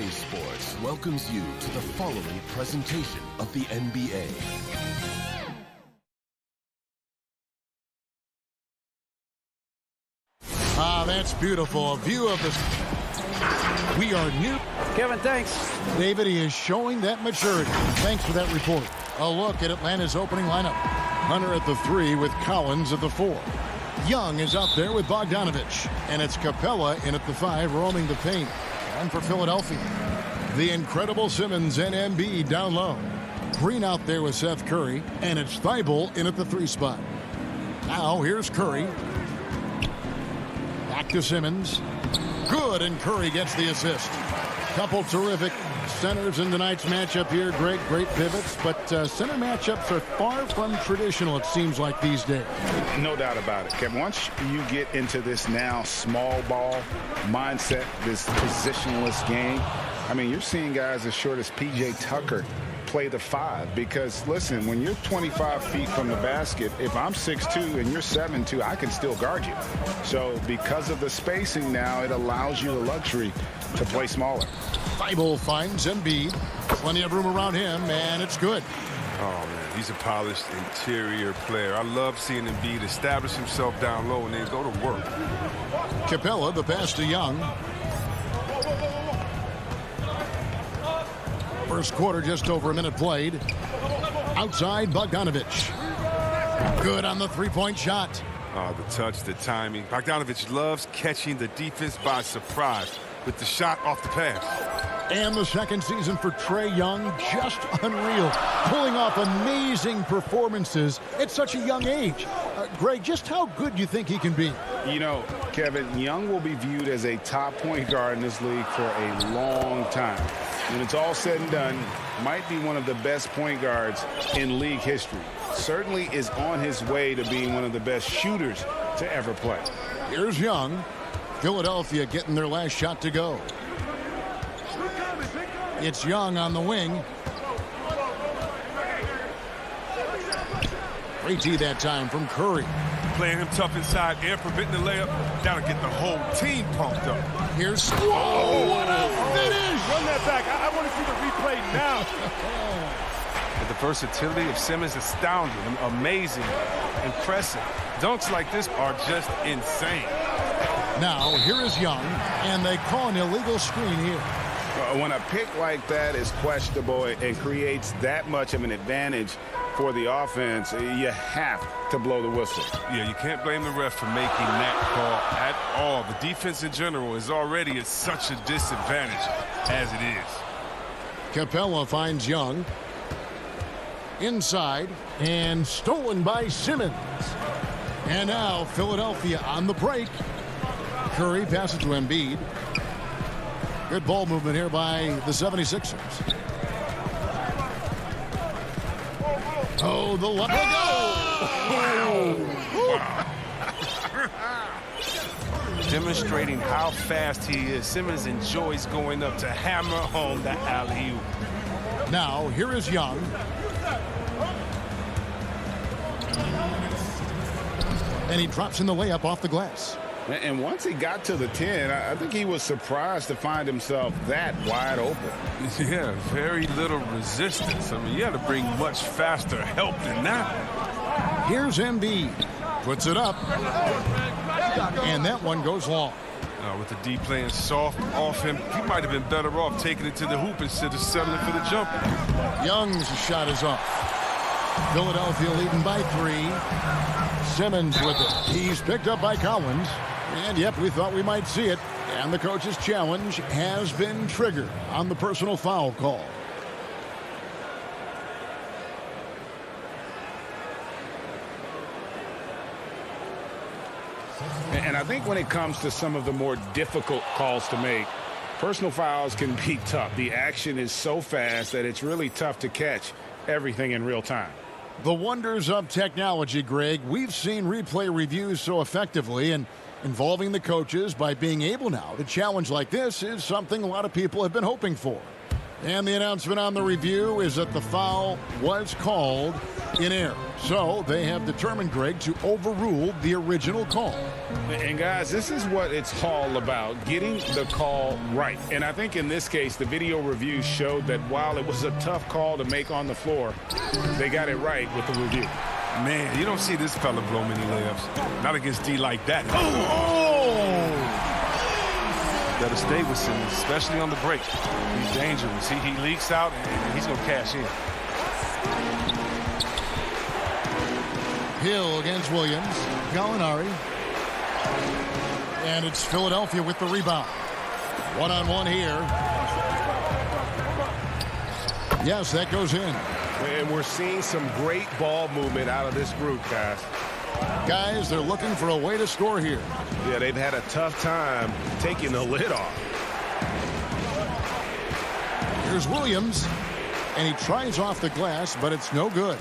CLA Sports welcomes you to the following presentation of the NBA. Ah, that's beautiful. A view of this. We are new. Kevin, thanks. David, he is showing that maturity. Thanks for that report. A look at Atlanta's opening lineup. Hunter at the 3 with Collins at the 4. Young is up there with Bogdanovich. And it's Capella in at the 5, roaming the paint. And for Philadelphia, the incredible Simmons and Embiid down low. Green out there with Seth Curry. And it's Thibault in at the 3 spot. Now here's Curry. Back to Simmons. Good, and Curry gets the assist. Couple terrific centers in tonight's matchup here. Great pivots, but center matchups are far from traditional, it seems like, these days. No doubt about it, Kevin. Once you get into this now small ball mindset, this positionless game, I mean, you're seeing guys as short as P.J. Tucker play the 5, because listen, when you're 25 feet from the basket, if I'm 6'2" and you're 7'2", I can still guard you. So because of the spacing now, it allows you the luxury to play smaller. Thibault finds Embiid. Plenty of room around him, and it's good. Oh, man, he's a polished interior player. I love seeing Embiid establish himself down low and then go to work. Capella, the pass to Young. First quarter, just over a minute played. Outside, Bogdanovich. Good on the three-point shot. Oh, the touch, the timing. Bogdanovich loves catching the defense by surprise with the shot off the pass. And the second season for Trae Young, just unreal. Pulling off amazing performances at such a young age. Greg, just how good do you think he can be? You know, Kevin, Young will be viewed as a top point guard in this league for a long time. When it's all said and done, might be one of the best point guards in league history. Certainly is on his way to being one of the best shooters to ever play. Here's Young. Philadelphia getting their last shot to go. It's Young on the wing. Great tee that time from Curry. Playing him tough inside, air preventing the layup. That'll get the whole team pumped up. Here's... Whoa, what a finish! Run that back. I want to see the replay now. The versatility of Simmons is astounding, amazing, impressive. Dunks like this are just insane. Now, here is Young, and they call an illegal screen here. When a pick like that is questionable and creates that much of an advantage for the offense, you have to blow the whistle. Yeah, you can't blame the ref for making that call at all. The defense in general is already at such a disadvantage as it is. Capella finds Young. Inside, and stolen by Simmons. And now Philadelphia on the break. Curry passes to Embiid. Good ball movement here by the 76ers. Oh, the left. Wow. Demonstrating how fast he is. Simmons enjoys going up to hammer home the alley-oop. Now, here is Young. And he drops in the layup off the glass. And once he got to the 10, I think he was surprised to find himself that wide open. Yeah, very little resistance. I mean, you had to bring much faster help than that. Here's Embiid. Puts it up. And that one goes long. With the D playing soft off him, he might have been better off taking it to the hoop instead of settling for the jumper. Young's shot is off. Philadelphia leading by 3. Simmons with it. He's picked up by Collins. And, yep, we thought we might see it. And the coach's challenge has been triggered on the personal foul call. And I think when it comes to some of the more difficult calls to make, personal fouls can be tough. The action is so fast that it's really tough to catch everything in real time. The wonders of technology, Greg. We've seen replay reviews so effectively, and involving the coaches by being able now to challenge like this is something a lot of people have been hoping for. And the announcement on the review is that the foul was called in air. So they have determined, Greg, to overrule the original call. And guys, this is what it's all about, getting the call right. And I think in this case, the video review showed that while it was a tough call to make on the floor, they got it right with the review. Man, you don't see this fella blow many layups. Not against D like that. Oh! Better stay with Simmons, especially on the break. He's dangerous. He leaks out, and he's going to cash in. Hill against Williams. Gallinari. And it's Philadelphia with the rebound. One-on-one here. Yes, that goes in. And we're seeing some great ball movement out of this group, guys. Guys, they're looking for a way to score here. Yeah, they've had a tough time taking the lid off. Here's Williams, and he tries off the glass, but it's no good.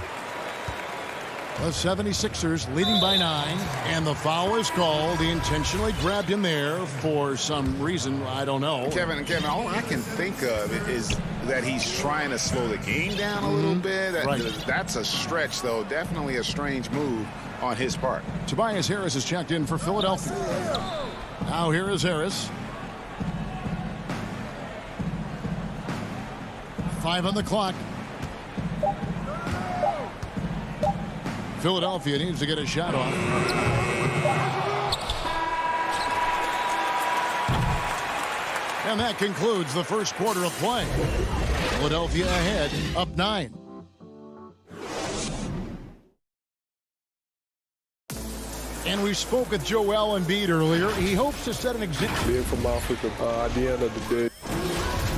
The 76ers leading by 9, and the foul is called. He intentionally grabbed him there for some reason, I don't know. Kevin, all I can think of is that he's trying to slow the game down a little bit. Right. That's a stretch, though. Definitely a strange move on his part. Tobias Harris is checked in for Philadelphia. Now here is Harris. 5 on the clock. Philadelphia needs to get a shot off. And that concludes the first quarter of play. Philadelphia ahead, up 9. And we spoke with Joel Embiid earlier. He hopes to set an example. Being from Africa, at the end of the day.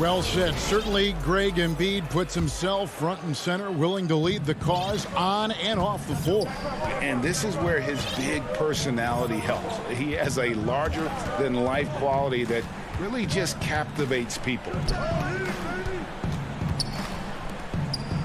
Well said. Certainly, Greg Embiid puts himself front and center, willing to lead the cause on and off the floor. And this is where his big personality helps. He has a larger-than-life quality that really just captivates people.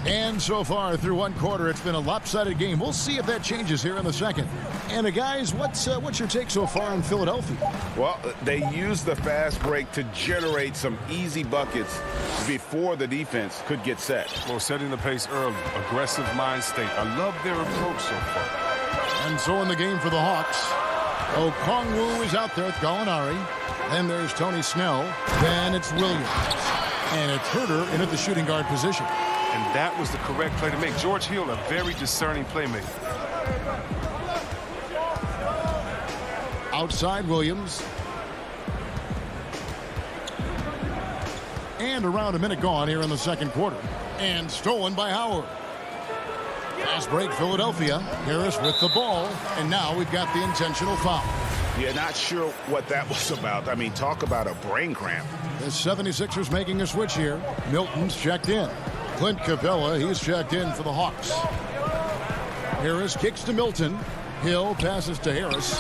And so far, through one quarter, it's been a lopsided game. We'll see if that changes here in the second. And guys, what's your take so far on Philadelphia? Well, they used the fast break to generate some easy buckets before the defense could get set. Well, setting the pace early, aggressive mind state. I love their approach so far. And so in the game for the Hawks, Okongwu is out there with Gallinari. Then there's Tony Snell. Then it's Williams. And it's Herter in at the shooting guard position. And that was the correct play to make. George Hill, a very discerning playmaker. Outside Williams. And around a minute gone here in the second quarter. And stolen by Howard. Fast break Philadelphia. Harris with the ball. And now we've got the intentional foul. Yeah, not sure what that was about. I mean, talk about a brain cramp. The 76ers making a switch here. Milton's checked in. Clint Capella, he's checked in for the Hawks. Harris kicks to Milton. Hill passes to Harris.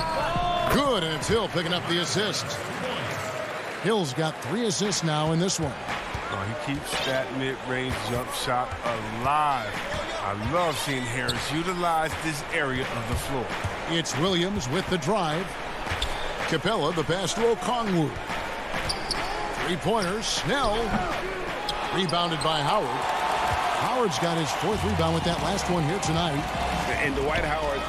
Good, and it's Hill picking up the assist. Hill's got 3 assists now in this one. Oh, he keeps that mid-range jump shot alive. I love seeing Harris utilize this area of the floor. It's Williams with the drive. Capella, the pass to Okongwu. 3-pointers. Snell. Rebounded by Howard. Howard's got his 4th rebound with that last one here tonight. And Dwight Howard,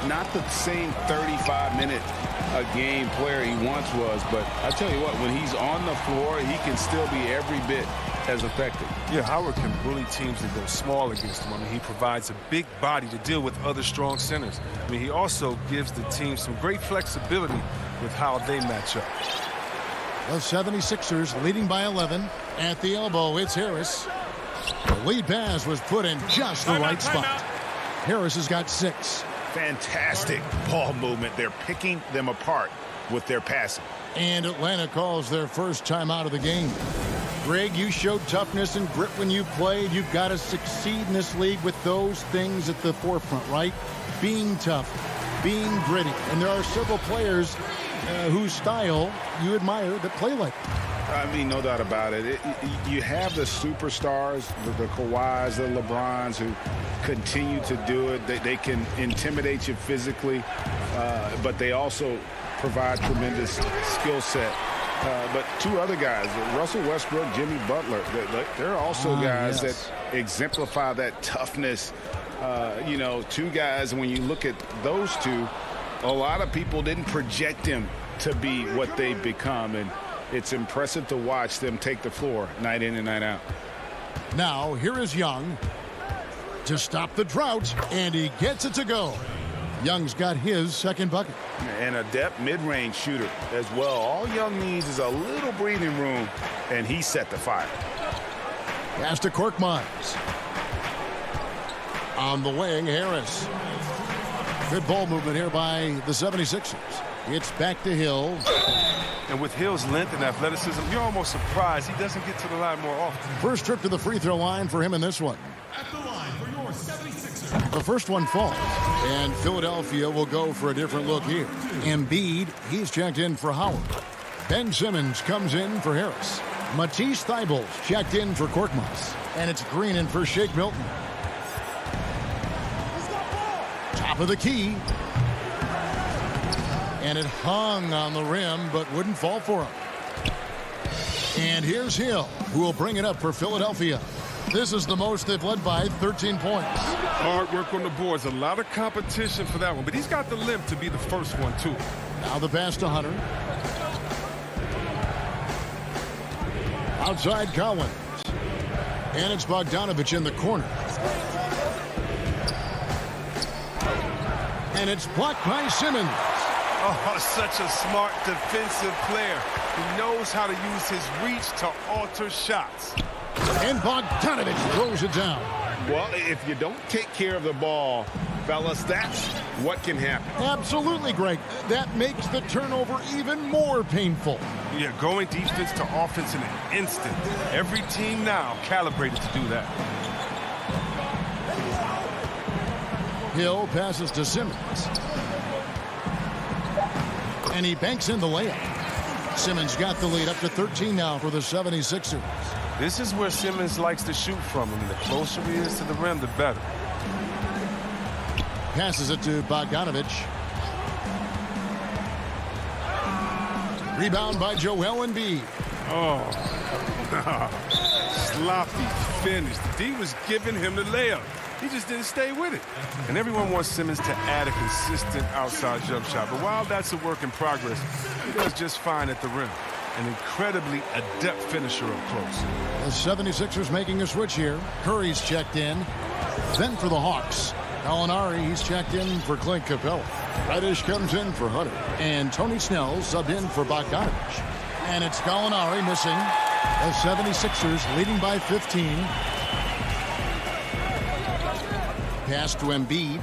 not the same 35-minute-a-game player he once was, but I tell you what, when he's on the floor, he can still be every bit as effective. Yeah, Howard can bully teams that go small against him. I mean, he provides a big body to deal with other strong centers. I mean, he also gives the team some great flexibility with how they match up. The 76ers leading by 11. At the elbow, it's Harris. The lead pass was put in just the right spot. Harris has got 6. Fantastic ball movement. They're picking them apart with their passing. And Atlanta calls their first timeout of the game. Greg, you showed toughness and grit when you played. You've got to succeed in this league with those things at the forefront, right? Being tough, being gritty. And there are several players whose style you admire that play like that. I mean, no doubt about it. You have the superstars, the Kawhis, the LeBrons, who continue to do it. They can intimidate you physically, but they also provide tremendous skill set But two other guys, Russell Westbrook, Jimmy Butler, they're also guys that exemplify that toughness. You know, two guys, when you look at those two, a lot of people didn't project them to be what they've become, and it's impressive to watch them take the floor night in and night out. Now, here is Young to stop the drought, and he gets it to go. Young's got his second bucket. And a depth mid-range shooter as well. All Young needs is a little breathing room, and he set the fire. Pass to Korkmaz. On the wing, Harris. Good ball movement here by the 76ers. It's back to Hill. And with Hill's length and athleticism, you're almost surprised he doesn't get to the line more often. First trip to the free throw line for him in this one. At the line for your 76ers. The first one falls, and Philadelphia will go for a different look here. Embiid, he's checked in for Howard. Ben Simmons comes in for Harris. Matisse Thybulle's checked in for Korkmaz. And it's Green in for Shake Milton. Top of the key. And it hung on the rim, but wouldn't fall for him. And here's Hill, who will bring it up for Philadelphia. This is the most they've led by 13 points. Hard work on the boards. A lot of competition for that one, but he's got the limp to be the first one, too. Now the pass to Hunter. Outside Collins. And it's Bogdanovich in the corner. And it's blocked by Simmons. Oh, such a smart defensive player. He knows how to use his reach to alter shots. And Bogdanovich throws it down. Well, if you don't take care of the ball, fellas, that's what can happen. Absolutely, Greg. That makes the turnover even more painful. Yeah, going defense to offense in an instant. Every team now calibrated to do that. Hill passes to Simmons. And he banks in the layup. Simmons got the lead up to 13 now for the 76ers. This is where Simmons likes to shoot from. I mean, the closer he is to the rim, the better. Passes it to Bogdanovich. Rebound by Joel Embiid. Oh, sloppy finish. The D was giving him the layup. He just didn't stay with it. And everyone wants Simmons to add a consistent outside jump shot. But while that's a work in progress, he does just fine at the rim. An incredibly adept finisher up close. The 76ers making a switch here. Curry's checked in. Then for the Hawks. Gallinari, he's checked in for Clint Capella. Reddish comes in for Hunter. And Tony Snell subbed in for Bogdanovich. And it's Gallinari missing. The 76ers leading by 15. Pass to Embiid.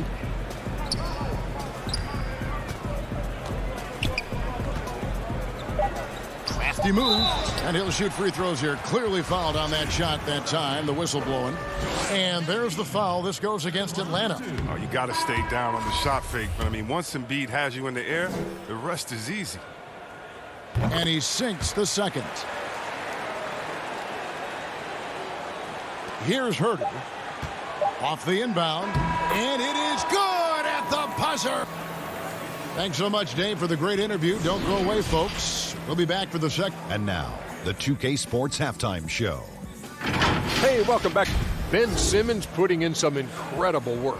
Crafty move. And he'll shoot free throws here. Clearly fouled on that shot that time. The whistle blowing. And there's the foul. This goes against Atlanta. Oh, you got to stay down on the shot fake. But, I mean, once Embiid has you in the air, the rest is easy. And he sinks the second. Here's Herter. Off the inbound. And it is good at the buzzer. Thanks so much, Dave, for the great interview. Don't go away, folks. We'll be back for the second. And now, the 2K Sports Halftime Show. Hey, welcome back. Ben Simmons putting in some incredible work.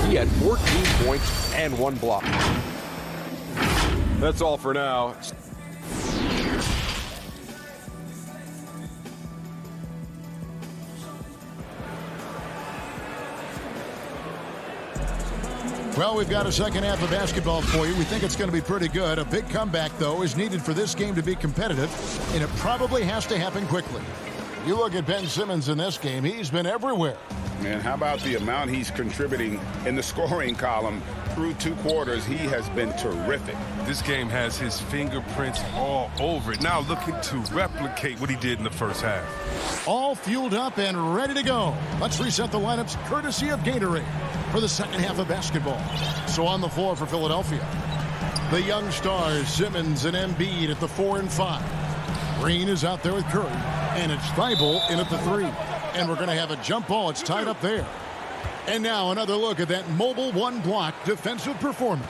He had 14 points and 1 block. That's all for now. Well, we've got a second half of basketball for you. We think it's going to be pretty good. A big comeback, though, is needed for this game to be competitive, and it probably has to happen quickly. You look at Ben Simmons in this game, he's been everywhere. Man, how about the amount he's contributing in the scoring column through 2 quarters? He has been terrific. This game has his fingerprints all over it. Now looking to replicate what he did in the first half. All fueled up and ready to go. Let's reset the lineups courtesy of Gatorade for the second half of basketball. So on the floor for Philadelphia, the young stars, Simmons and Embiid at the 4 and 5. Green is out there with Curry, and it's Thibault in at the 3. And we're going to have a jump ball. It's tied up there. And now another look at that mobile 1 block defensive performance.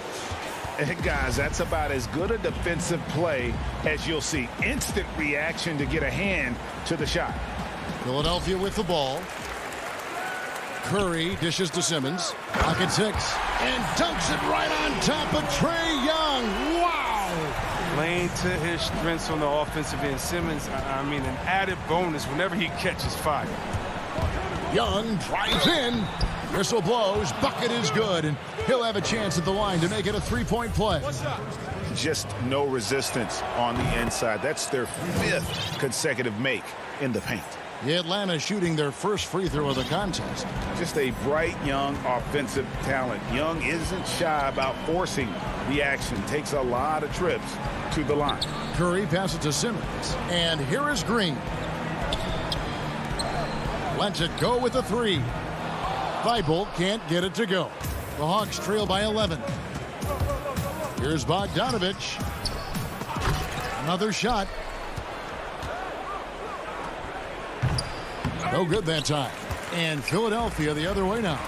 Guys, that's about as good a defensive play as you'll see. Instant reaction to get a hand to the shot. Philadelphia with the ball. Curry dishes to Simmons. Pocket 6. And dunks it right on top of Trae Young. Wow! Playing to his strengths on the offensive end. Simmons, I mean, an added bonus whenever he catches fire. Young drives in. Whistle blows. Bucket is good. And he'll have a chance at the line to make it a three-point play. Just no resistance on the inside. That's their 5th consecutive make in the paint. Atlanta shooting their first free throw of the contest. Just a bright, young offensive talent. Young isn't shy about forcing the action. Takes a lot of trips to the line. Curry passes to Simmons. And here is Green. Lets it go with a 3. Thibault can't get it to go. The Hawks trail by 11. Here's Bogdanovich. Another shot. No good that time. And Philadelphia the other way now.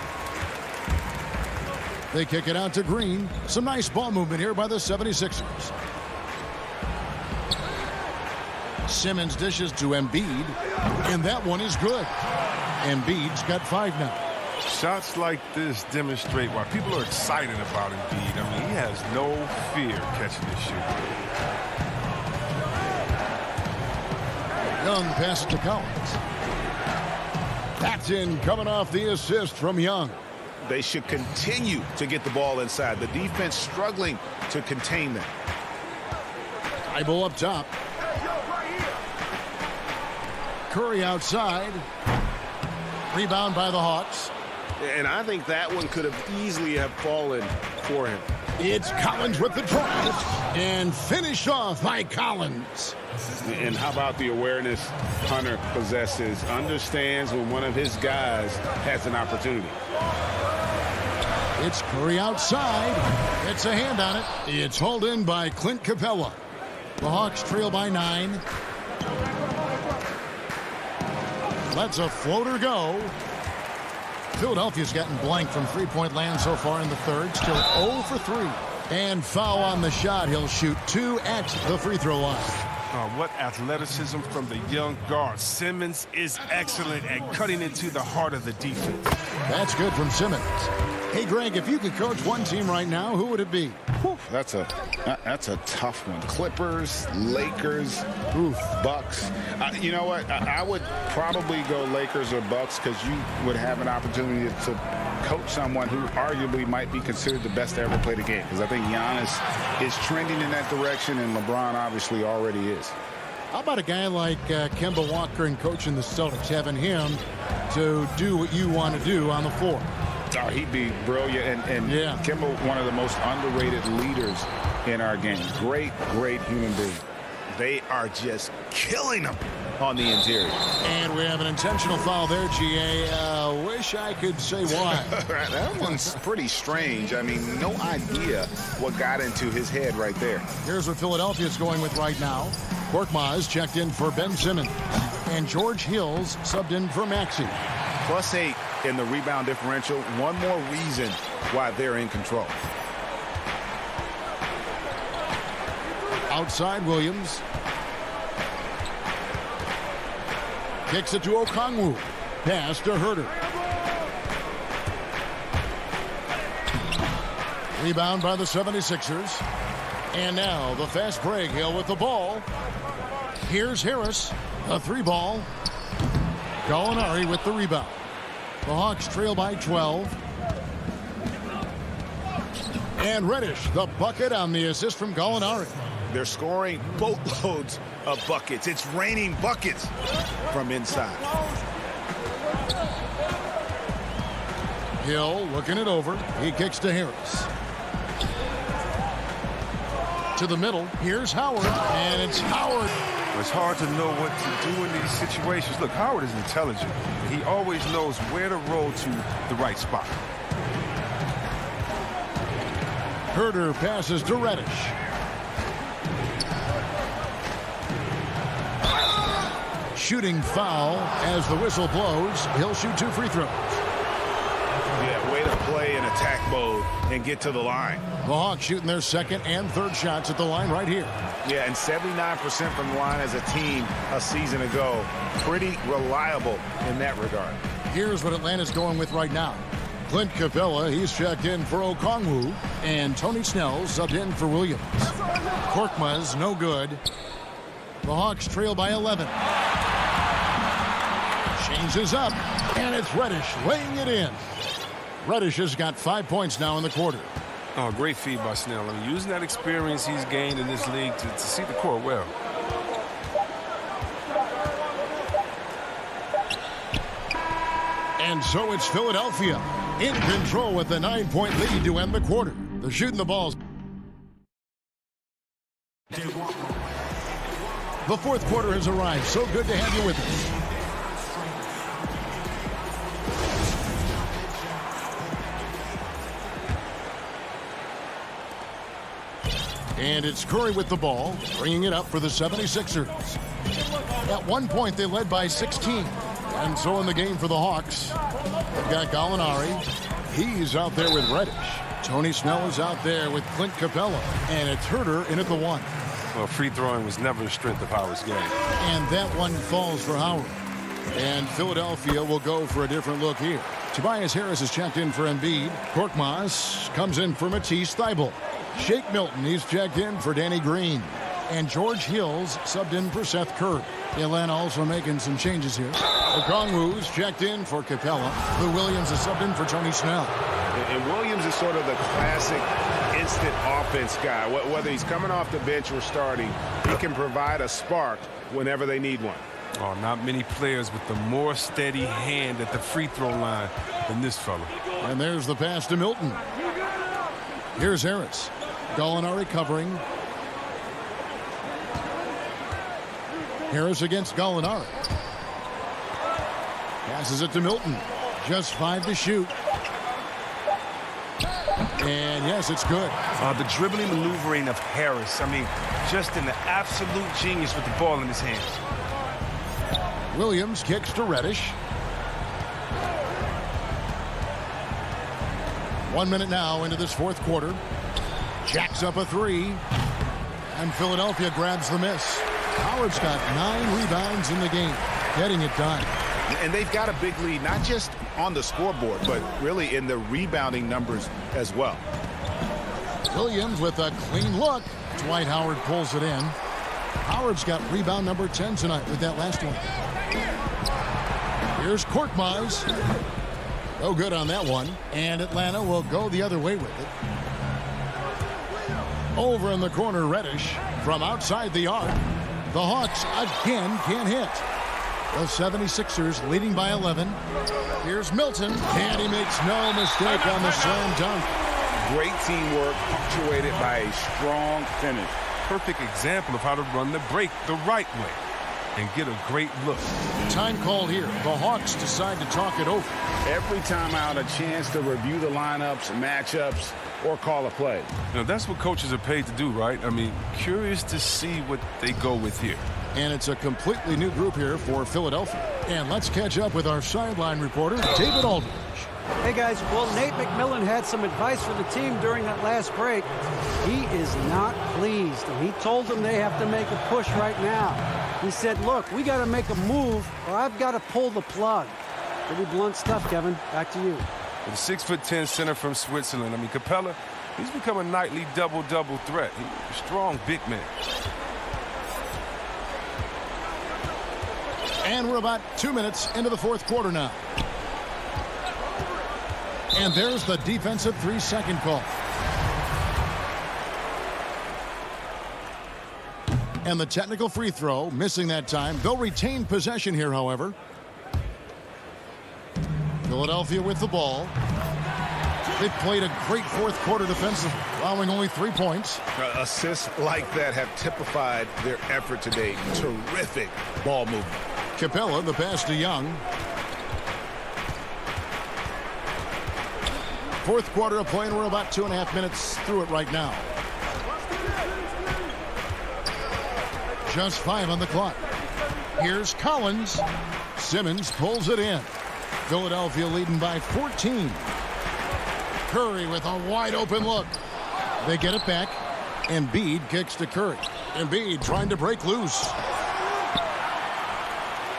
They kick it out to Green. Some nice ball movement here by the 76ers. Simmons dishes to Embiid. And that one is good. Embiid's got 5 now. Shots like this demonstrate why people are excited about Embiid. I mean, he has no fear catching this shoot. Young passes to Collins. That's in, coming off the assist from Young. They should continue to get the ball inside. The defense struggling to contain them. Thibault up top. Curry outside. Rebound by the Hawks. And I think that one could have easily have fallen for him. It's Collins with the drive. And finished off by Collins. And how about the awareness Hunter possesses? Understands when one of his guys has an opportunity. It's Curry outside. It's a hand on it. It's hauled in by Clint Capella. The Hawks trail by 9. Lets a floater go. Philadelphia's gotten blank from three-point land so far in the third. Still 0 for 3. And foul on the shot. He'll shoot 2 at the free throw line. Oh, what athleticism from the young guard. Simmons is excellent at cutting into the heart of the defense. That's good from Simmons. Hey, Greg, if you could coach one team right now, who would it be? Whew, that's a tough one. Clippers, Lakers, Bucks. You know what? I would probably go Lakers or Bucks because you would have an opportunity to coach someone who arguably might be considered the best to ever play the game. Because I think Giannis is trending in that direction, and LeBron obviously already is. How about a guy like Kemba Walker and coaching the Celtics, having him to do what you want to do on the floor? Oh, he'd be brilliant. And yeah. Kemba, one of the most underrated leaders in our game. Great human being. They are just killing them on the interior. And we have an intentional foul there, GA. Wish I could say why. That one's pretty strange. I mean, no idea what got into his head right there. Here's what Philadelphia's going with right now. Korkmaz checked in for Ben Simmons. And George Hill's subbed in for Maxey. +8 in the rebound differential. One more reason why they're in control. Outside Williams. Kicks it to Okongwu. Pass to Herter. Rebound by the 76ers. And now the fast break. Hill with the ball. Here's Harris. A 3-ball. Gallinari with the rebound. The Hawks trail by 12. And Reddish, the bucket on the assist from Gallinari. They're scoring boatloads of buckets. It's raining buckets from inside. Hill looking it over. He kicks to Harris. To the middle. Here's Howard. And it's Howard. It's hard to know what to do in these situations. Look, Howard is intelligent. He always knows where to roll to the right spot. Herter passes to Reddish. Shooting foul as the whistle blows. He'll shoot 2 free throws. Yeah, way to play in attack mode and get to the line. The Hawks shooting their second and third shots at the line right here. Yeah, and 79% from the line as a team a season ago. Pretty reliable in that regard. Here's what Atlanta's going with right now. Clint Capella, he's checked in for Okongwu, and Tony Snell subbed in for Williams. Korkmaz, no good. The Hawks trail by 11. Changes up, and it's Reddish laying it in. Reddish has got 5 points now in the quarter. Oh, great feed by Snell. I mean, using that experience he's gained in this league to see the court well. And so it's Philadelphia in control with a 9-point lead to end the quarter. They're shooting the balls. The fourth quarter has arrived. So good to have you with us. And it's Curry with the ball, bringing it up for the 76ers. At one point, they led by 16. And so in the game for the Hawks, they've got Gallinari. He's out there with Reddish. Tony Snell is out there with Clint Capella. And it's Herter in at the one. Well, free throwing was never the strength of Howard's game. And that one falls for Howard. And Philadelphia will go for a different look here. Tobias Harris is checked in for Embiid. Korkmaz comes in for Matisse Thybulle. Shake Milton, he's checked in for Danny Green. And George Hills subbed in for Seth Curry. Atlanta also making some changes here. Okongwu's checked in for Capella. Lou Williams is subbed in for Tony Snell. And Williams is sort of the classic instant offense guy. Whether he's coming off the bench or starting, he can provide a spark whenever they need one. Oh, not many players with the more steady hand at the free throw line than this fella. And there's the pass to Milton. Here's Harris. Gallinari covering. Harris against Gallinari. Passes it to Milton. Just 5 to shoot. And yes, it's good. The dribbling maneuvering of Harris. I mean, just an absolute genius with the ball in his hands. Williams kicks to Reddish. 1 minute now into this fourth quarter. Jacks up a three. And Philadelphia grabs the miss. Howard's got 9 rebounds in the game, getting it done. And they've got a big lead, not just on the scoreboard, but really in the rebounding numbers as well. Williams with a clean look. Dwight Howard pulls it in. Howard's got rebound number 10 tonight with that last one. Here's Korkmaz. No good on that one. And Atlanta will go the other way with it. Over in the corner, Reddish from outside the arc. The Hawks again can't hit. The 76ers leading by 11. Here's Milton, and he makes no mistake on the slam dunk. Great teamwork punctuated by a strong finish. Perfect example of how to run the break the right way and get a great look. Time called here. The Hawks decide to talk it over. Every time out, a chance to review the lineups, matchups, or call a play. You know, that's what coaches are paid to do, right? I mean, curious to see what they go with here. And it's a completely new group here for Philadelphia. And let's catch up with our sideline reporter, David Aldridge. Hey, guys. Well, Nate McMillan had some advice for the team during that last break. He is not pleased. And he told them they have to make a push right now. He said, look, we got to make a move or I've got to pull the plug. Pretty blunt stuff, Kevin. Back to you. The 6'10" center from Switzerland. I mean, Capella, he's become a nightly double-double threat. He's a strong big man. And we're about 2 minutes into the fourth quarter now. And there's the defensive 3-second call. And the technical free throw, missing that time. They'll retain possession here, however. Philadelphia with the ball. They've played a great fourth quarter defensive, allowing only 3 points. Assists like that have typified their effort today. Terrific ball movement. Capella, the pass to Young. Fourth quarter of play, and we're about 2.5 minutes through it right now. Just 5 on the clock. Here's Collins. Simmons pulls it in. Philadelphia leading by 14. Curry with a wide open look. They get it back. Embiid kicks to Curry. Embiid trying to break loose.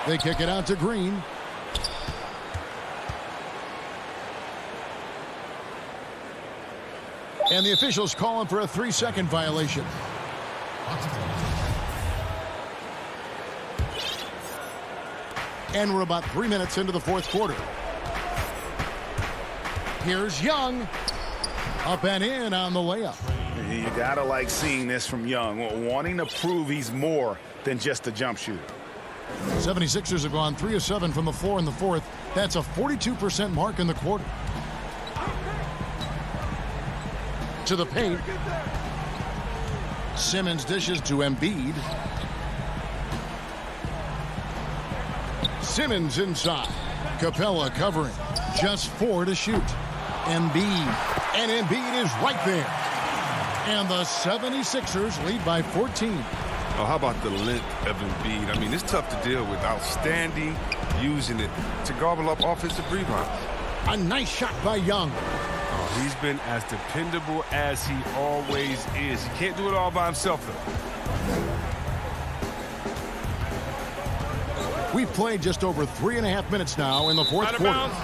They kick it out to Green. And the officials call him for a 3-second violation. And we're about 3 minutes into the fourth quarter. Here's Young. Up and in on the layup. You gotta like seeing this from Young, wanting to prove he's more than just a jump shooter. 76ers have gone 3 of 7 from the floor in the fourth. That's a 42% mark in the quarter. To the paint. Simmons dishes to Embiid. Simmons inside. Capella covering. Just 4 to shoot. Embiid. And Embiid is right there. And the 76ers lead by 14. Oh, how about the length of Embiid? I mean, it's tough to deal with. Outstanding, using it to gobble up offensive rebounds. A nice shot by Young. Oh, he's been as dependable as he always is. He can't do it all by himself, though. We've played just over 3.5 minutes now in the fourth quarter. Bounds.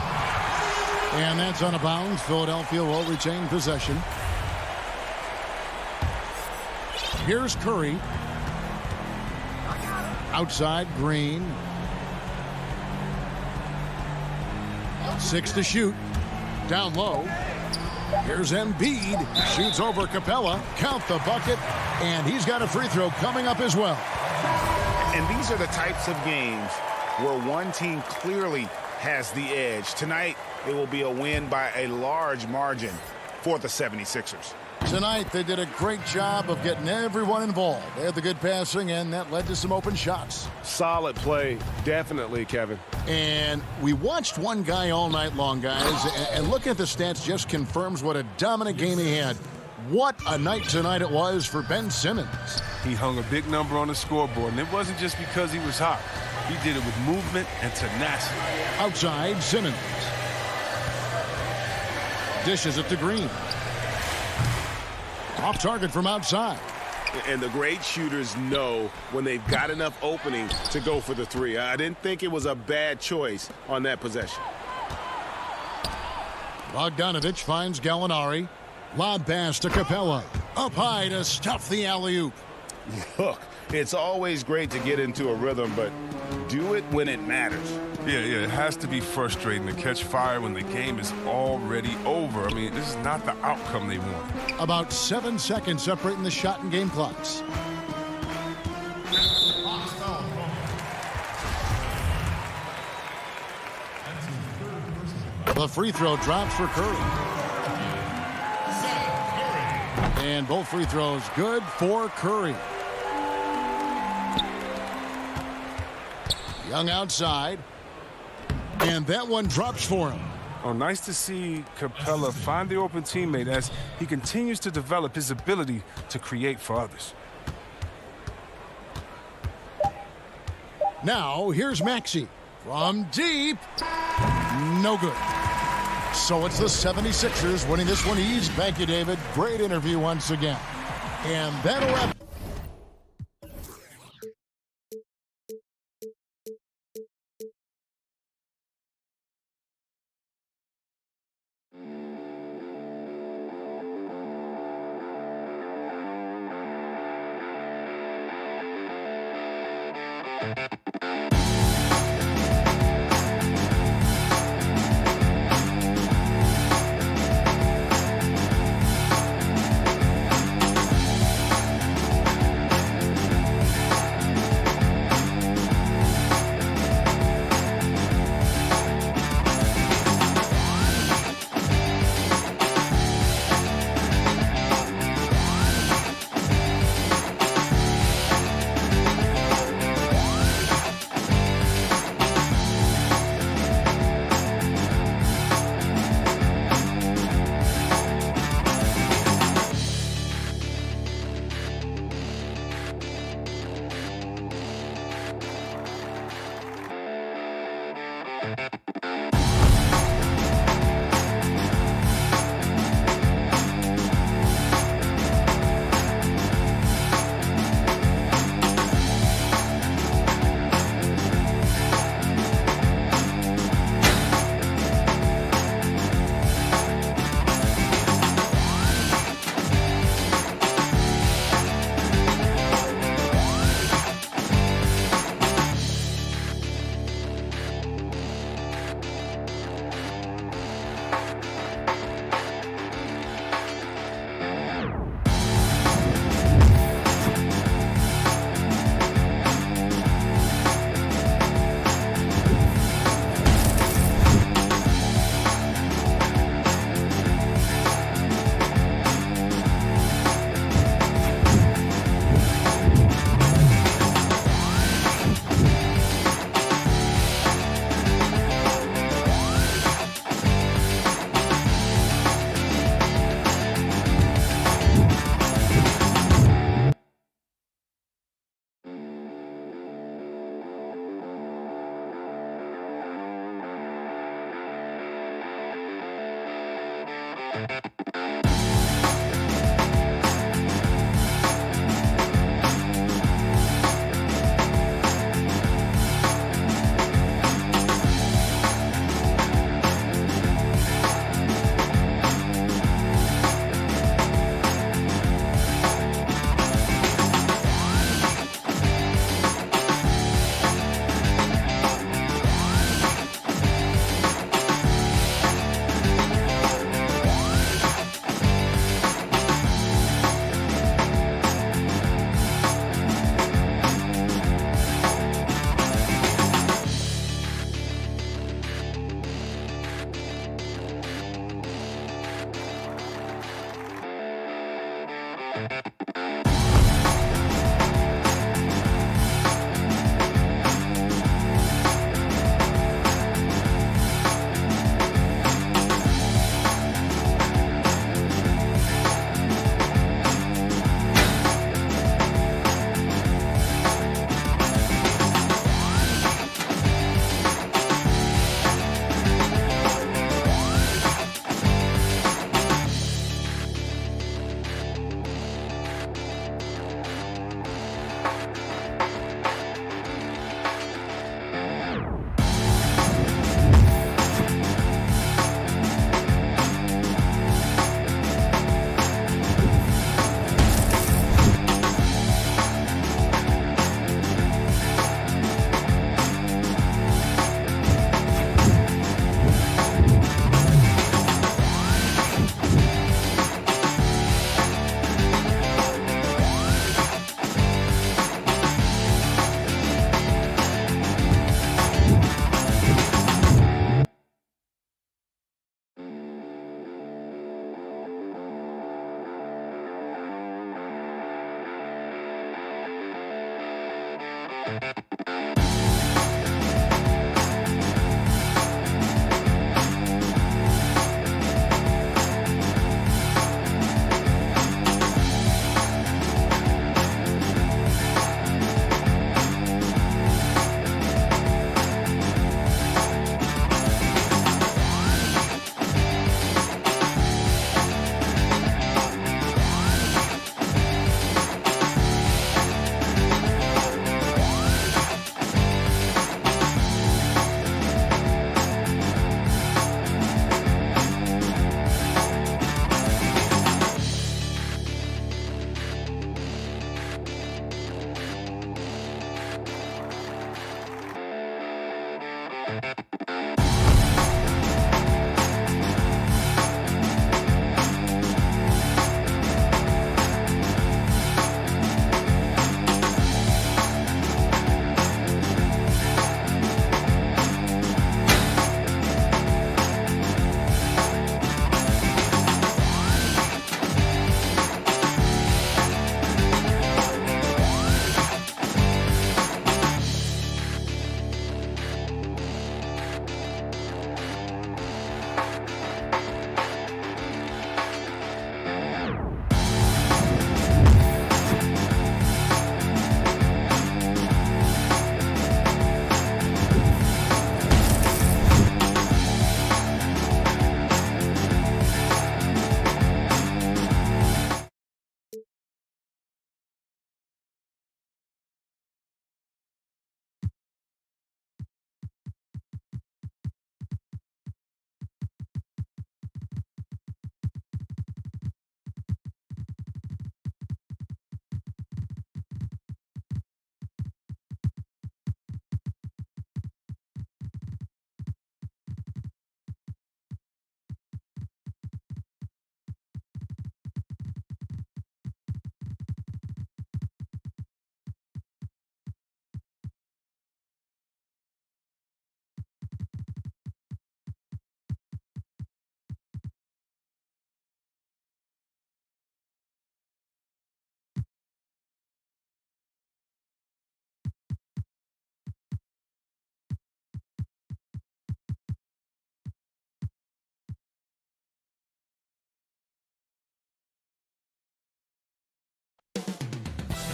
And that's out of bounds. Philadelphia will retain possession. Here's Curry. Outside, Green. 6 to shoot. Down low. Here's Embiid. Shoots over Capella. Count the bucket. And he's got a free throw coming up as well. And these are the types of games where one team clearly has the edge. Tonight, it will be a win by a large margin for the 76ers. Tonight, they did a great job of getting everyone involved. They had the good passing, and that led to some open shots. Solid play, definitely, Kevin. And we watched one guy all night long, guys, and looking at the stats just confirms what a dominant game he had. What a night tonight it was for Ben Simmons. He hung a big number on the scoreboard, and it wasn't just because he was hot. He did it with movement and tenacity. Outside, Simmons. Dishes it to Green. Off target from outside. And the great shooters know when they've got enough opening to go for the three. I didn't think it was a bad choice on that possession. Bogdanovich finds Gallinari. Lob pass to Capella. Up high to stuff the alley-oop. Look, it's always great to get into a rhythm, but do it when it matters. Yeah, it has to be frustrating to catch fire when the game is already over. I mean, this is not the outcome they want. About 7 seconds separating the shot and game clocks. The free throw drops for Curry. And both free throws good for Curry. Young outside. And that one drops for him. Oh, nice to see Capella find the open teammate as he continues to develop his ability to create for others. Now, here's Maxey. From deep. No good. So it's the 76ers winning this one easy. Thank you, David. Great interview once again. And that'll wrap.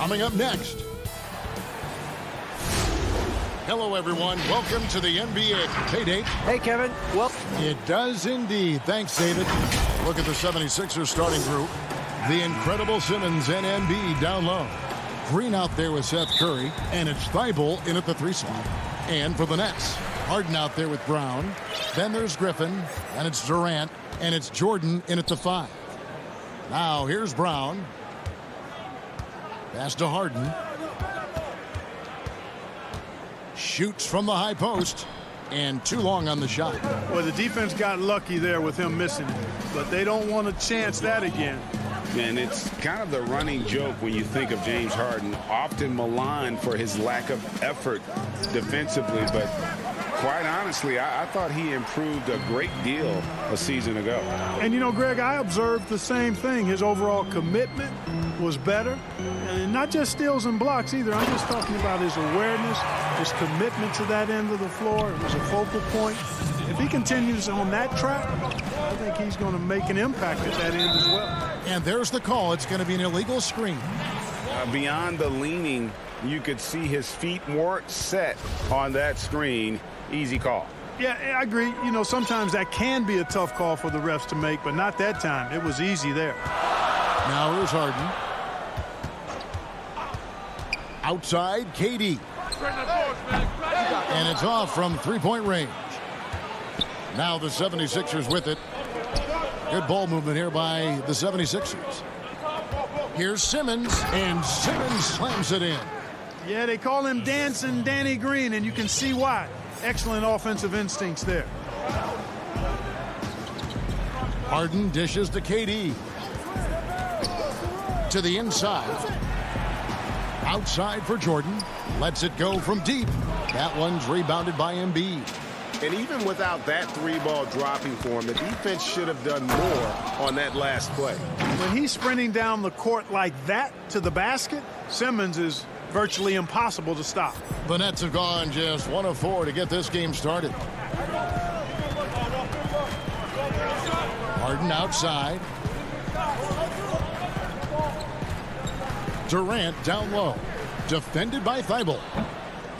Coming up next. Hello, everyone. Welcome to the NBA. Hey, Dave. Hey, Kevin. Well, it does indeed. Thanks, David. Look at the 76ers starting group. The incredible Simmons and Embiid down low. Green out there with Seth Curry, and it's Thibault in at the 3 slot. And for the Nets, Harden out there with Brown. Then there's Griffin, and it's Durant, and it's Jordan in at the 5. Now here's Brown. Pass to Harden. Shoots from the high post, and too long on the shot. Well, the defense got lucky there with him missing it, but they don't want to chance that again. And it's kind of the running joke when you think of James Harden, often maligned for his lack of effort defensively. But quite honestly, I thought he improved a great deal a season ago. And, you know, Greg, I observed the same thing. His overall commitment was better. And not just steals and blocks either. I'm just talking about his awareness, his commitment to that end of the floor. It was a focal point. If he continues on that track, I think he's going to make an impact at that end as well. And there's the call. It's going to be an illegal screen. Beyond the leaning, you could see his feet weren't set on that screen. Easy call. Yeah, I agree. You know, sometimes that can be a tough call for the refs to make, but not that time. It was easy there. Now here's Harden. Outside, KD. And it's off from three-point range. Now the 76ers with it. Good ball movement here by the 76ers. Here's Simmons, and Simmons slams it in. Yeah, they call him Dancing Danny Green, and you can see why. Excellent offensive instincts there. Harden dishes to KD. To the inside. Outside for Jordan. Lets it go from deep. That one's rebounded by Embiid. And even without that 3-ball dropping for him, the defense should have done more on that last play. When he's sprinting down the court like that to the basket, Simmons is virtually impossible to stop. The Nets have gone just 1 of 4 to get this game started. Harden outside. Durant down low. Defended by Thibault.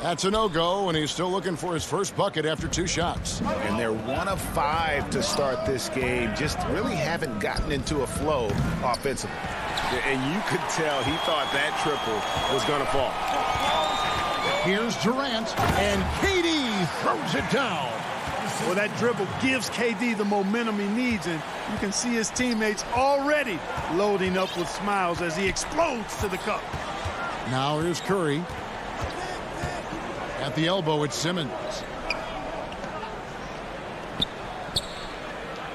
That's a no-go, and he's still looking for his first bucket after 2 shots. And they're 1 of 5 to start this game. Just really haven't gotten into a flow offensively. And you could tell he thought that triple was going to fall. Here's Durant, and KD throws it down. Well, that dribble gives KD the momentum he needs, and you can see his teammates already loading up with smiles as he explodes to the cup. Now here's Curry. At the elbow, it's Simmons.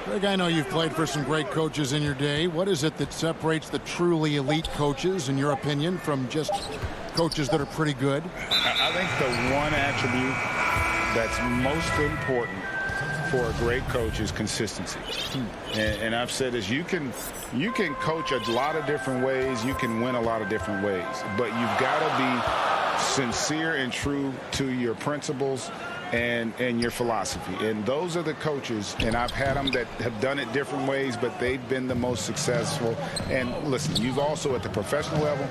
Greg, I know you've played for some great coaches in your day. What is it that separates the truly elite coaches, in your opinion, from just coaches that are pretty good? I think the one attribute that's most important for a great coach is consistency. And I've said this, you can coach a lot of different ways, you can win a lot of different ways, but you've got to be sincere and true to your principles and your philosophy. And those are the coaches, and I've had them that have done it different ways, but they've been the most successful. And listen, you've also at the professional level,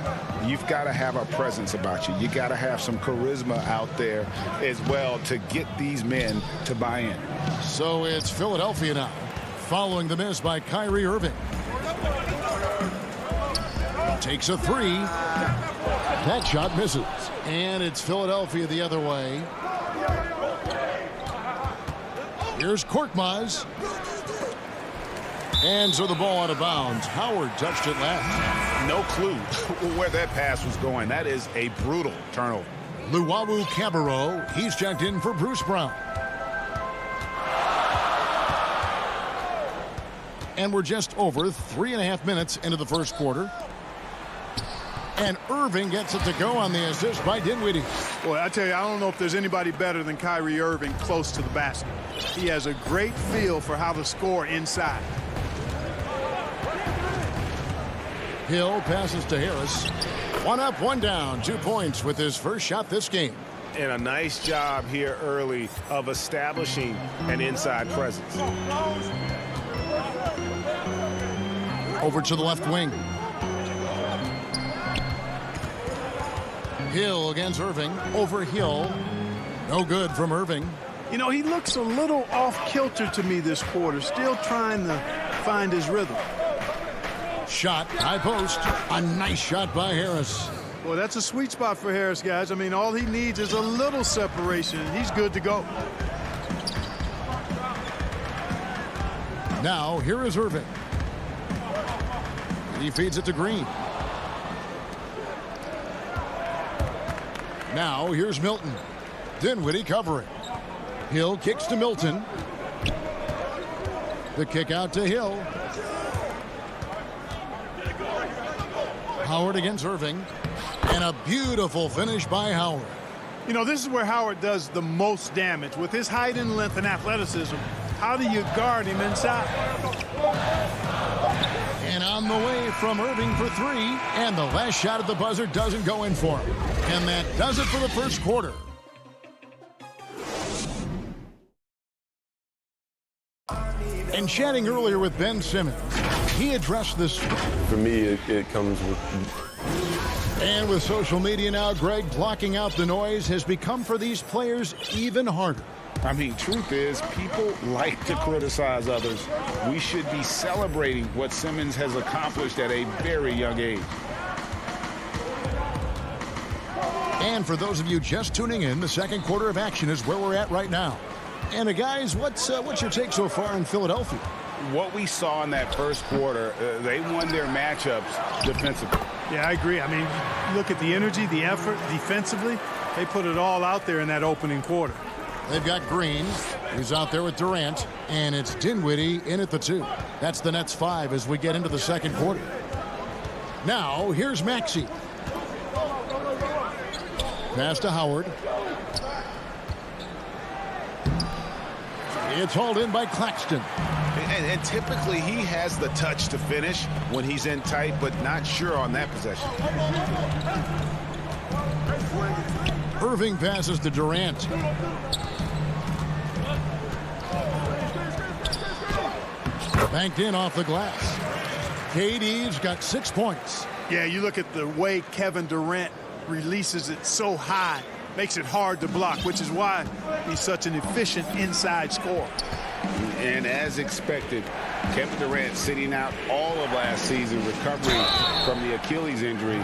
you've got to have a presence about you. You got to have some charisma out there as well to get these men to buy in. So it's Philadelphia now, following the miss by Kyrie Irving. Takes a 3. That shot misses. And it's Philadelphia the other way. Here's Korkmaz. And so the ball out of bounds. Howard touched it last. No clue where that pass was going. That is a brutal turnover. Luwawu Cabarro, he's checked in for Bruce Brown. And we're just over 3.5 minutes into the first quarter. And Irving gets it to go on the assist by Dinwiddie. Boy, I tell you, I don't know if there's anybody better than Kyrie Irving close to the basket. He has a great feel for how to score inside. Hill passes to Harris. 1 up, 1 down. 2 points with his first shot this game. And a nice job here early of establishing an inside presence. Over to the left wing. Hill against Irving. Over Hill. No good from Irving. You know, he looks a little off kilter to me this quarter. Still trying to find his rhythm. Shot, high post. A nice shot by Harris. Well, that's a sweet spot for Harris, guys. I mean, all he needs is a little separation. He's good to go. Now, here is Irving. He feeds it to Green. Now, here's Milton. Dinwiddie covering. Hill kicks to Milton. The kick out to Hill. Howard against Irving. And a beautiful finish by Howard. You know, this is where Howard does the most damage. With his height and length and athleticism, how do you guard him inside? And on the way from Irving for three. And the last shot at the buzzer doesn't go in for him. And that does it for the first quarter. And chatting earlier with Ben Simmons, he addressed this. For me, it comes with... And with social media now, Greg, blocking out the noise has become for these players even harder. I mean, truth is, people like to criticize others. We should be celebrating what Simmons has accomplished at a very young age. And for those of you just tuning in, the second quarter of action is where we're at right now. And guys, what's your take so far in Philadelphia? What we saw in that first quarter, they won their matchups defensively. Yeah, I agree. I mean, look at the energy, the effort defensively. They put it all out there in that opening quarter. They've got Green, who's out there with Durant, and it's Dinwiddie in at the 2. That's the Nets 5 as we get into the second quarter. Now, here's Maxey. Pass to Howard. It's hauled in by Claxton. And typically he has the touch to finish when he's in tight, but not sure on that possession. Irving passes to Durant. Banked in off the glass. KD's got 6 points. Yeah, you look at the way Kevin Durant releases it so high. Makes it hard to block, which is why he's such an efficient inside scorer. And as expected, Kevin Durant sitting out all of last season, recovering from the Achilles injury.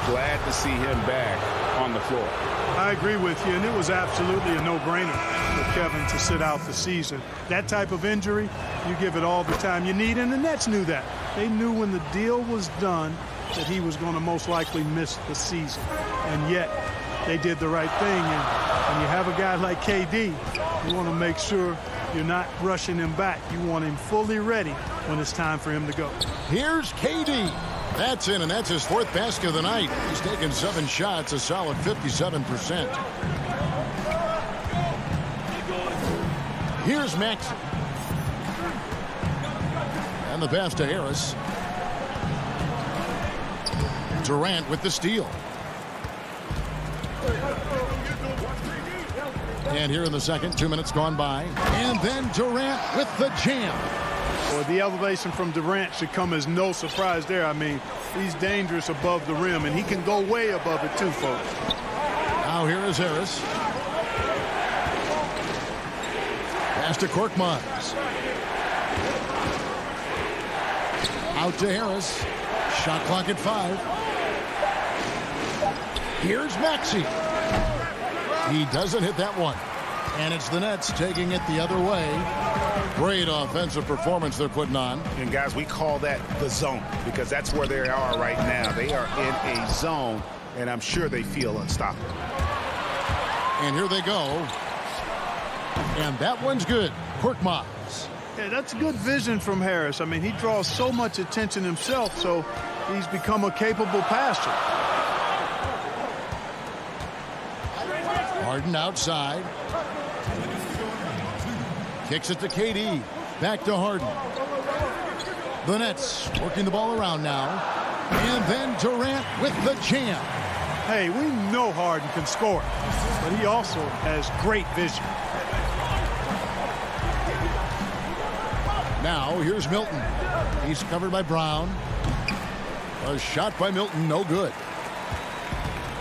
Glad to see him back on the floor. I agree with you, and it was absolutely a no-brainer for Kevin to sit out the season. That type of injury, you give it all the time you need, and the Nets knew that. They knew when the deal was done that he was going to most likely miss the season. And yet, they did the right thing, and when you have a guy like KD, you want to make sure you're not rushing him back. You want him fully ready when it's time for him to go. Here's KD. That's in, and that's his 4th basket of the night. He's taken 7 shots, a solid 57%. Here's Maxey. And the pass to Harris. Durant with the steal. And here in the second, 2 minutes gone by. And then Durant with the jam. Well, the elevation from Durant should come as no surprise there. I mean, he's dangerous above the rim, and he can go way above it too, folks. Now here is Harris. Pass to Korkmaz. Out to Harris. Shot clock at 5. Here's Maxey. He doesn't hit that one. And it's the Nets taking it the other way. Great offensive performance they're putting on. And guys, we call that the zone because that's where they are right now. They are in a zone, and I'm sure they feel unstoppable. And here they go. And that one's good. Korkmaz. Yeah, that's good vision from Harris. I mean, he draws so much attention himself, so he's become a capable passer. Harden outside. Kicks it to KD. Back to Harden. The Nets working the ball around now. And then Durant with the jam. Hey, we know Harden can score, but he also has great vision. Now here's Milton. He's covered by Brown. A shot by Milton, no good.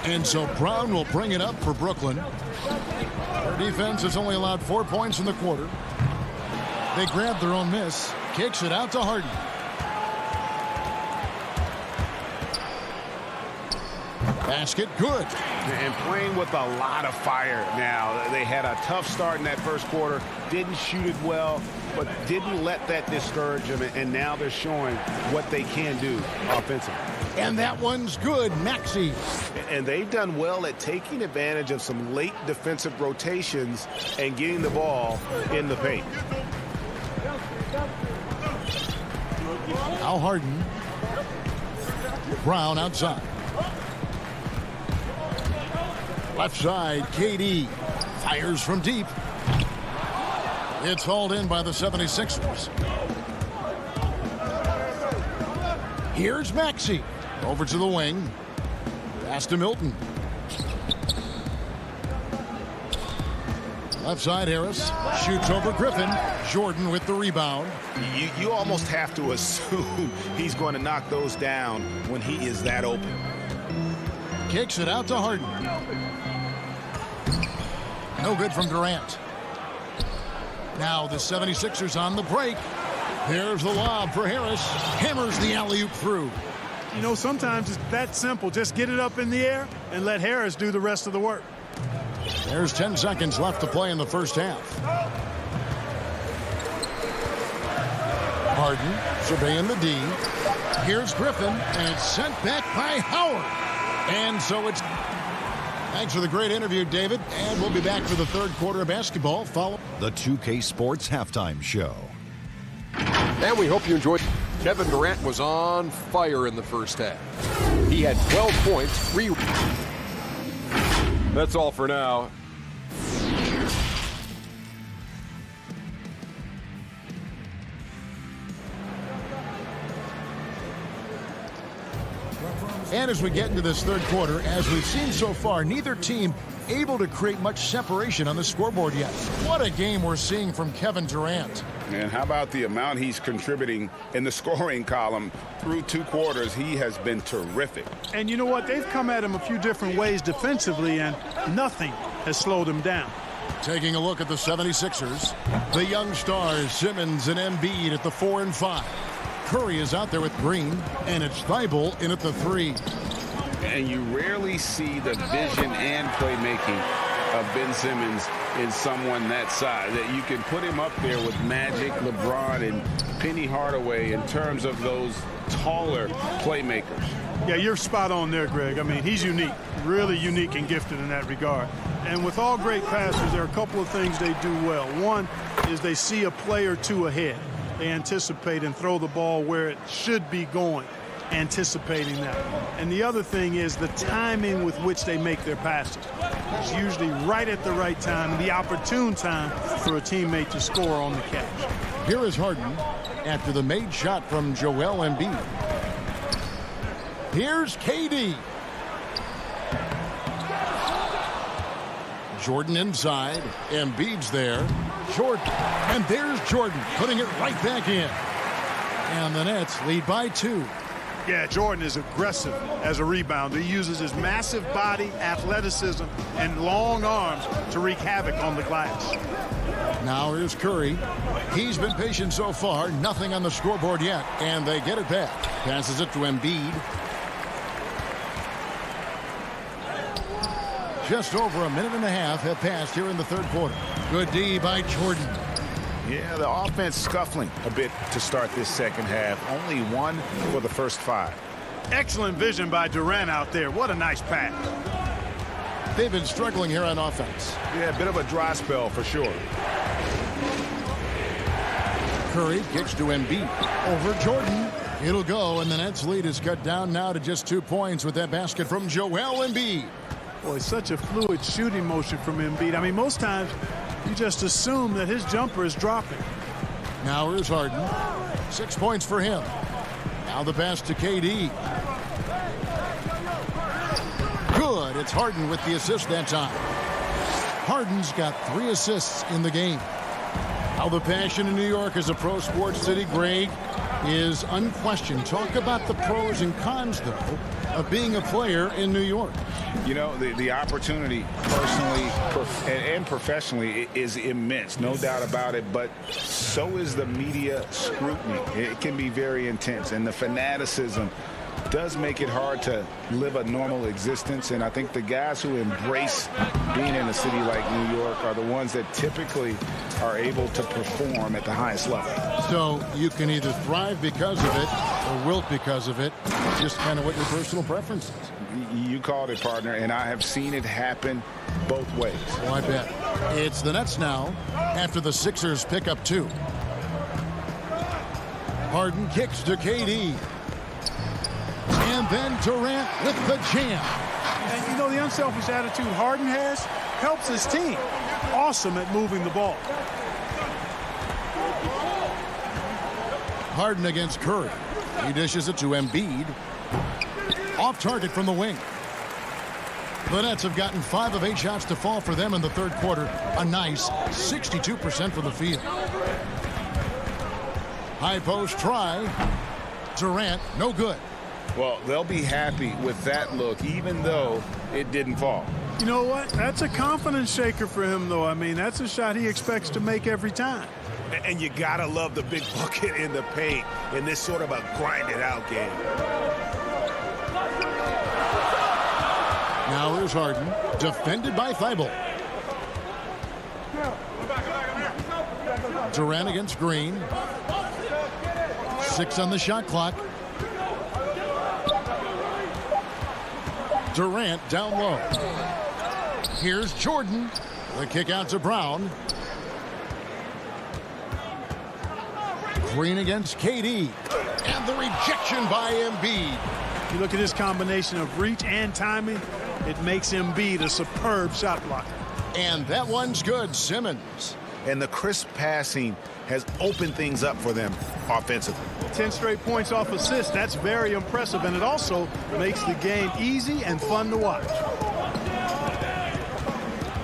And so Brown will bring it up for Brooklyn. Their defense has only allowed 4 points in the quarter. They grab their own miss. Kicks it out to Harden. Basket good. And playing with a lot of fire now. They had a tough start in that first quarter. Didn't shoot it well, but didn't let that discourage them. And now they're showing what they can do offensively. And that one's good. Maxey. And they've done well at taking advantage of some late defensive rotations and getting the ball in the paint. Now Harden. Brown outside. Left side, KD fires from deep. It's hauled in by the 76ers. Here's Maxey. Over to the wing. Pass to Milton. Left side, Harris. Shoots over Griffin. Jordan with the rebound. You almost have to assume he's going to knock those down when he is that open. Kicks it out to Harden. No good from Durant. Now the 76ers on the break. There's the lob for Harris. Hammers the alley-oop through. You know, sometimes it's that simple. Just get it up in the air and let Harris do the rest of the work. There's 10 seconds left to play in the first half. Harden surveying the D. Here's Griffin, and it's sent back by Howard. And so it's... Thanks for the great interview, David. And we'll be back for the third quarter of basketball. Follow the 2K Sports Halftime Show. And we hope you enjoyed. Kevin Durant was on fire in the first half. He had 12 points. That's all for now. And as we get into this third quarter, as we've seen so far, neither team able to create much separation on the scoreboard yet. What a game we're seeing from Kevin Durant. And how about the amount he's contributing in the scoring column through 2 quarters? He has been terrific. And you know what? They've come at him a few different ways defensively, and nothing has slowed him down. Taking a look at the 76ers, the young stars, Simmons and Embiid at the 4 and 5. Curry is out there with Green, and it's Thibault in at the 3. And you rarely see the vision and playmaking of Ben Simmons in someone that size. That you can put him up there with Magic, LeBron, and Penny Hardaway in terms of those taller playmakers. Yeah, you're spot on there, Greg. I mean, he's unique, really unique and gifted in that regard. And with all great passers, there are a couple of things they do well. One is they see a play or two ahead. They anticipate and throw the ball where it should be going, anticipating that. And the other thing is the timing with which they make their passes. It's usually right at the right time, the opportune time for a teammate to score on the catch. Here is Harden after the made shot from Joel Embiid. Here's KD. Jordan inside. Embiid's there. Jordan. And there's Jordan putting it right back in. And the Nets lead by 2. Yeah, Jordan is aggressive as a rebounder. He uses his massive body, athleticism, and long arms to wreak havoc on the glass. Now here's Curry. He's been patient so far. Nothing on the scoreboard yet. And they get it back. Passes it to Embiid. Just over a minute and a half have passed here in the third quarter. Good D by Jordan. Yeah, the offense scuffling a bit to start this second half. Only 1 for the first 5. Excellent vision by Durant out there. What a nice pass. They've been struggling here on offense. Yeah, a bit of a dry spell for sure. Curry kicks to Embiid. Over Jordan. It'll go, and the Nets lead is cut down now to just 2 points with that basket from Joel Embiid. Boy, such a fluid shooting motion from Embiid. I mean, most times you just assume that his jumper is dropping. Now here's Harden. 6 points for him. Now the pass to KD. Good. It's Harden with the assist that time. Harden's got 3 assists in the game. How the passion in New York as a pro sports city, Greg, is unquestioned. Talk about the pros and cons, though, of being a player in New York. You know, the opportunity personally and professionally is immense, no doubt about it, but so is the media scrutiny. It can be very intense, and the fanaticism does make it hard to live a normal existence. And I think the guys who embrace being in a city like New York are the ones that typically are able to perform at the highest level. So you can either thrive because of it or wilt because of it. Just kind of what your personal preference is. You called it, partner, and I have seen it happen both ways. Oh, I bet. It's the Nets now after the Sixers pick up 2. Harden kicks to KD. And then Durant with the jam. And you know, the unselfish attitude Harden has helps his team. Awesome at moving the ball. Harden against Curry. He dishes it to Embiid. Off target from the wing. The Nets have gotten 5 of 8 shots to fall for them in the third quarter. A nice 62% from the field. High post try. Durant, no good. Well, they'll be happy with that look, even though it didn't fall. You know what? That's a confidence shaker for him, though. I mean, that's a shot he expects to make every time. And you got to love the big bucket in the paint in this sort of a grinded-out game. Now here's Harden, defended by Thibault. Durant against Green. 6 on the shot clock. Durant down low. Here's Jordan. The kick out to Brown. Green against KD. And the rejection by Embiid. You look at his combination of reach and timing, it makes Embiid a superb shot blocker. And that one's good, Simmons. And the crisp passing has opened things up for them offensively. 10 straight points off assists. That's very impressive, and it also makes the game easy and fun to watch.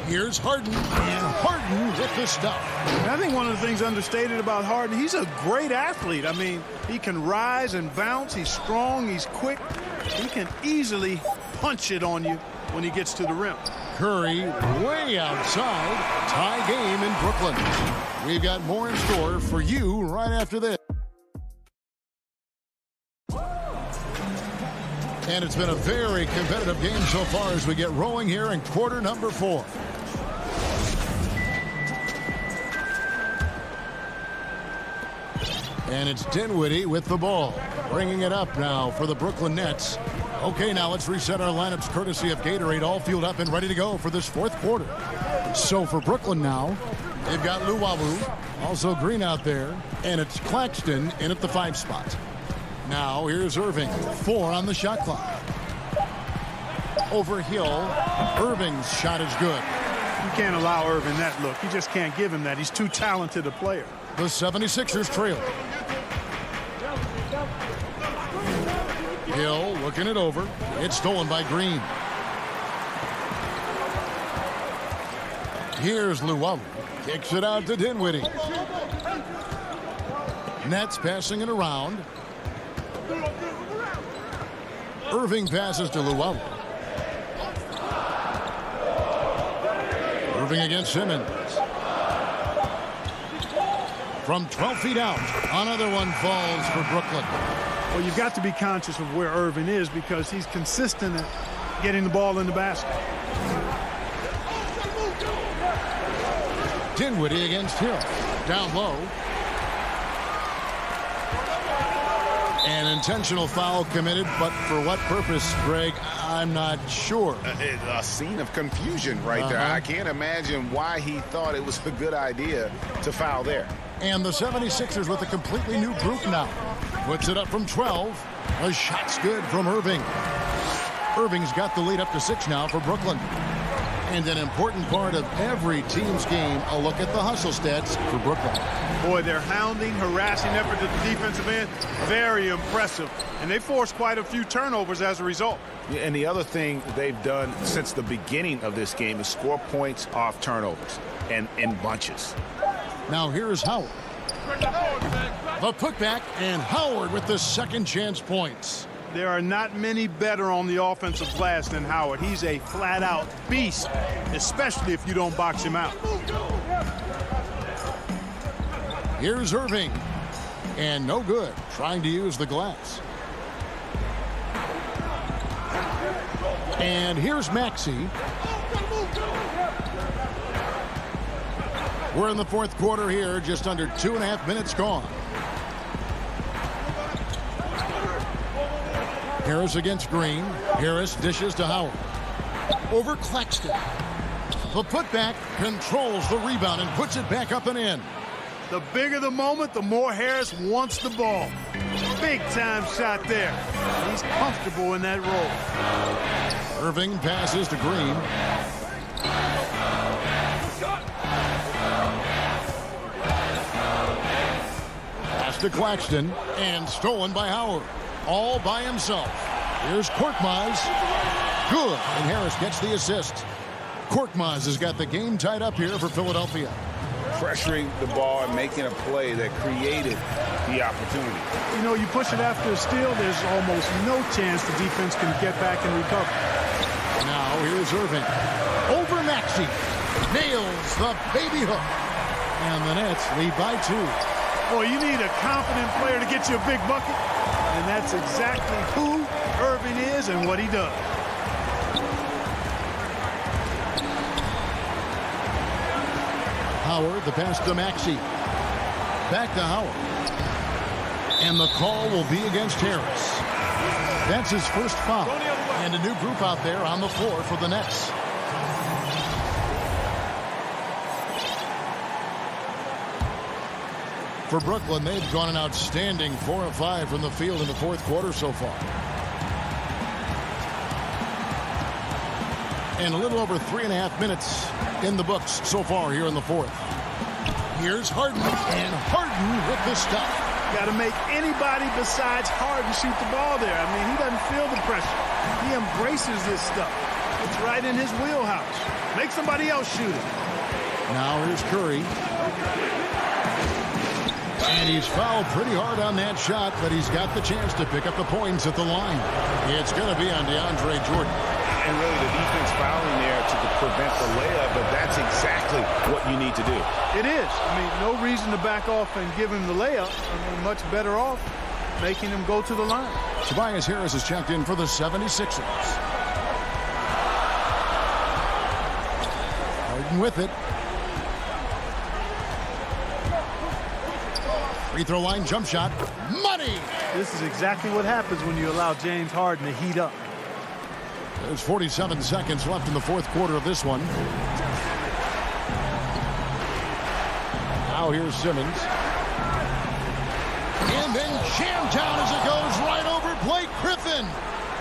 Here's Harden, and Harden with the stuff. I think one of the things understated about Harden, he's a great athlete. I mean, he can rise and bounce. He's strong. He's quick. He can easily punch it on you when he gets to the rim. Curry way outside. Tie game in Brooklyn. We've got more in store for you right after this. And it's been a very competitive game so far as we get rolling here in quarter number 4. And it's Dinwiddie with the ball. Bringing it up now for the Brooklyn Nets. Okay, now let's reset our lineups courtesy of Gatorade, all fueled up and ready to go for this fourth quarter. So for Brooklyn now, they've got Luwawu, also Green out there, and it's Claxton in at the 5 spot. Now here's Irving, 4 on the shot clock. Over Hill, Irving's shot is good. You can't allow Irving that look. You just can't give him that. He's too talented a player. The 76ers trail. Hill looking it over. It's stolen by Green. Here's Luwawu. Kicks it out to Dinwiddie. Nets passing it around. Irving passes to Luwawu. Irving against Simmons. From 12 feet out, another one falls for Brooklyn. Well, you've got to be conscious of where Irving is because he's consistent at getting the ball in the basket. Dinwiddie against Hill. Down low. An intentional foul committed, but for what purpose, Greg, I'm not sure. A scene of confusion right there. I can't imagine why he thought it was a good idea to foul there. And the 76ers with a completely new group now. Puts it up from 12. A shot's good from Irving. Irving's got the lead up to 6 now for Brooklyn. And an important part of every team's game, a look at the hustle stats for Brooklyn. Boy, their hounding, harassing effort at the defensive end, very impressive. And they forced quite a few turnovers as a result. And the other thing they've done since the beginning of this game is score points off turnovers and in bunches. Now here's Howard. The putback, and Howard with the second chance points. There are not many better on the offensive glass than Howard. He's a flat-out beast, especially if you don't box him out. Here's Irving. And no good, trying to use the glass. And here's Maxey. We're in the fourth quarter here, just under 2.5 minutes gone. Harris against Green. Harris dishes to Howard. Over Claxton. The putback controls the rebound and puts it back up and in. The bigger the moment, the more Harris wants the ball. Big time shot there. He's comfortable in that role. Irving passes to Green. Pass to Claxton and stolen by Howard. All by himself. Here's Korkmaz. Good, and Harris gets the assist. Korkmaz has got the game tied up here for Philadelphia. Pressuring the ball and making a play that created the opportunity. You know, you push it after a steal, there's almost no chance the defense can get back and recover. Now here's Irving. Over Maxey. Nails the baby hook. And the Nets lead by 2. Boy, you need a confident player to get you a big bucket. And that's exactly who Irving is and what he does. Howard, the pass to Maxey. Back to Howard. And the call will be against Harris. That's his first foul. And a new group out there on the floor for the Nets. For Brooklyn, they've gone an outstanding 4 of 5 from the field in the fourth quarter so far. And a little over 3.5 minutes in the books so far here in the fourth. Here's Harden, and Harden with the stop. Got to make anybody besides Harden shoot the ball there. I mean, he doesn't feel the pressure. He embraces this stuff. It's right in his wheelhouse. Make somebody else shoot it. Now here's Curry. And he's fouled pretty hard on that shot, but he's got the chance to pick up the points at the line. It's going to be on DeAndre Jordan. And really the defense fouling there to prevent the layup, but that's exactly what you need to do. It is. I mean, no reason to back off and give him the layup. I mean, much better off making him go to the line. Tobias Harris is checked in for the 76ers. Harden with it. Free throw line jump shot. Money! This is exactly what happens when you allow James Harden to heat up. There's 47 seconds left in the fourth quarter of this one. Now here's Simmons. And then jammed down as it goes right over Blake Griffin.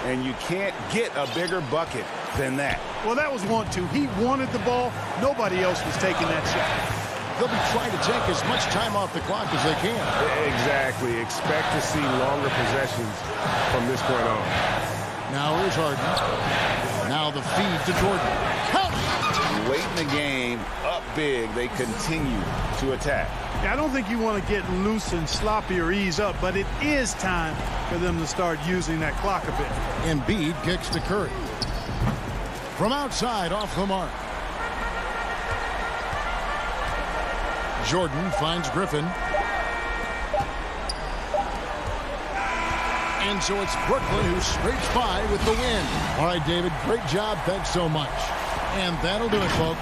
And you can't get a bigger bucket than that. Well, that was 1-2. He wanted the ball. Nobody else was taking that shot. They'll be trying to take as much time off the clock as they can. Exactly. Expect to see longer possessions from this point on. Now here's Harden. Now the feed to Jordan. Count! Late in the game, up big, they continue to attack. I don't think you want to get loose and sloppy or ease up, but it is time for them to start using that clock a bit. Embiid kicks to Curry. From outside, off the mark. Jordan finds Griffin. And so it's Brooklyn who scrapes by with the win. All right, David, great job. Thanks so much. And that'll do it, folks.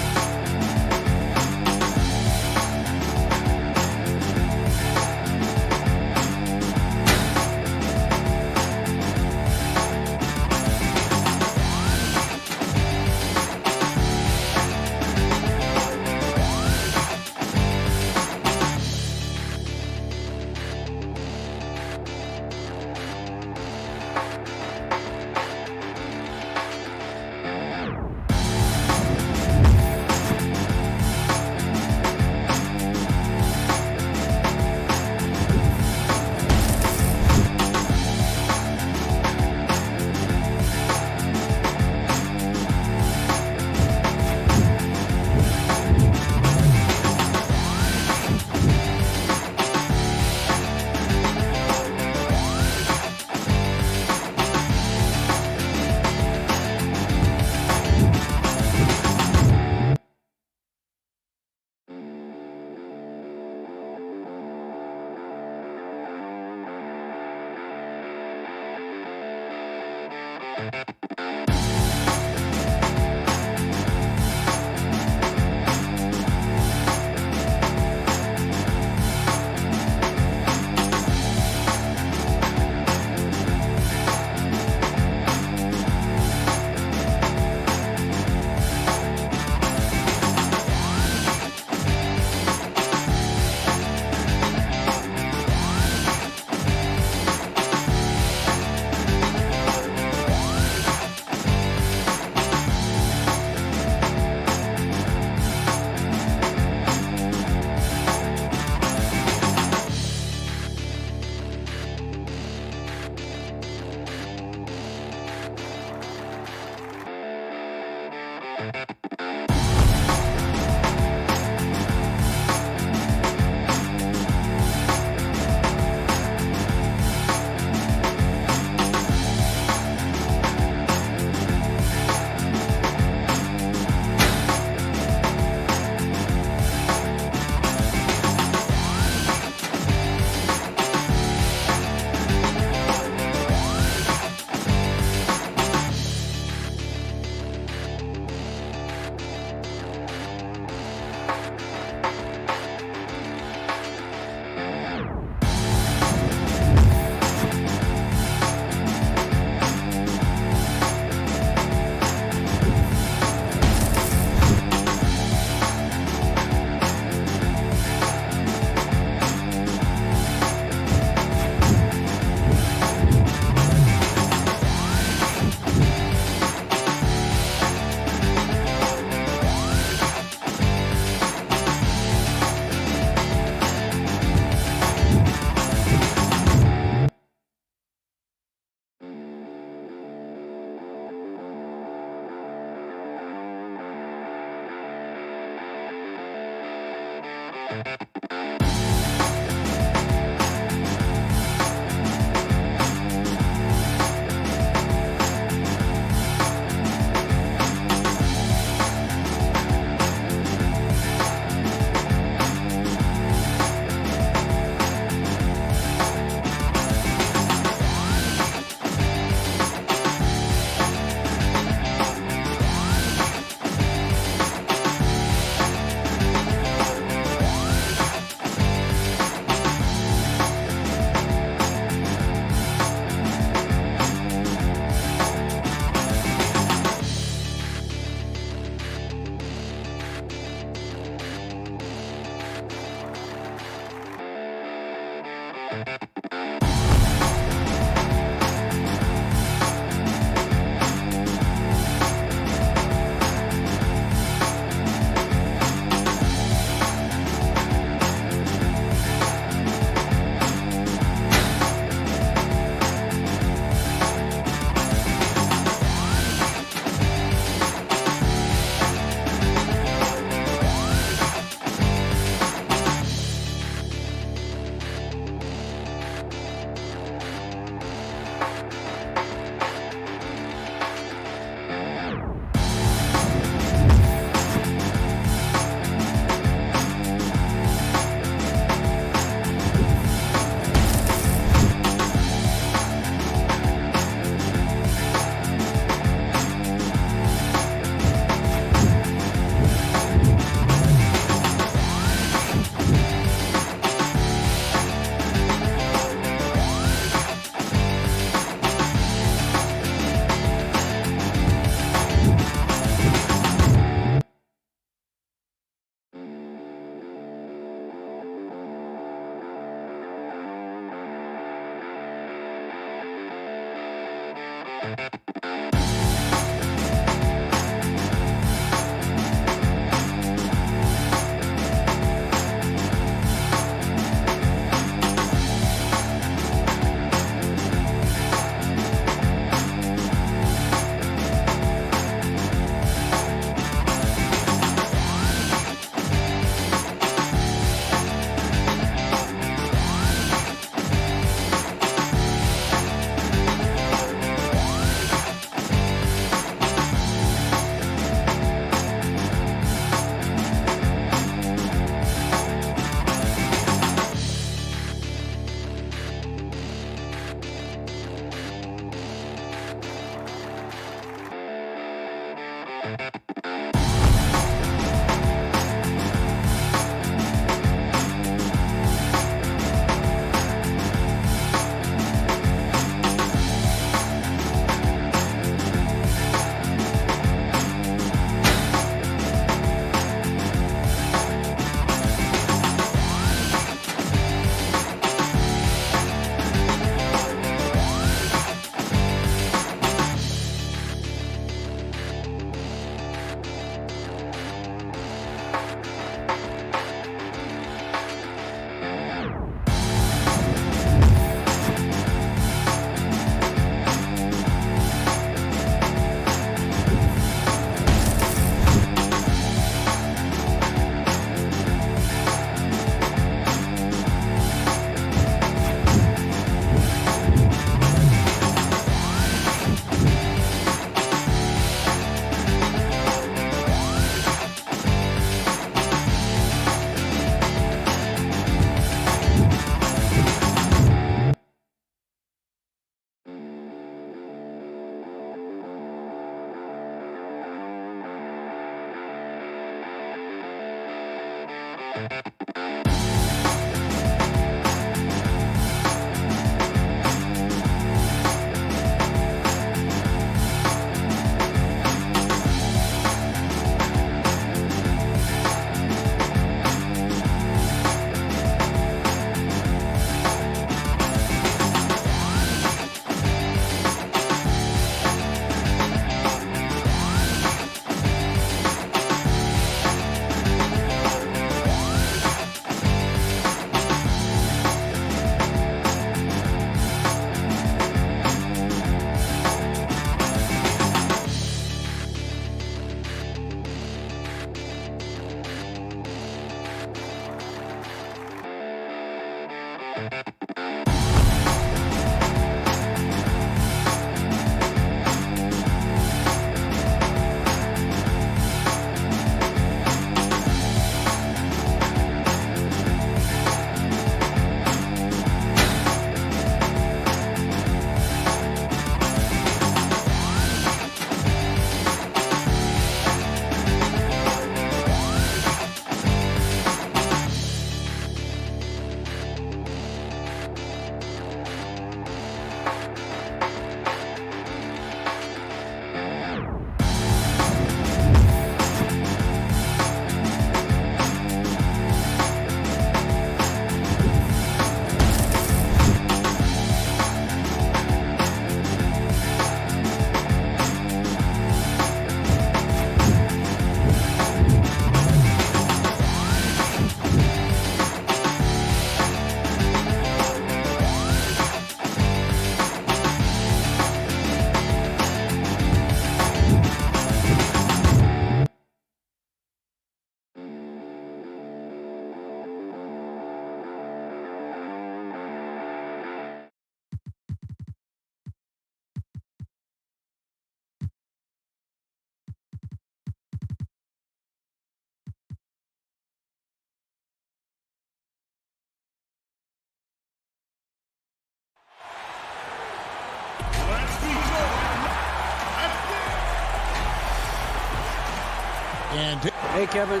And Hey, Kevin.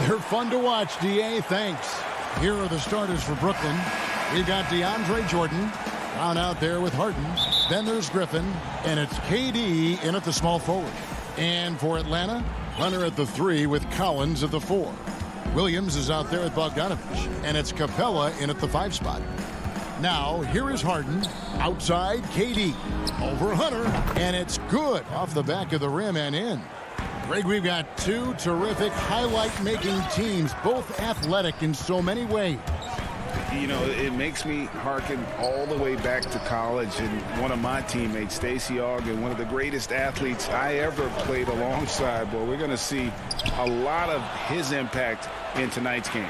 they're fun to watch, D.A. Thanks. Here are the starters for Brooklyn. We've got DeAndre Jordan down out there with Harden. Then there's Griffin, and it's KD in at the small forward. And for Atlanta, Hunter at the 3 with Collins at the 4. Williams is out there with Bogdanovich, and it's Capella in at the 5 spot. Now, here is Harden, outside KD, over Hunter, and it's good off the back of the rim and in. Greg, we've got two terrific highlight-making teams, both athletic in so many ways. You know, it makes me hearken all the way back to college, and one of my teammates, Stacey Ogden, one of the greatest athletes I ever played alongside. Boy, we're going to see a lot of his impact in tonight's game.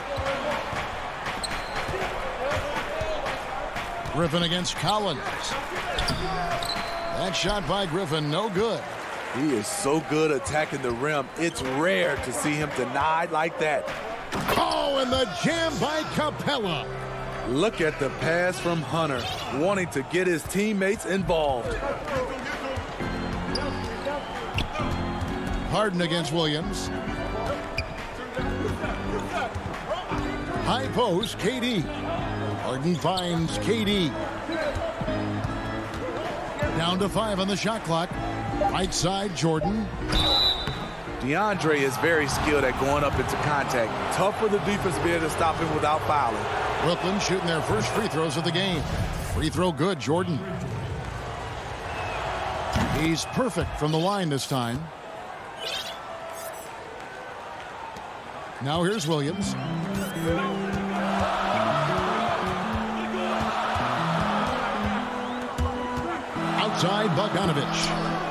Griffin against Collins. That shot by Griffin, no good. He is so good attacking the rim. It's rare to see him denied like that. Oh, and the jam by Capella. Look at the pass from Hunter, wanting to get his teammates involved. Harden against Williams. High post, KD. Harden finds KD. Down to 5 on the shot clock. Right side, Jordan. DeAndre is very skilled at going up into contact. Tough for the defense to be able to stop him without fouling. Brooklyn shooting their first free throws of the game. Free throw good, Jordan. He's perfect from the line this time. Now here's Williams. Outside, Bogdanovich.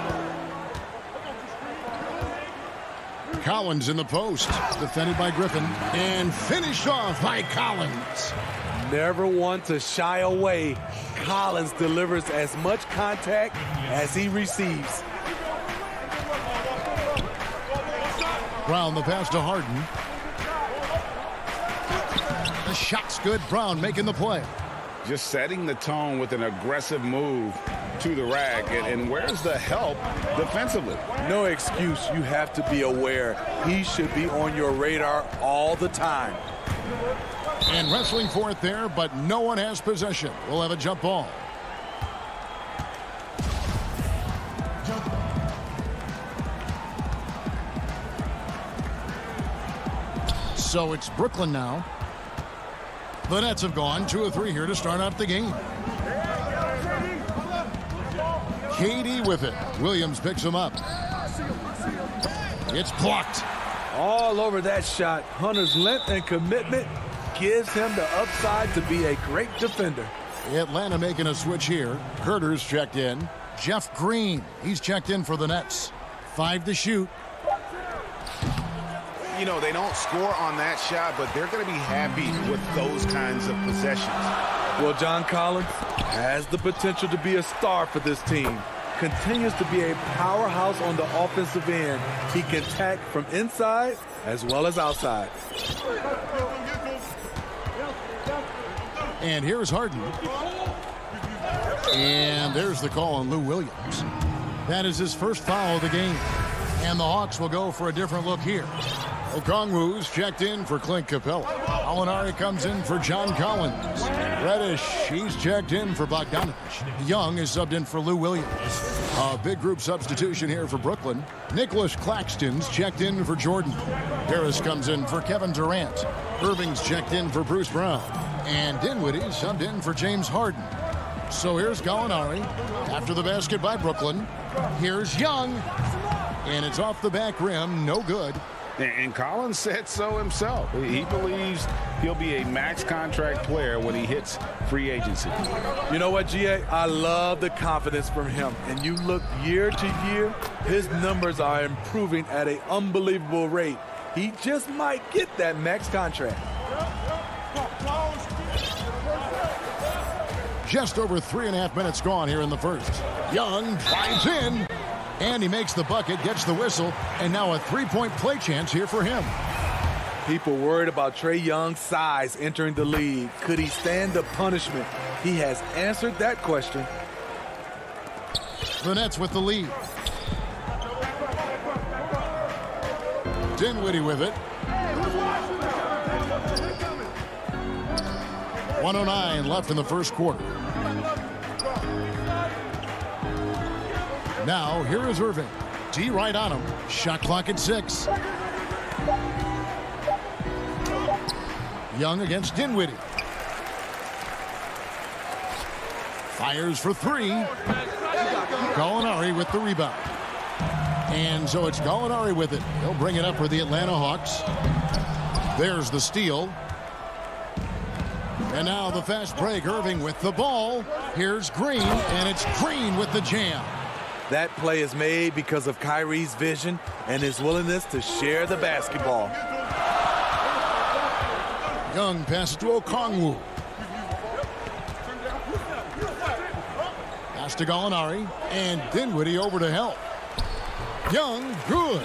Collins in the post, defended by Griffin, and finished off by Collins. Never one to shy away. Collins delivers as much contact as he receives. Brown the pass to Harden. The shot's good. Brown making the play. Just setting the tone with an aggressive move to the rack. And where's the help defensively? No excuse. You have to be aware. He should be on your radar all the time. And wrestling for it there, but no one has possession. We'll have a jump ball. So it's Brooklyn now. The Nets have gone 2 of 3 here to start out the game. KD with it. Williams picks him up. It's blocked. All over that shot. Hunter's length and commitment gives him the upside to be a great defender. Atlanta making a switch here. Curter's checked in. Jeff Green, he's checked in for the Nets. 5 to shoot. you know, they don't score on that shot, but they're going to be happy with those kinds of possessions. Well, John Collins has the potential to be a star for this team. Continues to be a powerhouse on the offensive end. He can attack from inside as well as outside. And here's Harden. And there's the call on Lou Williams. That is his first foul of the game. And the Hawks will go for a different look here. Okongwu's checked in for Clint Capella. Alinari comes in for John Collins. Reddish, he's checked in for Bogdanovich. Young is subbed in for Lou Williams. A big group substitution here for Brooklyn. Nicholas Claxton's checked in for Jordan. Harris comes in for Kevin Durant. Irving's checked in for Bruce Brown. And Dinwiddie subbed in for James Harden. So here's Gallinari after the basket by Brooklyn. Here's Young. And it's off the back rim, no good. And Collins said so himself. He believes he'll be a max contract player when he hits free agency. You know what, GA? I love the confidence from him. And you look year to year, his numbers are improving at an unbelievable rate. He just might get that max contract. Just over 3.5 minutes gone here in the first. Young drives in. And he makes the bucket, gets the whistle, and now a three-point play chance here for him. People worried about Trae Young's size entering the league. Could he stand the punishment? He has answered that question. The Nets with the lead. Dinwiddie with it. 1:09 left in the first quarter. Now, here is Irving. D right on him. Shot clock at 6. Young against Dinwiddie. Fires for 3. Gallinari with the rebound. And so it's Gallinari with it. He'll bring it up for the Atlanta Hawks. There's the steal. And now the fast break. Irving with the ball. Here's Green, and it's Green with the jam. That play is made because of Kyrie's vision and his willingness to share the basketball. Young passes to Okongwu. Pass to Gallinari, and Dinwiddie over to help. Young, good.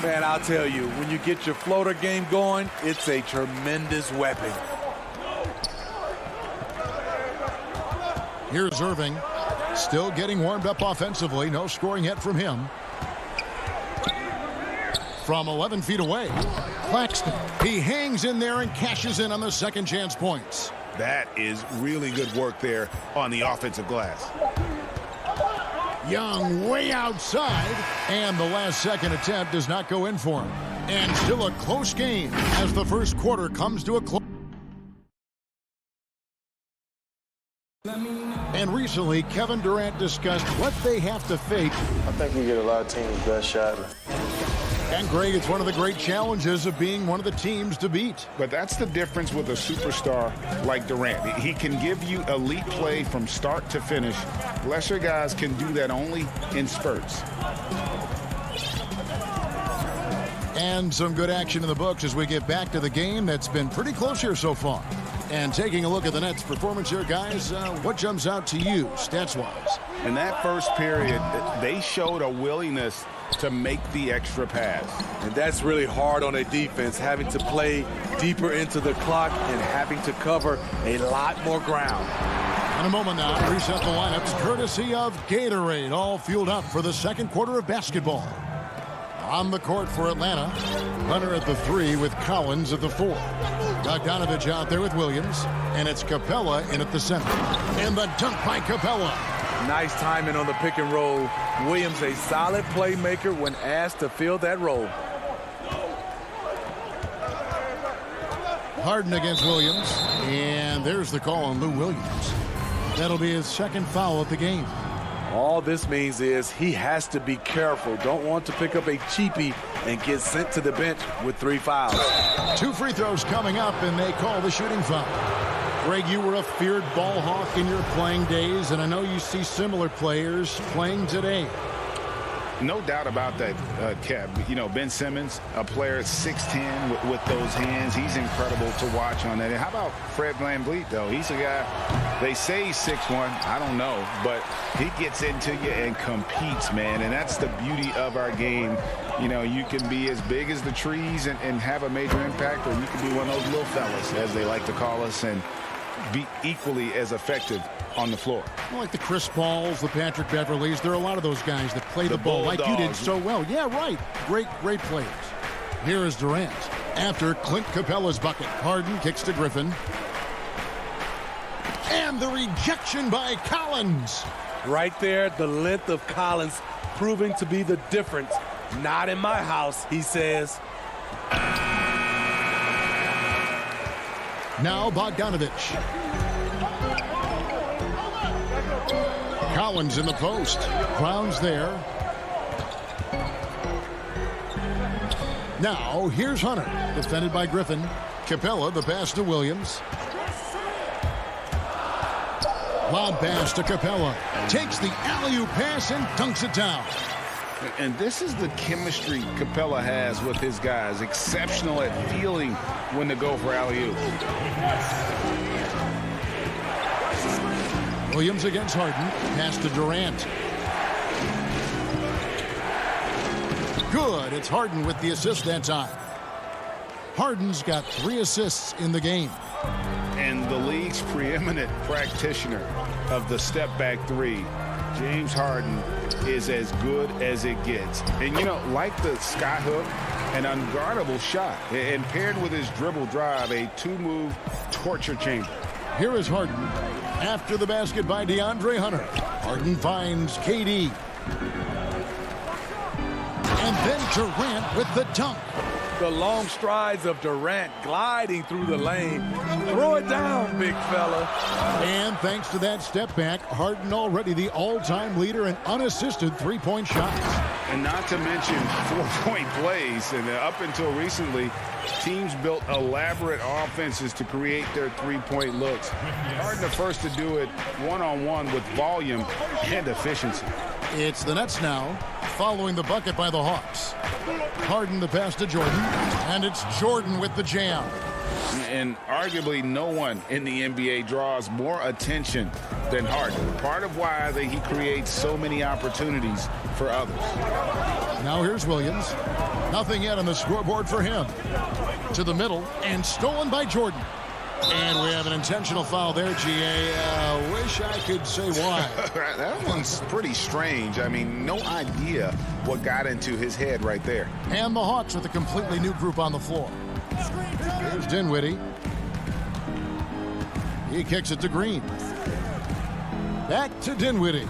Man, I'll tell you, when you get your floater game going, it's a tremendous weapon. Here's Irving. Still getting warmed up offensively. No scoring yet from him. From 11 feet away, Claxton. He hangs in there and cashes in on the second chance points. That is really good work there on the offensive glass. Young way outside, and the last second attempt does not go in for him. And still a close game as the first quarter comes to a close. And recently, Kevin Durant discussed what they have to fake. I think we get a lot of teams' best shot. And Greg, it's one of the great challenges of being one of the teams to beat. But that's the difference with a superstar like Durant. He can give you elite play from start to finish. Lesser guys can do that only in spurts. And some good action in the books as we get back to the game that's been pretty close here so far. And taking a look at the Nets' performance here, guys, what jumps out to you, stats-wise? In that first period, they showed a willingness to make the extra pass. And that's really hard on a defense, having to play deeper into the clock and having to cover a lot more ground. In a moment now, reset the lineups courtesy of Gatorade, all fueled up for the second quarter of basketball. On the court for Atlanta, Hunter at the 3 with Collins at the 4. Bogdanovich out there with Williams, and it's Capella in at the center. And the dunk by Capella. Nice timing on the pick and roll. Williams a solid playmaker when asked to fill that role. Harden against Williams, and there's the call on Lou Williams. That'll be his second foul of the game. All this means is he has to be careful. Don't want to pick up a cheapie and get sent to the bench with 3 fouls. 2 free throws coming up, and they call the shooting foul. Greg, you were a feared ball hawk in your playing days, and I know you see similar players playing today. No doubt about that, Kev. You know, Ben Simmons, a player at 6'10" with those hands. He's incredible to watch on that. And how about Fred VanVleet, though? He's a guy, they say he's 6'1". I don't know. But he gets into you and competes, man. And that's the beauty of our game. You know, you can be as big as the trees and have a major impact, or you can be one of those little fellas, as they like to call us, and be equally as effective on the floor. Like the Chris Pauls, the Patrick Beverleys, there are a lot of those guys that play the ball like you did so well. Yeah, right. Great players. Here is Durant. After Clint Capella's bucket, Harden kicks to Griffin. And the rejection by Collins. Right there, the length of Collins proving to be the difference. Not in my house, he says. Now Bogdanovich. Collins in the post. Crowns there. Now here's Hunter. Defended by Griffin. Capella, the pass to Williams. Lob pass to Capella. Takes the alley-oop pass and dunks it down. And this is the chemistry Capella has with his guys. Exceptional at feeling when to go for alley-oop. Williams against Harden. Pass to Durant. Good. It's Harden with the assist that time. Harden's got 3 assists in the game. And the league's preeminent practitioner of the step-back three, James Harden, is as good as it gets. And, you know, like the skyhook, an unguardable shot. And paired with his dribble drive, a 2-move torture chamber. Here is Harden. After the basket by DeAndre Hunter. Harden finds KD. And then Durant with the dunk. The long strides of Durant gliding through the lane. Throw it down, big fella. And thanks to that step back, Harden already the all-time leader in unassisted three-point shots. And not to mention 4-point plays. And up until recently, teams built elaborate offenses to create their three-point looks. Harden the first to do it one-on-one with volume and efficiency. It's the Nets now, following the bucket by the Hawks. Harden the pass to Jordan, and it's Jordan with the jam. And arguably no one in the NBA draws more attention than Harden. Part of why he creates so many opportunities for others. Now here's Williams. Nothing yet on the scoreboard for him. To the middle, and stolen by Jordan. And we have an intentional foul there, G.A. Wish I could say why. That one's pretty strange. I mean, no idea what got into his head right there. And the Hawks with a completely new group on the floor. Here's Dinwiddie. He kicks it to Green. Back to Dinwiddie.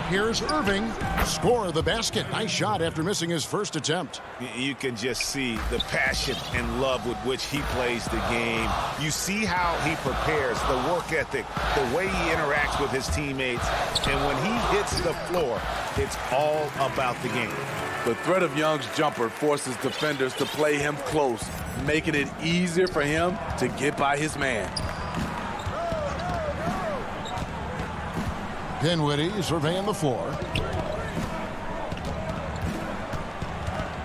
Here's Irving. Score the basket. Nice shot after missing his first attempt. You can just see the passion and love with which he plays the game. You see how he prepares, the work ethic, the way he interacts with his teammates. And when he hits the floor, it's all about the game. The threat of Young's jumper forces defenders to play him close, making it easier for him to get by his man. Dinwiddie surveying the floor.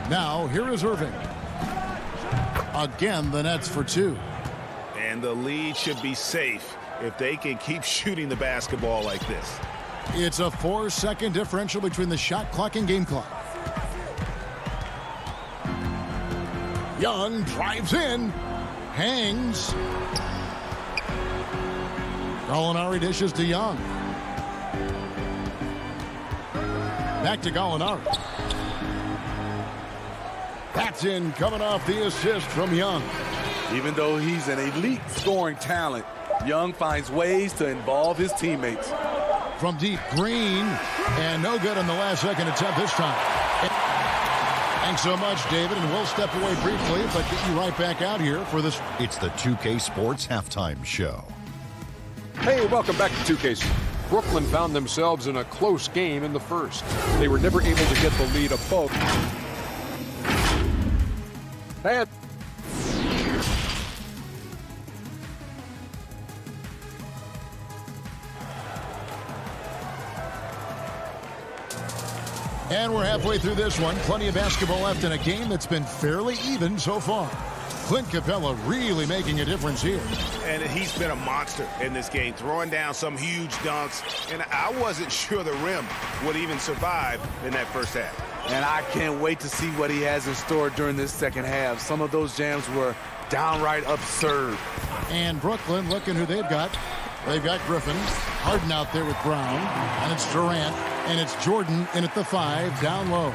Now, here is Irving. Again, the Nets for 2. And the lead should be safe if they can keep shooting the basketball like this. It's a 4-second differential between the shot clock and game clock. Young drives in. Hangs. Gallinari dishes to Young. Back to Gallinari. That's in, coming off the assist from Young. Even though he's an elite scoring talent, Young finds ways to involve his teammates. From deep, Green, and no good on the last second attempt this time. Thanks so much, David, and we'll step away briefly, but get you right back out here for this. It's the 2K Sports Halftime Show. Hey, welcome back to 2K. Brooklyn found themselves in a close game in the first. They were never able to get the lead above. And And we're halfway through this one. Plenty of basketball left in a game that's been fairly even so far. Clint Capella really making a difference here. And he's been a monster in this game, throwing down some huge dunks. And I wasn't sure the rim would even survive in that first half. And I can't wait to see what he has in store during this second half. Some of those jams were downright absurd. And Brooklyn, looking who they've got. They've got Griffin, Harden out there with Brown, and it's Durant, and it's Jordan in at the 5, down low.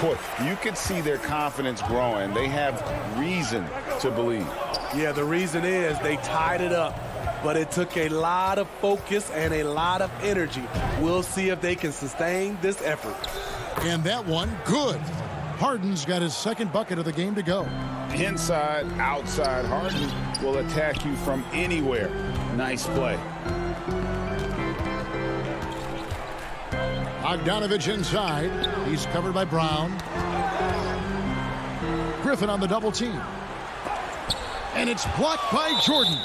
Boy, you could see their confidence growing. They have reason to believe. Yeah, the reason is they tied it up, but it took a lot of focus and a lot of energy. We'll see if they can sustain this effort. And that one, good. Harden's got his second bucket of the game to go. Inside, outside, Harden will attack you from anywhere. Nice play. Bogdanovich inside. He's covered by Brown. Griffin on the double team. And it's blocked by Jordan.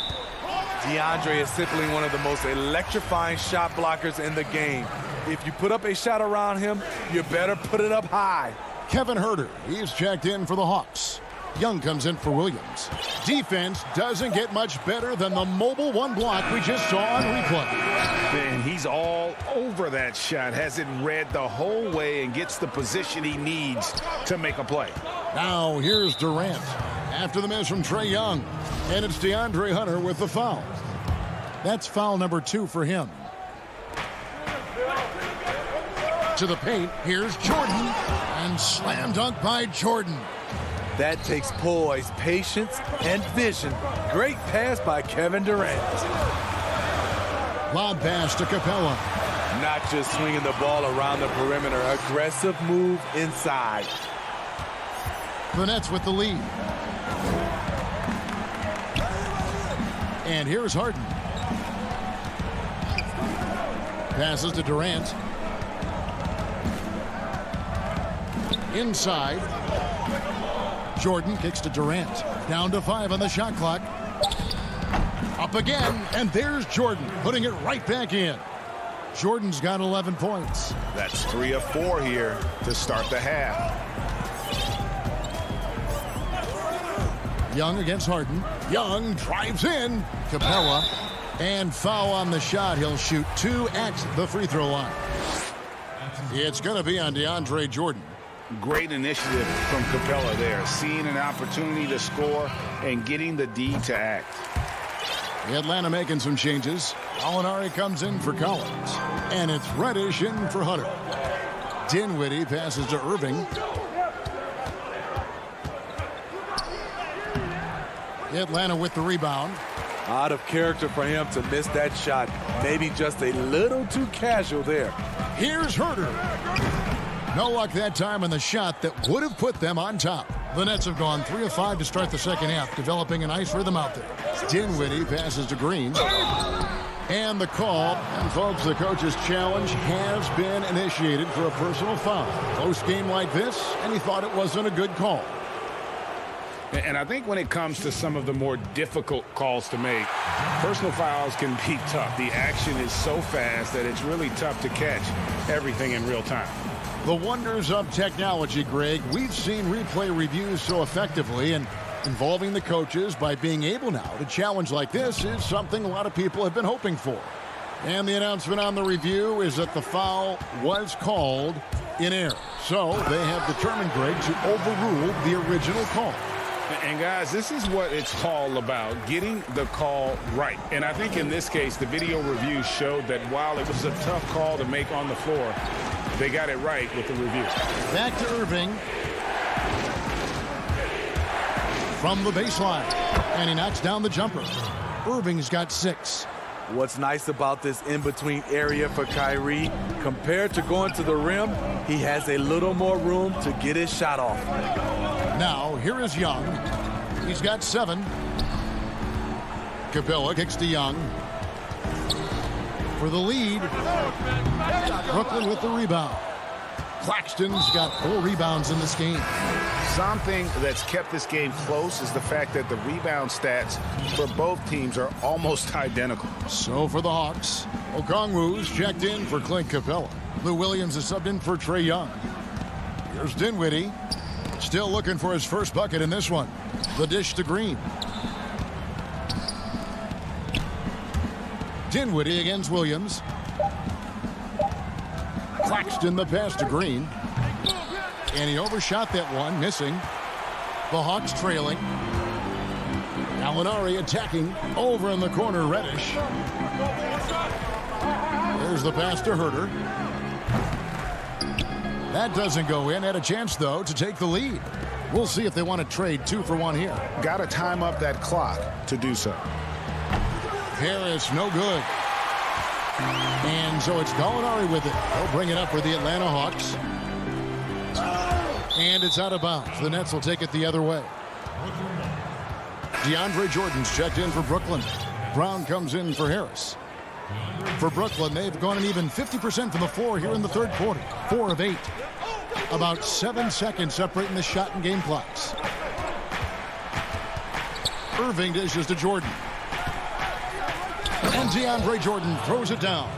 DeAndre is simply one of the most electrifying shot blockers in the game. If you put up a shot around him, you better put it up high. Kevin Huerter, he's checked in for the Hawks. Young comes in for Williams. Defense doesn't get much better than the mobile one block we just saw on replay. And he's all over that shot, has it read the whole way and gets the position he needs to make a play. Now here's Durant after the miss from Trae Young. And it's DeAndre Hunter with the foul. That's foul number 2 for him. To the paint, here's Jordan. And slam dunk by Jordan. That takes poise, patience, and vision. Great pass by Kevin Durant. Lob pass to Capella. Not just swinging the ball around the perimeter. Aggressive move inside. The Nets with the lead. And here's Harden. Passes to Durant. Inside. Jordan kicks to Durant. Down to 5 on the shot clock. Up again, and there's Jordan, putting it right back in. Jordan's got 11 points. That's 3 of 4 here to start the half. Young against Harden. Young drives in. Capella. And foul on the shot. He'll shoot 2 at the free throw line. It's going to be on DeAndre Jordan. Great initiative from Capella there, seeing an opportunity to score and getting the D to act. Atlanta making some changes. Alinari comes in for Collins. And it's Reddish in for Hunter. Dinwiddie passes to Irving. Atlanta with the rebound. Out of character for him to miss that shot. Maybe just a little too casual there. Here's Huerter. No luck that time on the shot that would have put them on top. The Nets have gone 3 of 5 to start the second half, developing a nice rhythm out there. Dinwiddie passes to Green. And the call, and folks, the coach's challenge has been initiated for a personal foul. Close game like this, and he thought it wasn't a good call. And I think when it comes to some of the more difficult calls to make, personal fouls can be tough. The action is so fast that it's really tough to catch everything in real time. The wonders of technology, Greg. We've seen replay reviews so effectively, and involving the coaches by being able now to challenge like this is something a lot of people have been hoping for. And the announcement on the review is that the foul was called in error. So they have determined, Greg, to overrule the original call. And guys, this is what it's all about, getting the call right. And I think in this case, the video review showed that while it was a tough call to make on the floor, they got it right with the review. Back to Irving. From the baseline. And he knocks down the jumper. Irving's got 6. What's nice about this in-between area for Kyrie, compared to going to the rim, he has a little more room to get his shot off. Now, here is Young. He's got 7. Capella kicks to Young. For the lead. Brooklyn with the rebound. Claxton's got 4 rebounds in this game. Something that's kept this game close is the fact that the rebound stats for both teams are almost identical. So for the Hawks, Okongwu's checked in for Clint Capella. Lou Williams is subbed in for Trae Young. Here's Dinwiddie. Still looking for his first bucket in this one. The dish to Green. Dinwiddie against Williams. Claxton the pass to Green. And he overshot that one, missing. The Hawks trailing. Gallinari attacking over in the corner, Reddish. There's the pass to Herter. That doesn't go in. Had a chance, though, to take the lead. We'll see if they want to trade 2 for 1 here. Got to time up that clock to do so. Harris, no good. And so it's Gallinari with it. They'll bring it up for the Atlanta Hawks. And it's out of bounds. The Nets will take it the other way. DeAndre Jordan's checked in for Brooklyn. Brown comes in for Harris. For Brooklyn, they've gone an even 50% from the floor here in the third quarter. 4 of 8. About 7 seconds separating the shot and game clocks. Irving dishes to Jordan. And DeAndre Jordan throws it down.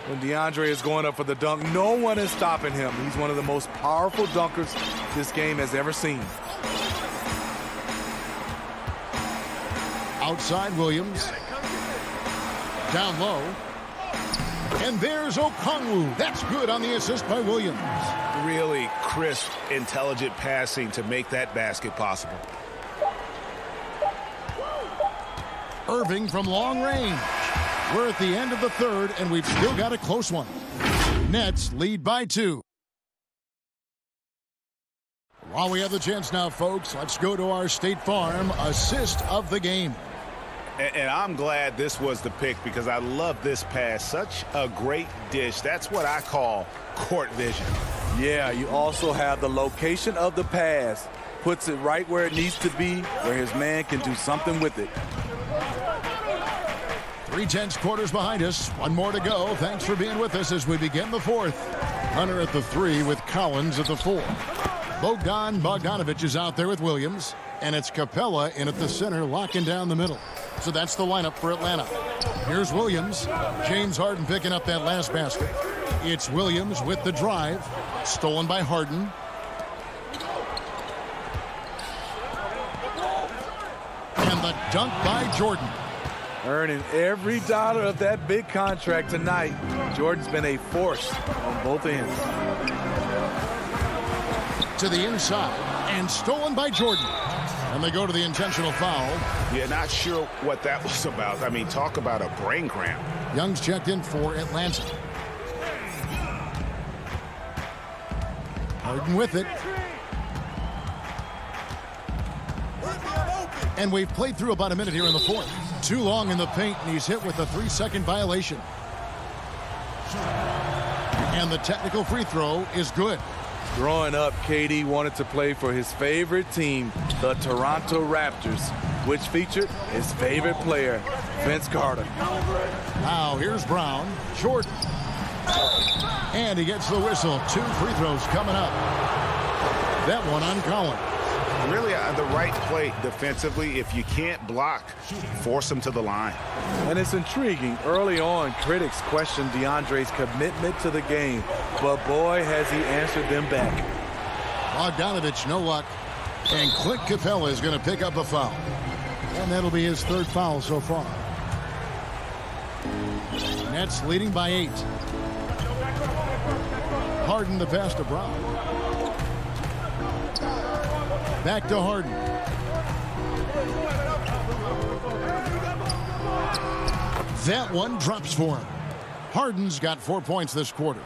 When DeAndre is going up for the dunk, no one is stopping him. He's one of the most powerful dunkers this game has ever seen. Outside Williams. Down low. And there's Okongwu. That's good on the assist by Williams. Really crisp, intelligent passing to make that basket possible. Irving from long range. We're at the end of the third, and we've still got a close one. Nets lead by 2. While we have the chance now, folks, let's go to our State Farm assist of the game. And I'm glad this was the pick because I love this pass. Such a great dish. That's what I call court vision. Yeah, you also have the location of the pass. Puts it right where it needs to be, where his man can do something with it. 3/10 quarters behind us. 1 more to go. Thanks for being with us as we begin the fourth. Hunter at the 3 with Collins at the 4. Bogdan Bogdanovic is out there with Williams. And it's Capella in at the center, locking down the middle. So that's the lineup for Atlanta. Here's Williams. James Harden picking up that last basket. It's Williams with the drive. Stolen by Harden. And the dunk by Jordan. Earning every dollar of that big contract tonight. Jordan's been a force on both ends. To the inside and stolen by Jordan. And they go to the intentional foul. Yeah, not sure what that was about. I mean, talk about a brain cramp. Young's checked in for Atlanta. Harden with it. And we've played through about a minute here in the fourth. Too long in the paint, and he's hit with a 3-second violation. And the technical free throw is good. Growing up, KD wanted to play for his favorite team, the Toronto Raptors, which featured his favorite player, Vince Carter. Now here's Brown. Jordan. And he gets the whistle. 2 free throws coming up. That one on Collins. Really the right play defensively. If you can't block, force him to the line. And it's intriguing. Early on, critics questioned DeAndre's commitment to the game, but boy, has he answered them back. Bogdanovic, no luck. And Clint Capella is going to pick up a foul. And that'll be his 3rd foul so far. Nets leading by 8. Harden the pass to Brown. Back to Harden. That one drops for him. Harden's got 4 points this quarter.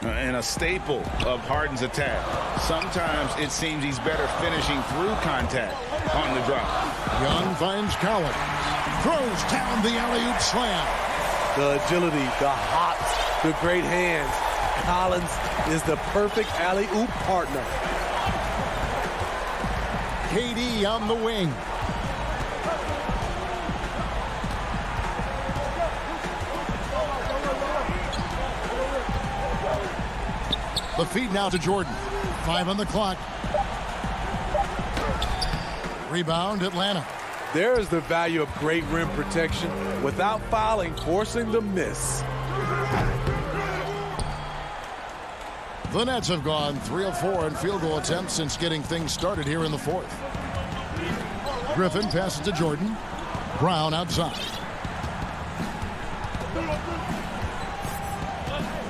And a staple of Harden's attack. Sometimes it seems he's better finishing through contact on the drop. Young finds Collins. Throws down the alley-oop slam. The agility, the hops, the great hands. Collins is the perfect alley-oop partner. KD on the wing. The feed now to Jordan. 5 on the clock. Rebound, Atlanta. There is the value of great rim protection without fouling, forcing the miss. The Nets have gone 3 of 4 in field goal attempts since getting things started here in the fourth. Griffin passes to Jordan. Brown outside.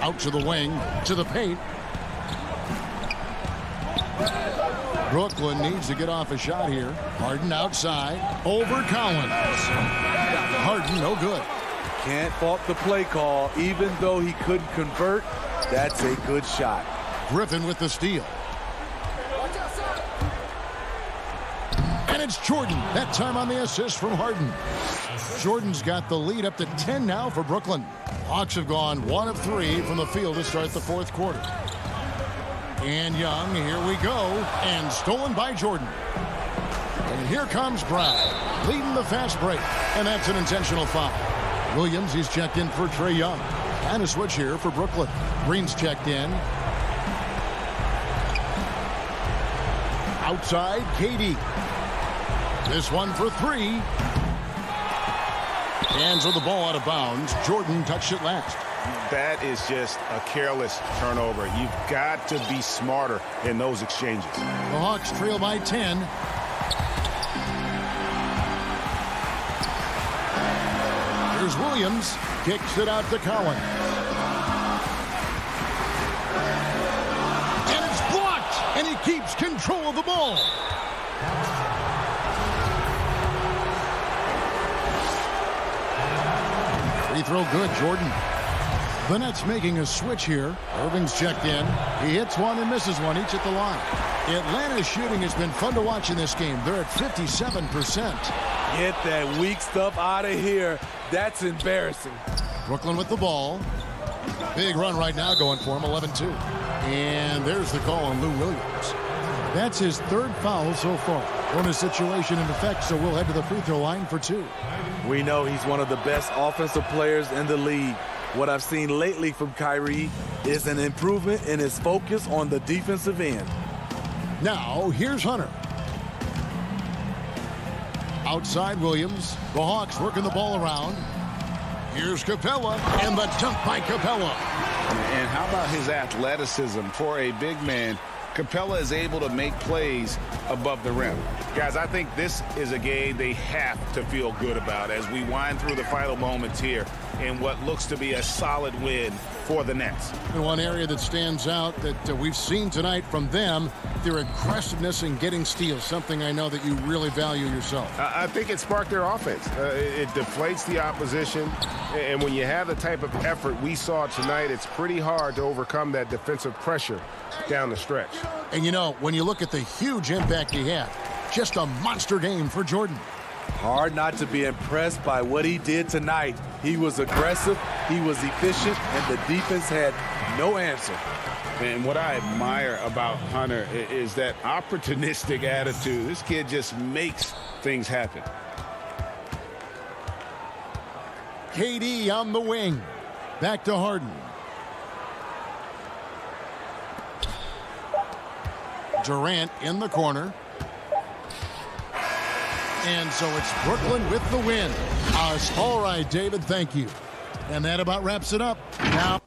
Out to the wing, to the paint. Brooklyn needs to get off a shot here. Harden outside, over Collins. Harden, no good. Can't fault the play call. Even though he couldn't convert, that's a good shot. Griffin with the steal. And it's Jordan, that time on the assist from Harden. Jordan's got the lead up to 10 now for Brooklyn. Hawks have gone 1 of 3 from the field to start the fourth quarter. And Young, here we go, and stolen by Jordan. And here comes Brown, leading the fast break, and that's an intentional foul. Williams, he's checked in for Trae Young. And a switch here for Brooklyn. Green's checked in. Outside, KD. This one for 3. Hands on the ball out of bounds. Jordan touched it last. That is just a careless turnover. You've got to be smarter in those exchanges. The Hawks trail by 10. Here's Williams. Kicks it out to Collins. And it's blocked. And he keeps control of the ball. Free throw good, Jordan. The Nets making a switch here. Irving's checked in. He hits one and misses one, each at the line. Atlanta's shooting has been fun to watch in this game. They're at 57%. Get that weak stuff out of here. That's embarrassing. Brooklyn with the ball. Big run right now going for him, 11-2. And there's the call on Lou Williams. That's his 3rd foul so far. Bonus situation in effect, so we'll head to the free throw line for 2. We know he's one of the best offensive players in the league. What I've seen lately from Kyrie is an improvement in his focus on the defensive end. Now, here's Hunter. Outside Williams. The Hawks working the ball around. Here's Capella, and the dunk by Capella. And how about his athleticism for a big man? Capella is able to make plays above the rim. Guys, I think this is a game they have to feel good about as we wind through the final moments here in what looks to be a solid win for the Nets. And one area that stands out that we've seen tonight from them, their aggressiveness in getting steals, something I know that you really value yourself. I think it sparked their offense. It deflates the opposition, and when you have the type of effort we saw tonight, it's pretty hard to overcome that defensive pressure down the stretch. And you know, when you look at the huge impact he had, just a monster game for Jordan. Hard not to be impressed by what he did tonight. He was aggressive, he was efficient, and the defense had no answer. And what I admire about Hunter is that opportunistic attitude. This kid just makes things happen. KD on the wing. Back to Harden. Durant in the corner. And so it's Brooklyn with the win. All right, David, thank you. And that about wraps it up. Now.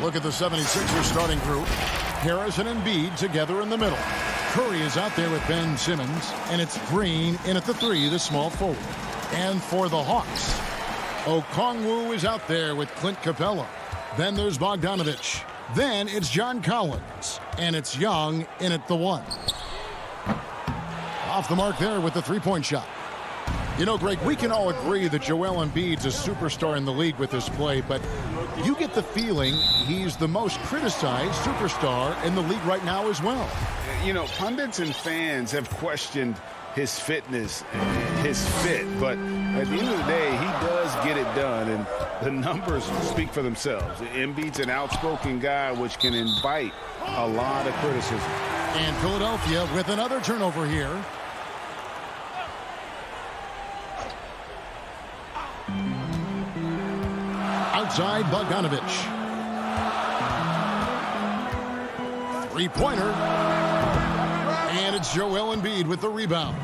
Look at the 76ers starting group. Harris and Embiid together in the middle. Curry is out there with Ben Simmons, and it's Green in at the 3, the small forward. And for the Hawks, Okongwu is out there with Clint Capella. Then there's Bogdanovich. Then it's John Collins, and it's Young in at the 1. Off the mark there with the three-point shot. You know, Greg, we can all agree that Joel Embiid's a superstar in the league with this play, but you get the feeling he's the most criticized superstar in the league right now as well. You know, pundits and fans have questioned his fitness, his fit, but at the end of the day, he does get it done, and the numbers speak for themselves. Embiid's an outspoken guy, which can invite a lot of criticism. And Philadelphia with another turnover here. Outside, Bogdanovich. Three-pointer. And it's Joel Embiid with the rebound.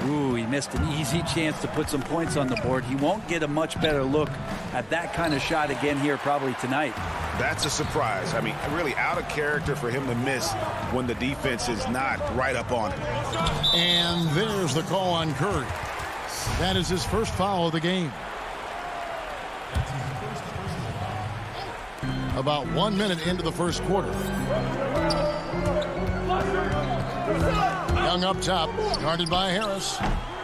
Ooh, he missed an easy chance to put some points on the board. He won't get a much better look at that kind of shot again here probably tonight. That's a surprise. I mean, really out of character for him to miss when the defense is not right up on him. And there's the call on Curry. That is his first foul of the game. About 1 minute into the first quarter. Young up top, guarded by Harris.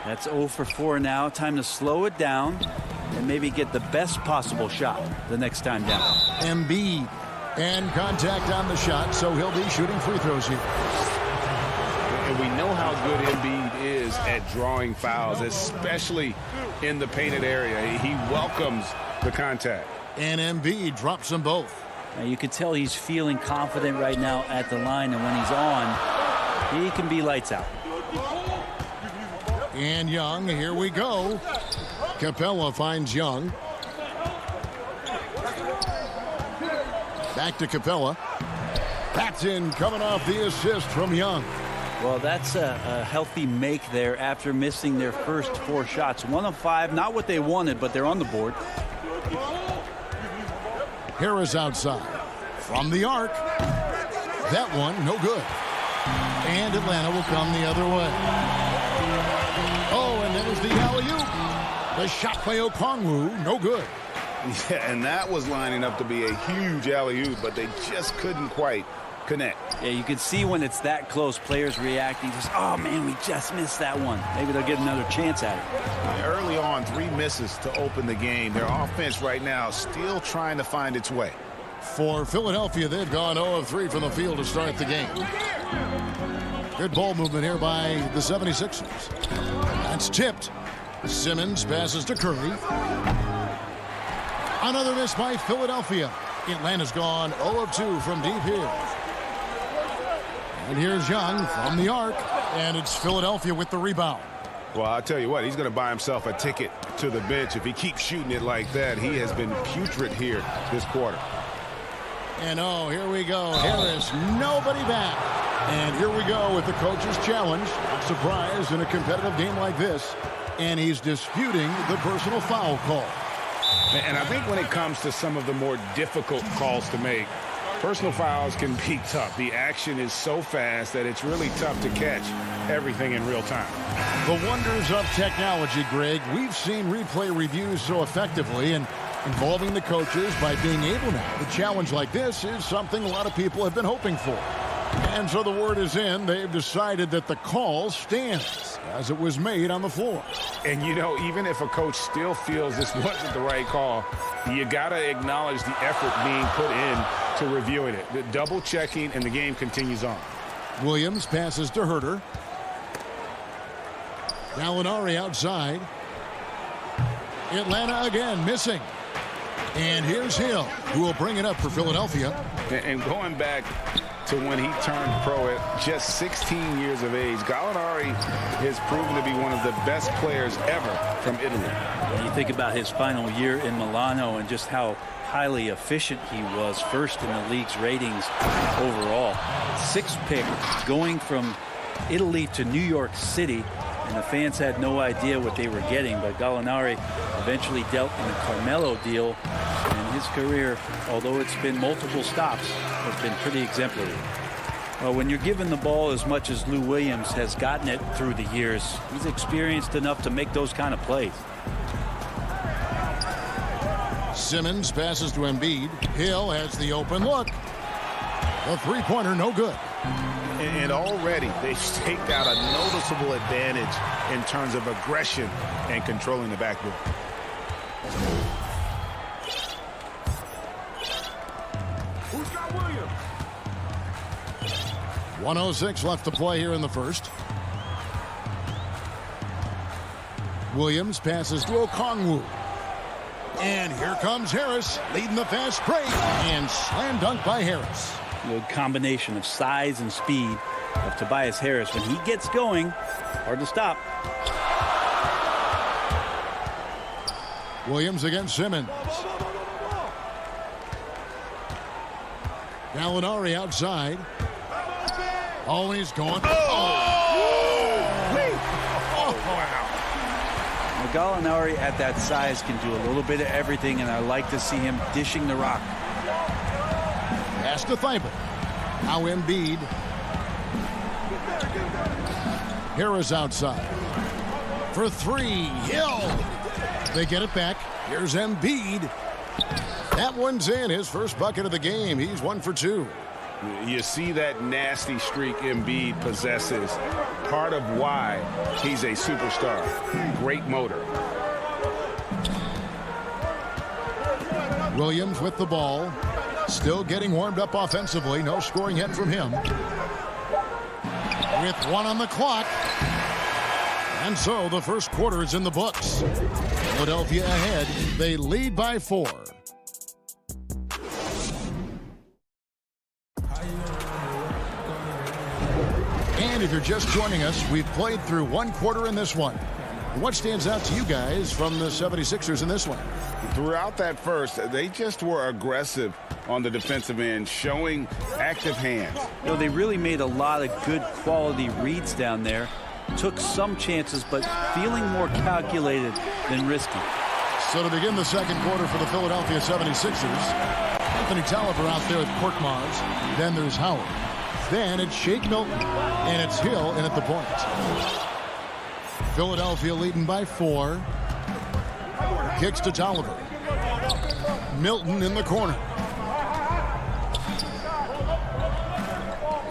That's 0 for 4 now. Time to slow it down and maybe get the best possible shot the next time down. Embiid, and contact on the shot, so he'll be shooting free throws here. And we know how good Embiid is at drawing fouls, especially in the painted area. He welcomes the contact. And Embiid drops them both. Now you can tell he's feeling confident right now at the line, and when he's on, he can be lights out. And Young, here we go. Capella finds Young. Back to Capella. Patson coming off the assist from Young. Well, that's a healthy make there after missing their first 4 shots. 1 of 5, not what they wanted, but they're on the board. Harris outside. From the arc. That one, no good. And Atlanta will come the other way. Oh, and there's the alley-oop. The shot by Okongwu, no good. Yeah, and that was lining up to be a huge alley-oop, but they just couldn't quite connect. Yeah, you can see when it's that close, players reacting, just, oh, man, we just missed that one. Maybe they'll get another chance at it. Early on, 3 misses to open the game. Their offense right now still trying to find its way. For Philadelphia, they've gone 0 of 3 from the field to start the game. Good ball movement here by the 76ers. That's tipped. Simmons passes to Curry. Another miss by Philadelphia. Atlanta's gone 0 of 2 from deep here. And here's Young from the arc. And it's Philadelphia with the rebound. Well, I'll tell you what, he's going to buy himself a ticket to the bench. If he keeps shooting it like that, he has been putrid here this quarter. And oh, here we go. Harris, nobody back. And here we go with the coach's challenge. Surprise in a competitive game like this. And he's disputing the personal foul call. And I think when it comes to some of the more difficult calls to make, personal fouls can be tough. The action is so fast that it's really tough to catch everything in real time. The wonders of technology, Greg. We've seen replay reviews so effectively, and involving the coaches by being able now to challenge like this is something a lot of people have been hoping for. And so the word is in. They've decided that the call stands as it was made on the floor. And, you know, even if a coach still feels this wasn't the right call, you got to acknowledge the effort being put in to reviewing it. The double checking, and the game continues on. Williams passes to Herter. Gallinari outside. Atlanta again missing. And here's Hill, who will bring it up for Philadelphia. And going back to when he turned pro at just 16 years of age, Gallinari has proven to be one of the best players ever from Italy. When you think about his final year in Milano and just how highly efficient he was, first in the league's ratings overall. 6th pick going from Italy to New York City, and the fans had no idea what they were getting, but Gallinari eventually dealt in the Carmelo deal, and his career, although it's been multiple stops, has been pretty exemplary. Well, when you're given the ball as much as Lou Williams has gotten it through the years, he's experienced enough to make those kind of plays. Simmons passes to Embiid. Hill has the open look. The three-pointer, no good. And already they've staked out a noticeable advantage in terms of aggression and controlling the backboard. Who's got Williams? 1:06 left to play here in the first. Williams passes to Okongwu. And here comes Harris, leading the fast break. And slam dunk by Harris. The combination of size and speed of Tobias Harris. When he gets going, hard to stop. Williams against Simmons. Gallinari outside. Oh, and he's going. Now, Gallinari at that size can do a little bit of everything, and I like to see him dishing the rock. Pass to Thibault. Now Embiid. Harris outside. For three. Hill. They get it back. Here's Embiid. That one's in. His first bucket of the game. He's 1 for 2. You see that nasty streak Embiid possesses. Part of why he's a superstar. Great motor. Williams with the ball. Still getting warmed up offensively. No scoring yet from him. With 1 on the clock. And so the first quarter is in the books. Philadelphia ahead. They lead by 4. And if you're just joining us, we've played through 1 quarter in this one. What stands out to you guys from the 76ers in this one? Throughout that first, they just were aggressive on the defensive end, showing active hands. You know, they really made a lot of good quality reads down there. Took some chances, but feeling more calculated than risky. So to begin the second quarter for the Philadelphia 76ers, Anthony Tolliver out there with Korkmaz. Then there's Howard. Then it's Shake Milton. And it's Hill in at the point. Philadelphia leading by 4. Kicks to Tolliver. Milton in the corner.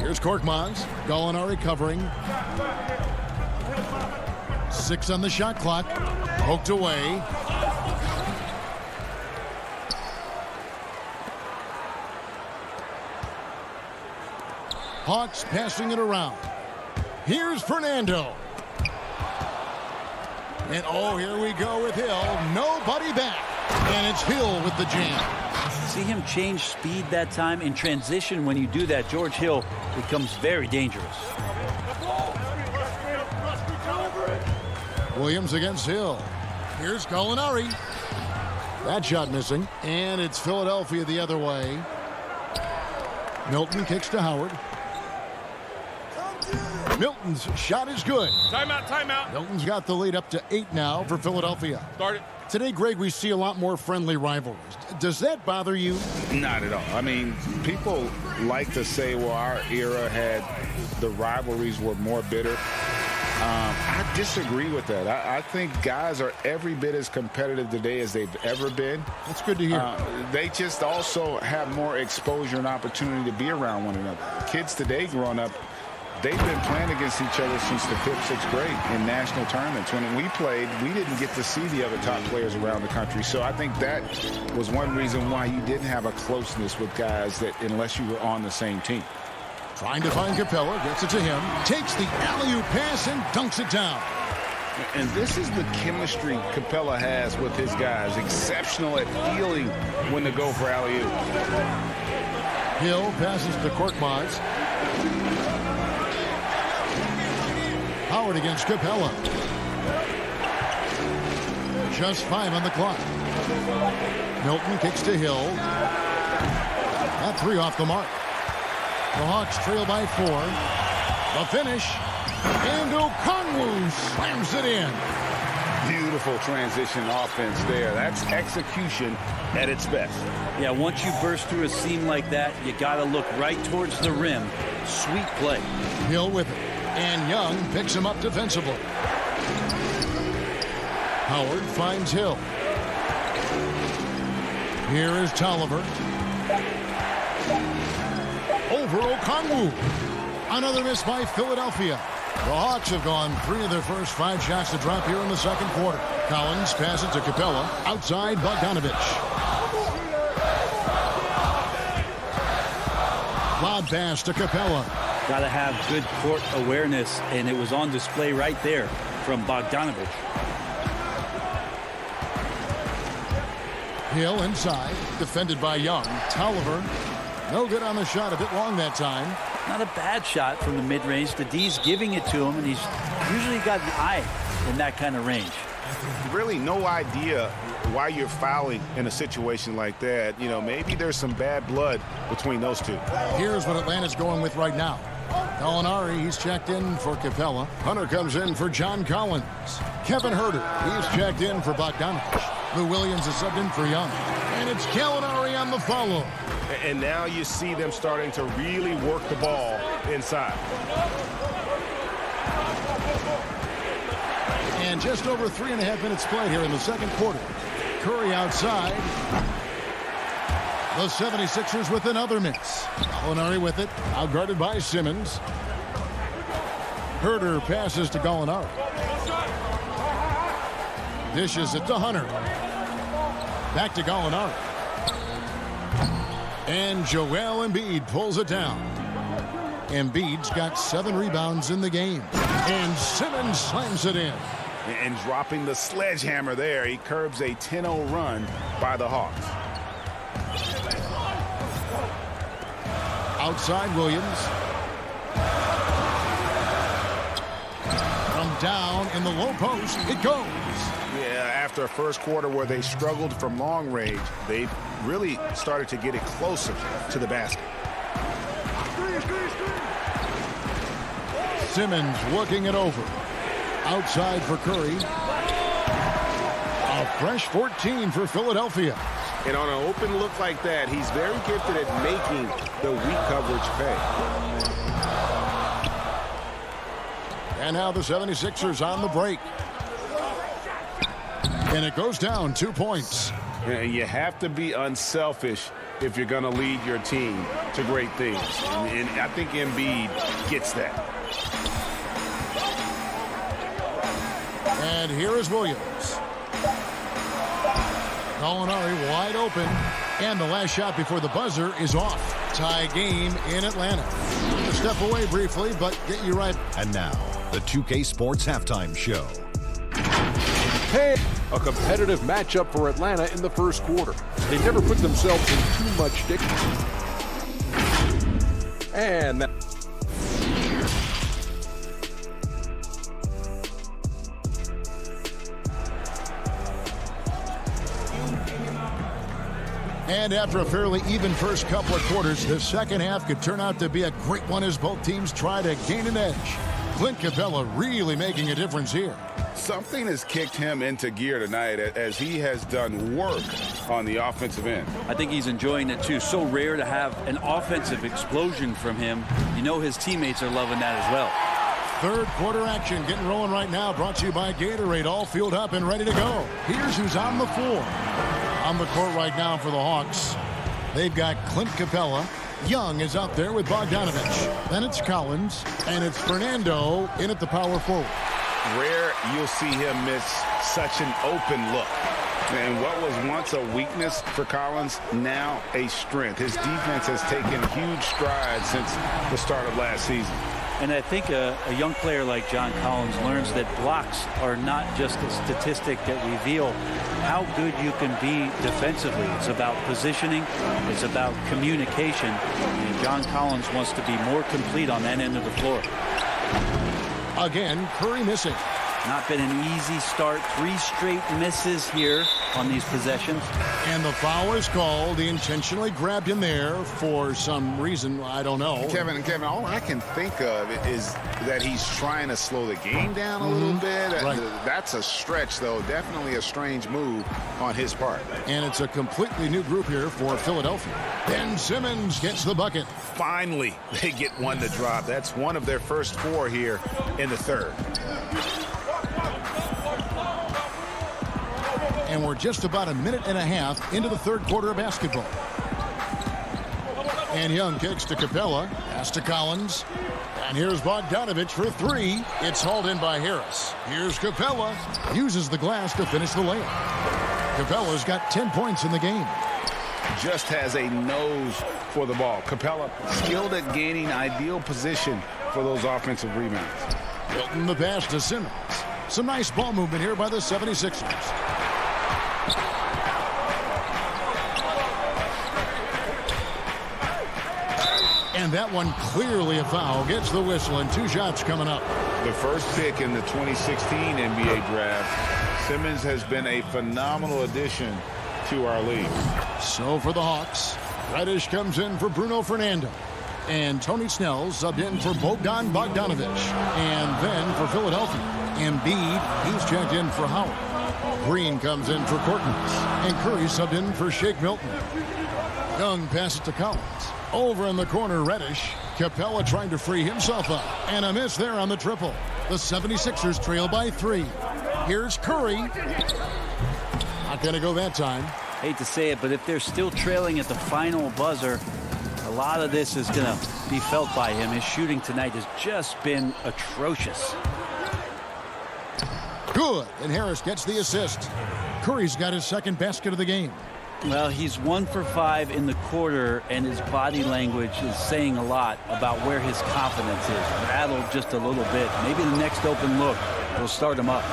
Here's Korkmaz. Gallinari covering. 6 on the shot clock. Poked away. Hawks passing it around. Here's Fernando. And oh, here we go with Hill. Nobody back. And it's Hill with the jam. See him change speed that time in transition. When you do that, George Hill becomes very dangerous. Williams against Hill. Here's Gallinari. That shot missing. And it's Philadelphia the other way. Milton kicks to Howard. Milton's shot is good. Timeout, timeout. Milton's got the lead up to 8 now for Philadelphia. Start it. Today, Greg, we see a lot more friendly rivalries. Does that bother you? Not at all. I mean, people like to say, well, our era had the rivalries were more bitter. I disagree with that. I think guys are every bit as competitive today as they've ever been. That's good to hear. They just also have more exposure and opportunity to be around one another. Kids today growing up, they've been playing against each other since the 5th, 6th grade in national tournaments. When we played, we didn't get to see the other top players around the country. So I think that was one reason why you didn't have a closeness with guys that unless you were on the same team. Trying to find Capella, gets it to him, takes the alley-oop pass and dunks it down. And this is the chemistry Capella has with his guys. Exceptional at feeling when to go for alley-oop. Hill passes to Korkmaz. Howard against Capella. Just 5 on the clock. Milton kicks to Hill. That 3 off the mark. The Hawks trail by 4. The finish. And Okongwu slams it in. Beautiful transition offense there. That's execution at its best. Yeah, once you burst through a seam like that, you got to look right towards the rim. Sweet play. Hill with it. And Young picks him up defensively. Howard finds Hill. Here is Tolliver. Over Okongwu. Another miss by Philadelphia. The Hawks have gone 3 of their first 5 shots to drop here in the second quarter. Collins passes to Capella. Outside Bogdanovich. Lob pass to Capella. Got to have good court awareness, and it was on display right there from Bogdanovich. Hill inside, defended by Young. Tolliver, no good on the shot, a bit long that time. Not a bad shot from the mid-range. The D's giving it to him, and he's usually got an eye in that kind of range. Really no idea why you're fouling in a situation like that. You know, maybe there's some bad blood between those two. Here's what Atlanta's going with right now. Gallinari, he's checked in for Capella. Hunter comes in for John Collins. Kevin Huerter, he's checked in for Bogdanovich. Lou Williams is subbed in for Young. And it's Gallinari on the follow. And now you see them starting to really work the ball inside. And just over 3.5 minutes played here in the second quarter. Curry outside. The 76ers with another miss. Gallinari with it, outguarded by Simmons. Huerter passes to Gallinari. Dishes it to Hunter. Back to Gallinari. And Joel Embiid pulls it down. Embiid's got 7 rebounds in the game. And Simmons slams it in. And dropping the sledgehammer there, he curbs a 10-0 run by the Hawks. Outside Williams. From down in the low post, it goes. Yeah, after a first quarter where they struggled from long range, they really started to get it closer to the basket. Simmons working it over. Outside for Curry. A fresh 14 for Philadelphia. And on an open look like that, he's very gifted at making the weak coverage pay. And now the 76ers on the break. And it goes down 2 points. And you have to be unselfish if you're going to lead your team to great things. And I think Embiid gets that. And here is Williams. Gallinari wide open. And the last shot before the buzzer is off. Tie game in Atlanta. Step away briefly, but get you right. And now, the 2K Sports Halftime Show. Hey, a competitive matchup for Atlanta in the first quarter. They never put themselves in too much stick. And that... And after a fairly even first couple of quarters, the second half could turn out to be a great one as both teams try to gain an edge. Clint Capella really making a difference here. Something has kicked him into gear tonight as he has done work on the offensive end. I think he's enjoying it too. So rare to have an offensive explosion from him. You know his teammates are loving that as well. Third quarter action getting rolling right now, brought to you by Gatorade, all fueled up and ready to go. Here's who's on the floor. On the court right now for the Hawks, they've got Clint Capella. Young is out there with Bogdanovich. Then it's Collins, and it's Fernando in at the power forward. Rare you'll see him miss such an open look. And what was once a weakness for Collins, now a strength. His defense has taken huge strides since the start of last season. And I think a young player like John Collins learns that blocks are not just a statistic that reveal how good you can be defensively. It's about positioning. It's about communication. And John Collins wants to be more complete on that end of the floor. Again, Curry missing. Not been an easy start. 3 straight misses here on these possessions. And the foul is called. He intentionally grabbed him there for some reason. I don't know. Kevin, all I can think of is that he's trying to slow the game down a little bit. Right. That's a stretch, though. Definitely a strange move on his part. And it's a completely new group here for Philadelphia. Ben Simmons gets the bucket. Finally, they get one to drop. That's one of their first 4 here in the third. And we're just about a minute and a half into the third quarter of basketball. And Young kicks to Capella, pass to Collins. And here's Bogdanovich for 3. It's hauled in by Harris. Here's Capella. Uses the glass to finish the layup. Capella's got 10 points in the game. Just has a nose for the ball. Capella skilled at gaining ideal position for those offensive rebounds. Hilton the pass to Simmons. Some nice ball movement here by the 76ers. And that one clearly a foul. Gets the whistle and 2 shots coming up. The first pick in the 2016 NBA draft. Simmons has been a phenomenal addition to our league. So for the Hawks, Reddish comes in for Bruno Fernando. And Tony Snell subbed in for Bogdan Bogdanovich. And then for Philadelphia, Embiid, he's checked in for Howard. Green comes in for Korkmaz. And Curry subbed in for Shake Milton. Young passes to Collins. Over in the corner, Reddish. Capella trying to free himself up. And a miss there on the triple. The 76ers trail by 3. Here's Curry. Not going to go that time. Hate to say it, but if they're still trailing at the final buzzer, a lot of this is going to be felt by him. His shooting tonight has just been atrocious. Good. And Harris gets the assist. Curry's got his second basket of the game. Well, he's 1 for 5 in the quarter, and his body language is saying a lot about where his confidence is. Rattled just a little bit. Maybe the next open look will start him up.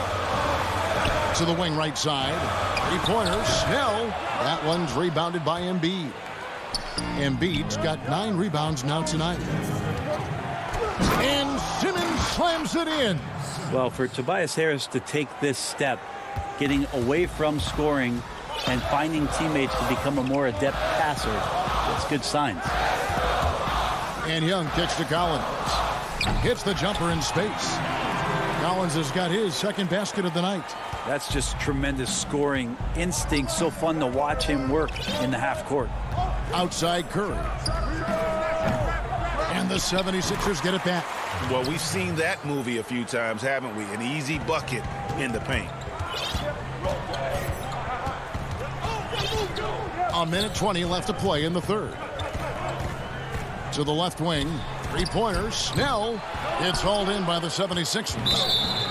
To the wing right side. 3-pointer. Snell. That one's rebounded by Embiid. Embiid's got 9 rebounds now tonight. And Simmons slams it in. Well, for Tobias Harris to take this step, getting away from scoring and finding teammates to become a more adept passer, that's good signs. And Young kicks to Collins. Hits the jumper in space. Collins has got his second basket of the night. That's just tremendous scoring instinct. So fun to watch him work in the half court. Outside Curry. And the 76ers get it back. Well, we've seen that movie a few times, haven't we? An easy bucket in the paint. A minute 20 left to play in the third. To the left wing. Three-pointer. Snell. It's hauled in by the 76ers.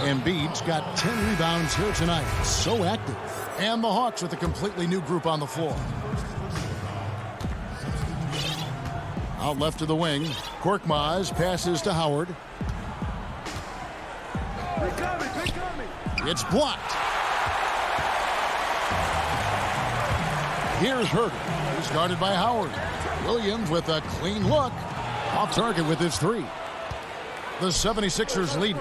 Embiid's got 10 rebounds here tonight. So active. And the Hawks with a completely new group on the floor. Out left to the wing. Korkmaz passes to Howard. It's blocked. Here's Herter. He's guarded by Howard. Williams with a clean look. Off target with his three. The 76ers lead.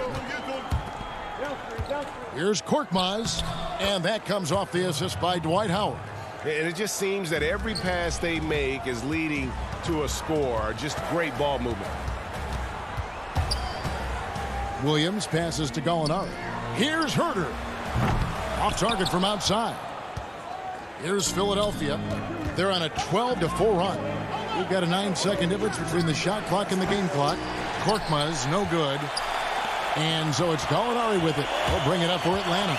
Here's Korkmaz. And that comes off the assist by Dwight Howard. And it just seems that every pass they make is leading to a score. Just great ball movement. Williams passes to Gallinari. Here's Herter. Off target from outside. Here's Philadelphia. They're on a 12-4 run. We've got a 9-second difference between the shot clock and the game clock. Korkmaz, no good. And so it's Gallinari with it. He'll bring it up for Atlanta.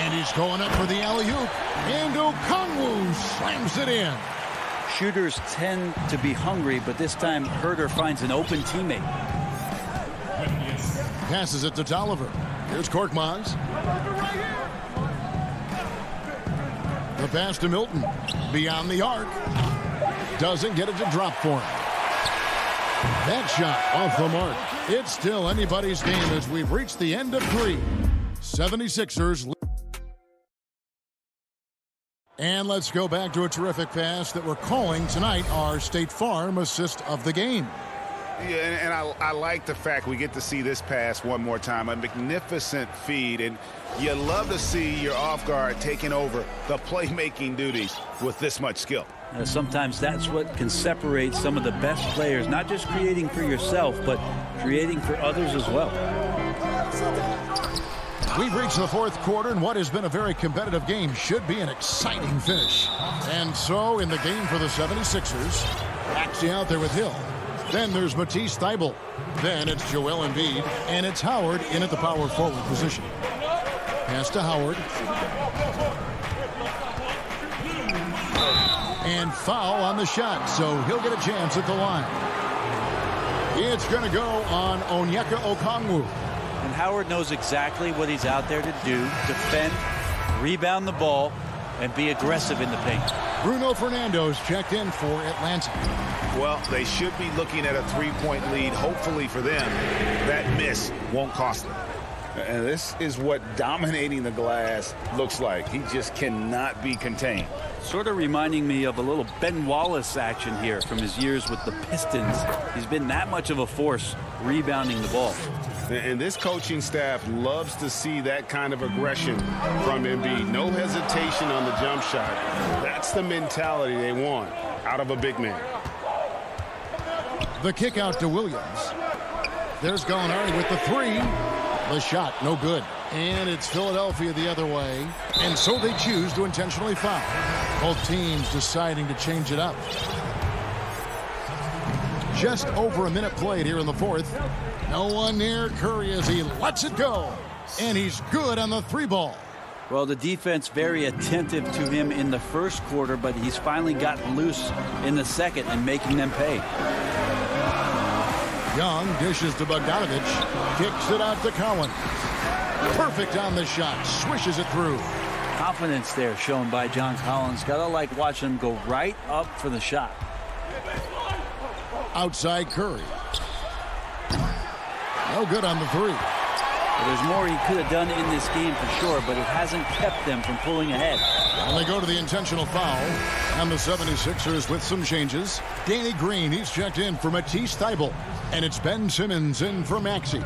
And he's going up for the alley-oop. And Okongwu slams it in. Shooters tend to be hungry, but this time Herter finds an open teammate. Passes it to Tolliver. Here's Korkmaz. The pass to Milton. Beyond the arc. Doesn't get it to drop for him. That shot off the mark. It's still anybody's game as we've reached the end of three. 76ers. And let's go back to a terrific pass that we're calling tonight our State Farm assist of the game. Yeah, and I like the fact we get to see this pass one more time. A magnificent feed, and you love to see your off guard taking over the playmaking duties with this much skill. Sometimes that's what can separate some of the best players, not just creating for yourself, but creating for others as well. We've reached the fourth quarter, and what has been a very competitive game should be an exciting finish. And so in the game for the 76ers, Maxey out there with Hill. Then there's Matisse Thybulle. Then it's Joel Embiid, and it's Howard in at the power forward position. Pass to Howard. And foul on the shot, so he'll get a chance at the line. It's going to go on Onyeka Okongwu. And Howard knows exactly what he's out there to do: defend, rebound the ball, and be aggressive in the paint. Bruno Fernando's checked in for Atlanta. Well, they should be looking at a three-point lead. Hopefully for them, that miss won't cost them. And this is what dominating the glass looks like. He just cannot be contained. Sort of reminding me of a little Ben Wallace action here from his years with the Pistons. He's been that much of a force rebounding the ball. And this coaching staff loves to see that kind of aggression from Embiid. No hesitation on the jump shot. That's the mentality they want out of a big man. The kick out to Williams. There's Gallinari with the three. The shot, no good. And it's Philadelphia the other way. And so they choose to intentionally foul. Both teams deciding to change it up. Just over a minute played here in the fourth. No one near Curry as he lets it go. And he's good on the three ball. Well, the defense very attentive to him in the first quarter, but he's finally gotten loose in the second and making them pay. Young dishes to Bogdanovich. Kicks it out to Collins. Perfect on the shot. Swishes it through. Confidence there shown by John Collins. Gotta like watching him go right up for the shot. Outside Curry. No good on the three. Well, there's more he could have done in this game for sure, but it hasn't kept them from pulling ahead. And they go to the intentional foul. And the 76ers with some changes. Danny Green, he's checked in for Matisse Thybulle. And it's Ben Simmons in for Maxey.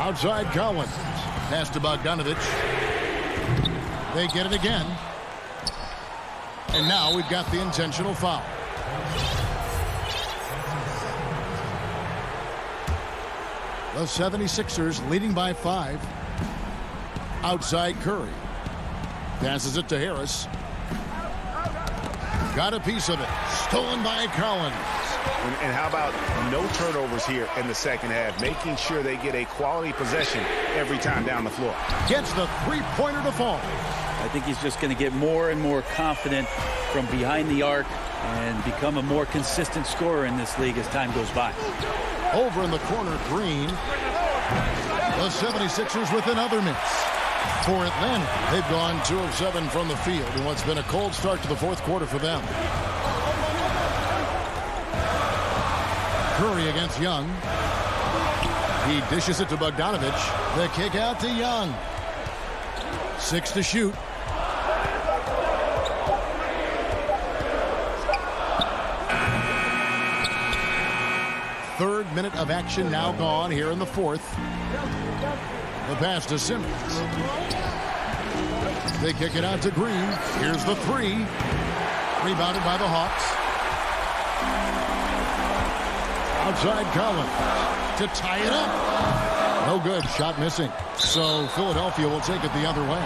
Outside Collins. Pass to Bogdanovich. They get it again. And now we've got the intentional foul. The 76ers leading by 5. Outside Curry. Passes it to Harris. Got a piece of it. Stolen by Collins. And how about no turnovers here in the second half, making sure they get a quality possession every time down the floor. Gets the three-pointer to fall. I think he's just going to get more and more confident from behind the arc and become a more consistent scorer in this league as time goes by. Over in the corner, Green. The 76ers with another miss. For Atlanta, they've gone 2 of 7 from the field in what's been a cold start to the fourth quarter for them. Curry against Young. He dishes it to Bogdanovich. The kick out to Young. 6 to shoot. Third minute of action now gone here in the fourth. The pass to Simmons. They kick it out to Green. Here's the three. Rebounded by the Hawks. Outside Collins to tie it up. No good. Shot missing. So Philadelphia will take it the other way.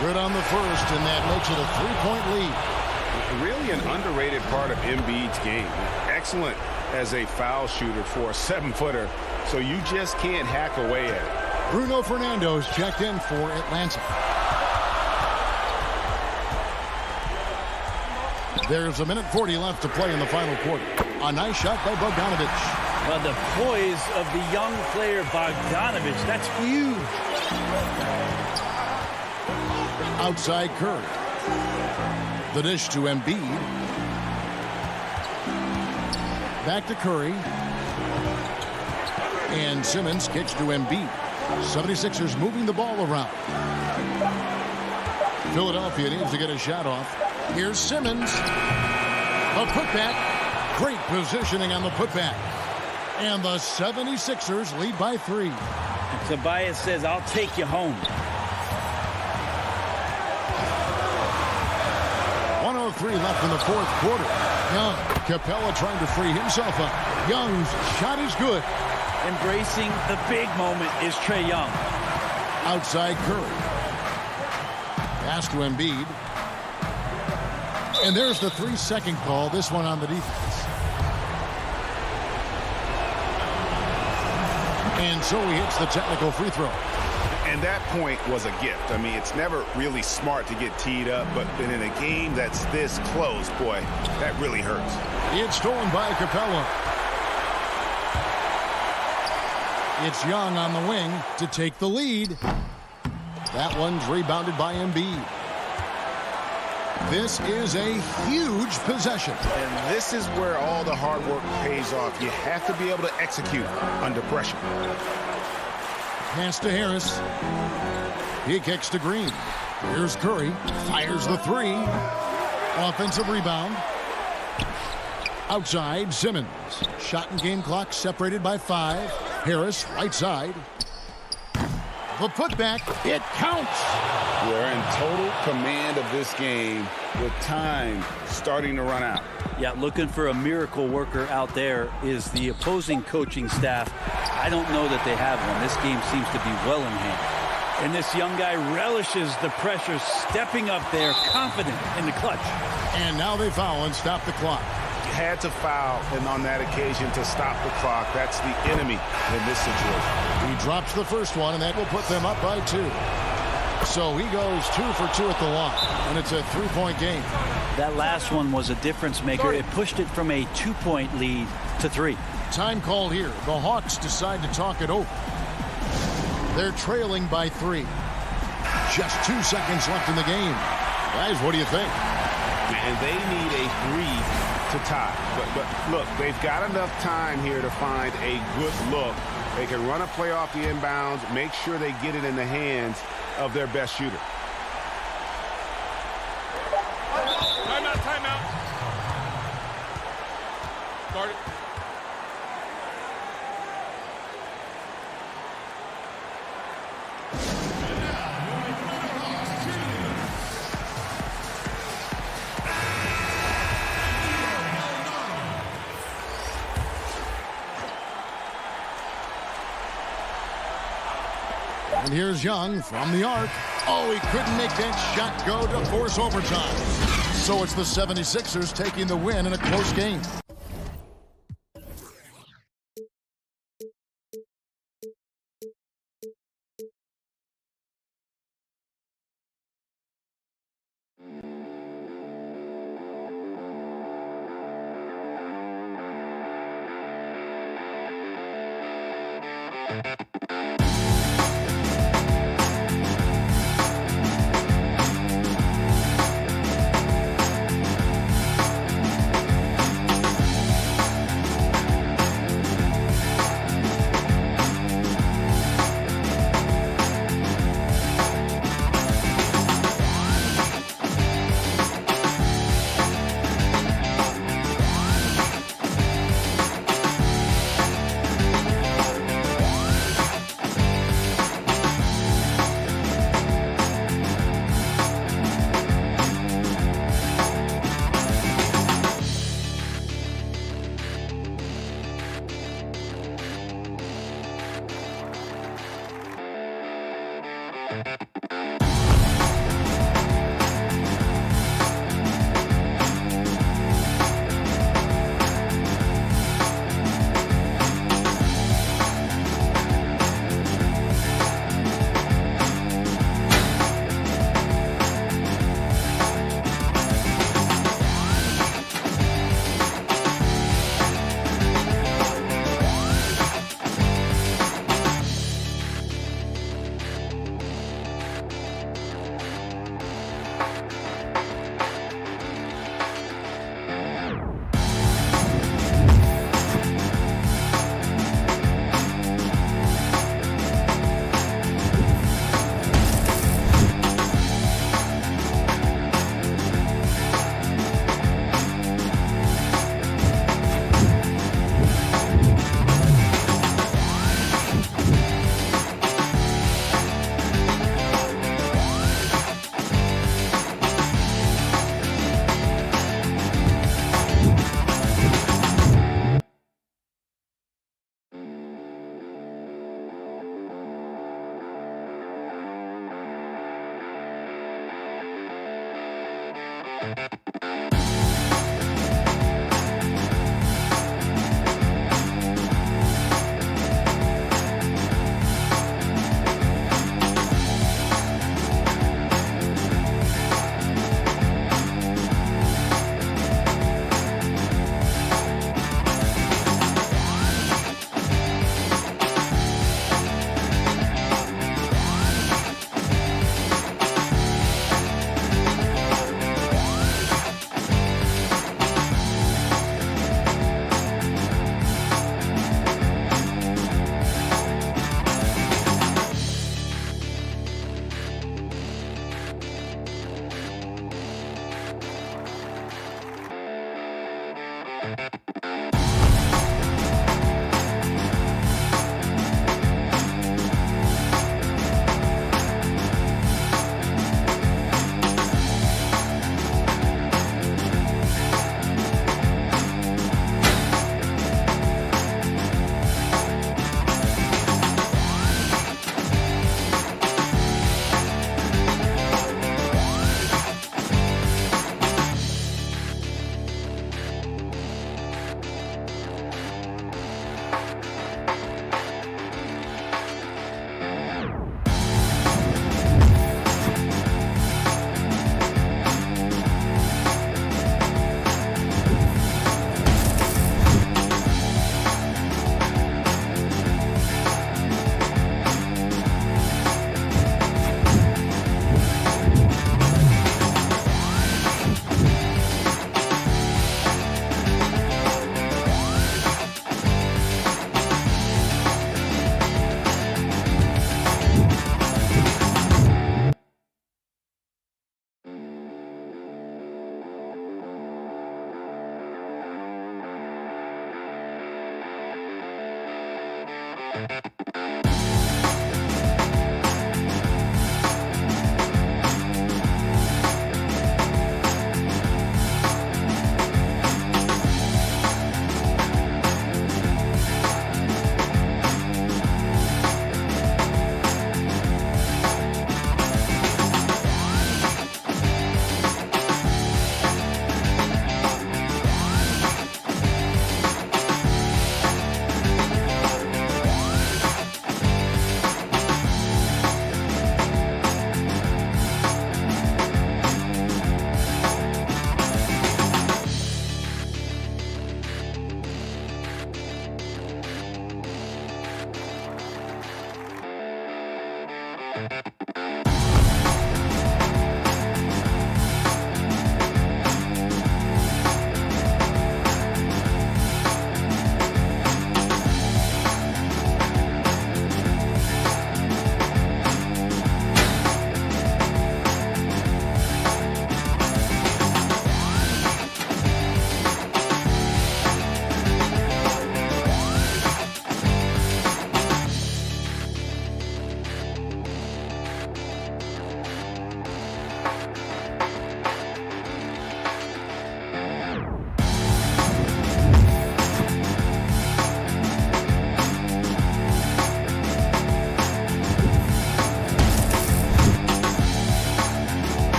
Good on the first, and that makes it a 3-point lead. Really an underrated part of Embiid's game. Excellent as a foul shooter for a 7-footer, so you just can't hack away at it. Bruno Fernando's checked in for Atlanta. There's 1:40 left to play in the final quarter. A nice shot by Bogdanovich. Well, the poise of the young player Bogdanovich, that's huge. Outside Curry. The dish to Embiid. Back to Curry. And Simmons kicks to Embiid. 76ers moving the ball around. Philadelphia needs to get a shot off. Here's Simmons. A putback. Great positioning on the putback. And the 76ers lead by 3. And Tobias says, I'll take you home. 1:03 left in the fourth quarter. Young, Capella trying to free himself up. Young's shot is good. Embracing the big moment is Trae Young. Outside Curry. Pass to Embiid. And there's the 3-second call, this one on the defense. And so he hits the technical free throw. And that point was a gift. I mean, it's never really smart to get teed up, but in a game that's this close, boy, that really hurts. It's stolen by Capella. It's Young on the wing to take the lead. That one's rebounded by Embiid. This is a huge possession. And this is where all the hard work pays off. You have to be able to execute under pressure. Pass to Harris. He kicks to Green. Here's Curry. Fires the three. Offensive rebound. Outside, Simmons. Shot and game clock separated by 5. Harris, right side. The putback. It counts. We're in total command of this game with time starting to run out. Yeah, looking for a miracle worker out there is the opposing coaching staff. I don't know that they have one. This game seems to be well in hand. And this young guy relishes the pressure, stepping up there, confident in the clutch. And now they foul and stop the clock. Had to foul, and on that occasion to stop the clock. That's the enemy in this situation. He drops the first one, and that will put them up by 2. So he goes 2 for 2 at the line, and it's a 3-point game. That last one was a difference maker. It pushed it from a 2-point lead to 3. Time called here. The Hawks decide to talk it over. They're trailing by 3. Just 2 seconds left in the game. Guys, what do you think? And they need a 3 to tie. But look, they've got enough time here to find a good look. They can run a play off the inbounds, make sure they get it in the hands of their best shooter. Timeout, timeout. Start it. And here's Young from the arc. Oh, he couldn't make that shot go to force overtime. So it's the 76ers taking the win in a close game.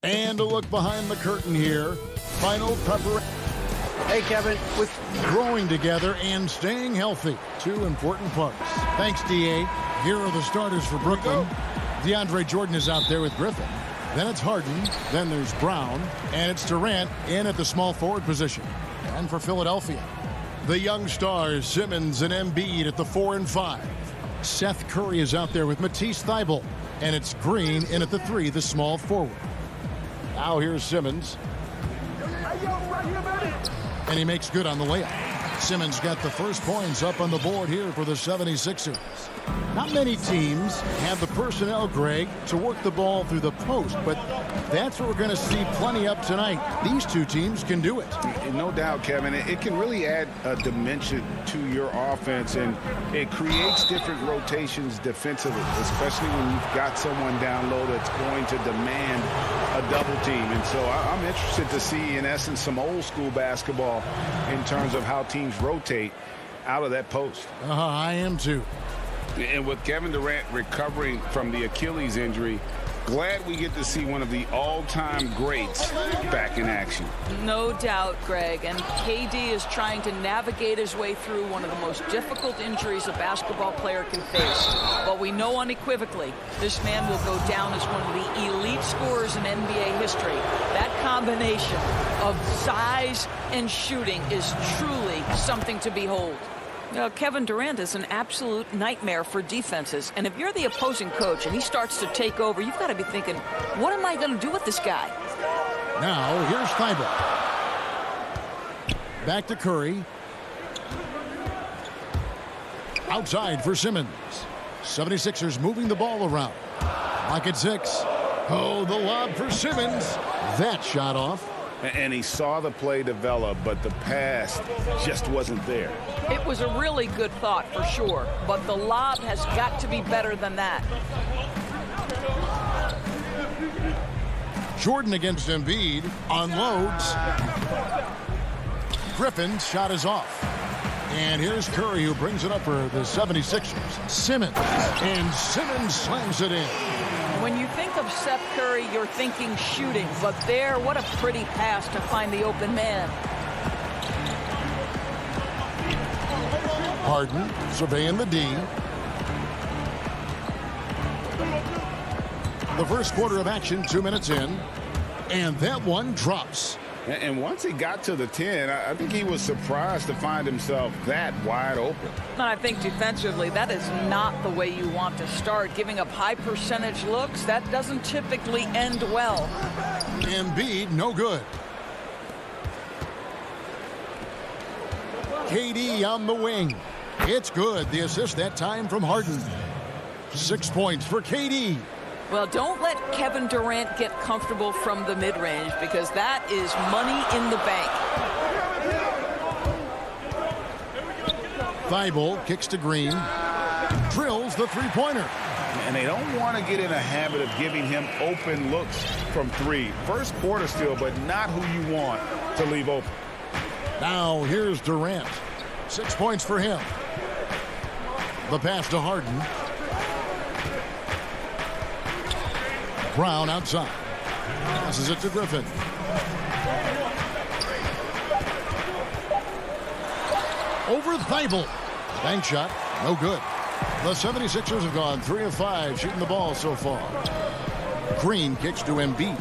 And a look behind the curtain here. Final preparation. Hey, Kevin. With growing together and staying healthy. Two important parts. Thanks, D.A. Here are the starters for Brooklyn. DeAndre Jordan is out there with Griffin. Then it's Harden. Then there's Brown. And it's Durant in at the small forward position. And for Philadelphia, the young stars Simmons and Embiid at the 4 and 5. Seth Curry is out there with Matisse Thybulle. And it's Green in at the 3, the small forward. Now here's Simmons. And he makes good on the layup. Simmons got the first points up on the board here for the 76ers. Not many teams have the personnel, Greg, to work the ball through the post, but that's what we're going to see plenty of tonight. These two teams can do it. No doubt, Kevin. It can really add a dimension to your offense, and it creates different rotations defensively, especially when you've got someone down low that's going to demand a double team. And so I'm interested to see, in essence, some old school basketball in terms of how teams rotate out of that post. I am too. And with Kevin Durant recovering from the Achilles injury, glad we get to see one of the all-time greats back in action. No doubt, Greg. And KD is trying to navigate his way through one of the most difficult injuries a basketball player can face. But we know unequivocally this man will go down as one of the elite scorers in NBA history. That combination of size and shooting is truly something to behold. Kevin Durant is an absolute nightmare for defenses. And if you're the opposing coach and he starts to take over, you've got to be thinking, what am I going to do with this guy? Now, here's Thybulle. Back to Curry. Outside for Simmons. 76ers moving the ball around. Lock at 6. Oh, the lob for Simmons. That shot off. And he saw the play develop, but the pass just wasn't there. It was a really good thought for sure, but the lob has got to be better than that. Jordan against Embiid. Unloads. Griffin's shot is off. And here's Curry, who brings it up for the 76ers. Simmons. And Simmons slams it in. When you think of Seth Curry, you're thinking shooting. But there, what a pretty pass to find the open man. Harden surveying the D. The first quarter of action, 2 minutes in. And that one drops. And once he got to the 10, I think he was surprised to find himself that wide open. And I think defensively, that is not the way you want to start. Giving up high percentage looks, that doesn't typically end well. Embiid, no good. KD on the wing. It's good. The assist that time from Harden. 6 points for KD. Well, don't let Kevin Durant get comfortable from the mid-range, because that is money in the bank. Thibault kicks to Green. Drills the three-pointer. And they don't want to get in a habit of giving him open looks from three. First quarter still, but not who you want to leave open. Now here's Durant. 6 points for him. The pass to Harden. Brown outside. Passes it to Griffin. Over Thibault. Bank shot. No good. The 76ers have gone 3 of 5 shooting the ball so far. Green kicks to Embiid.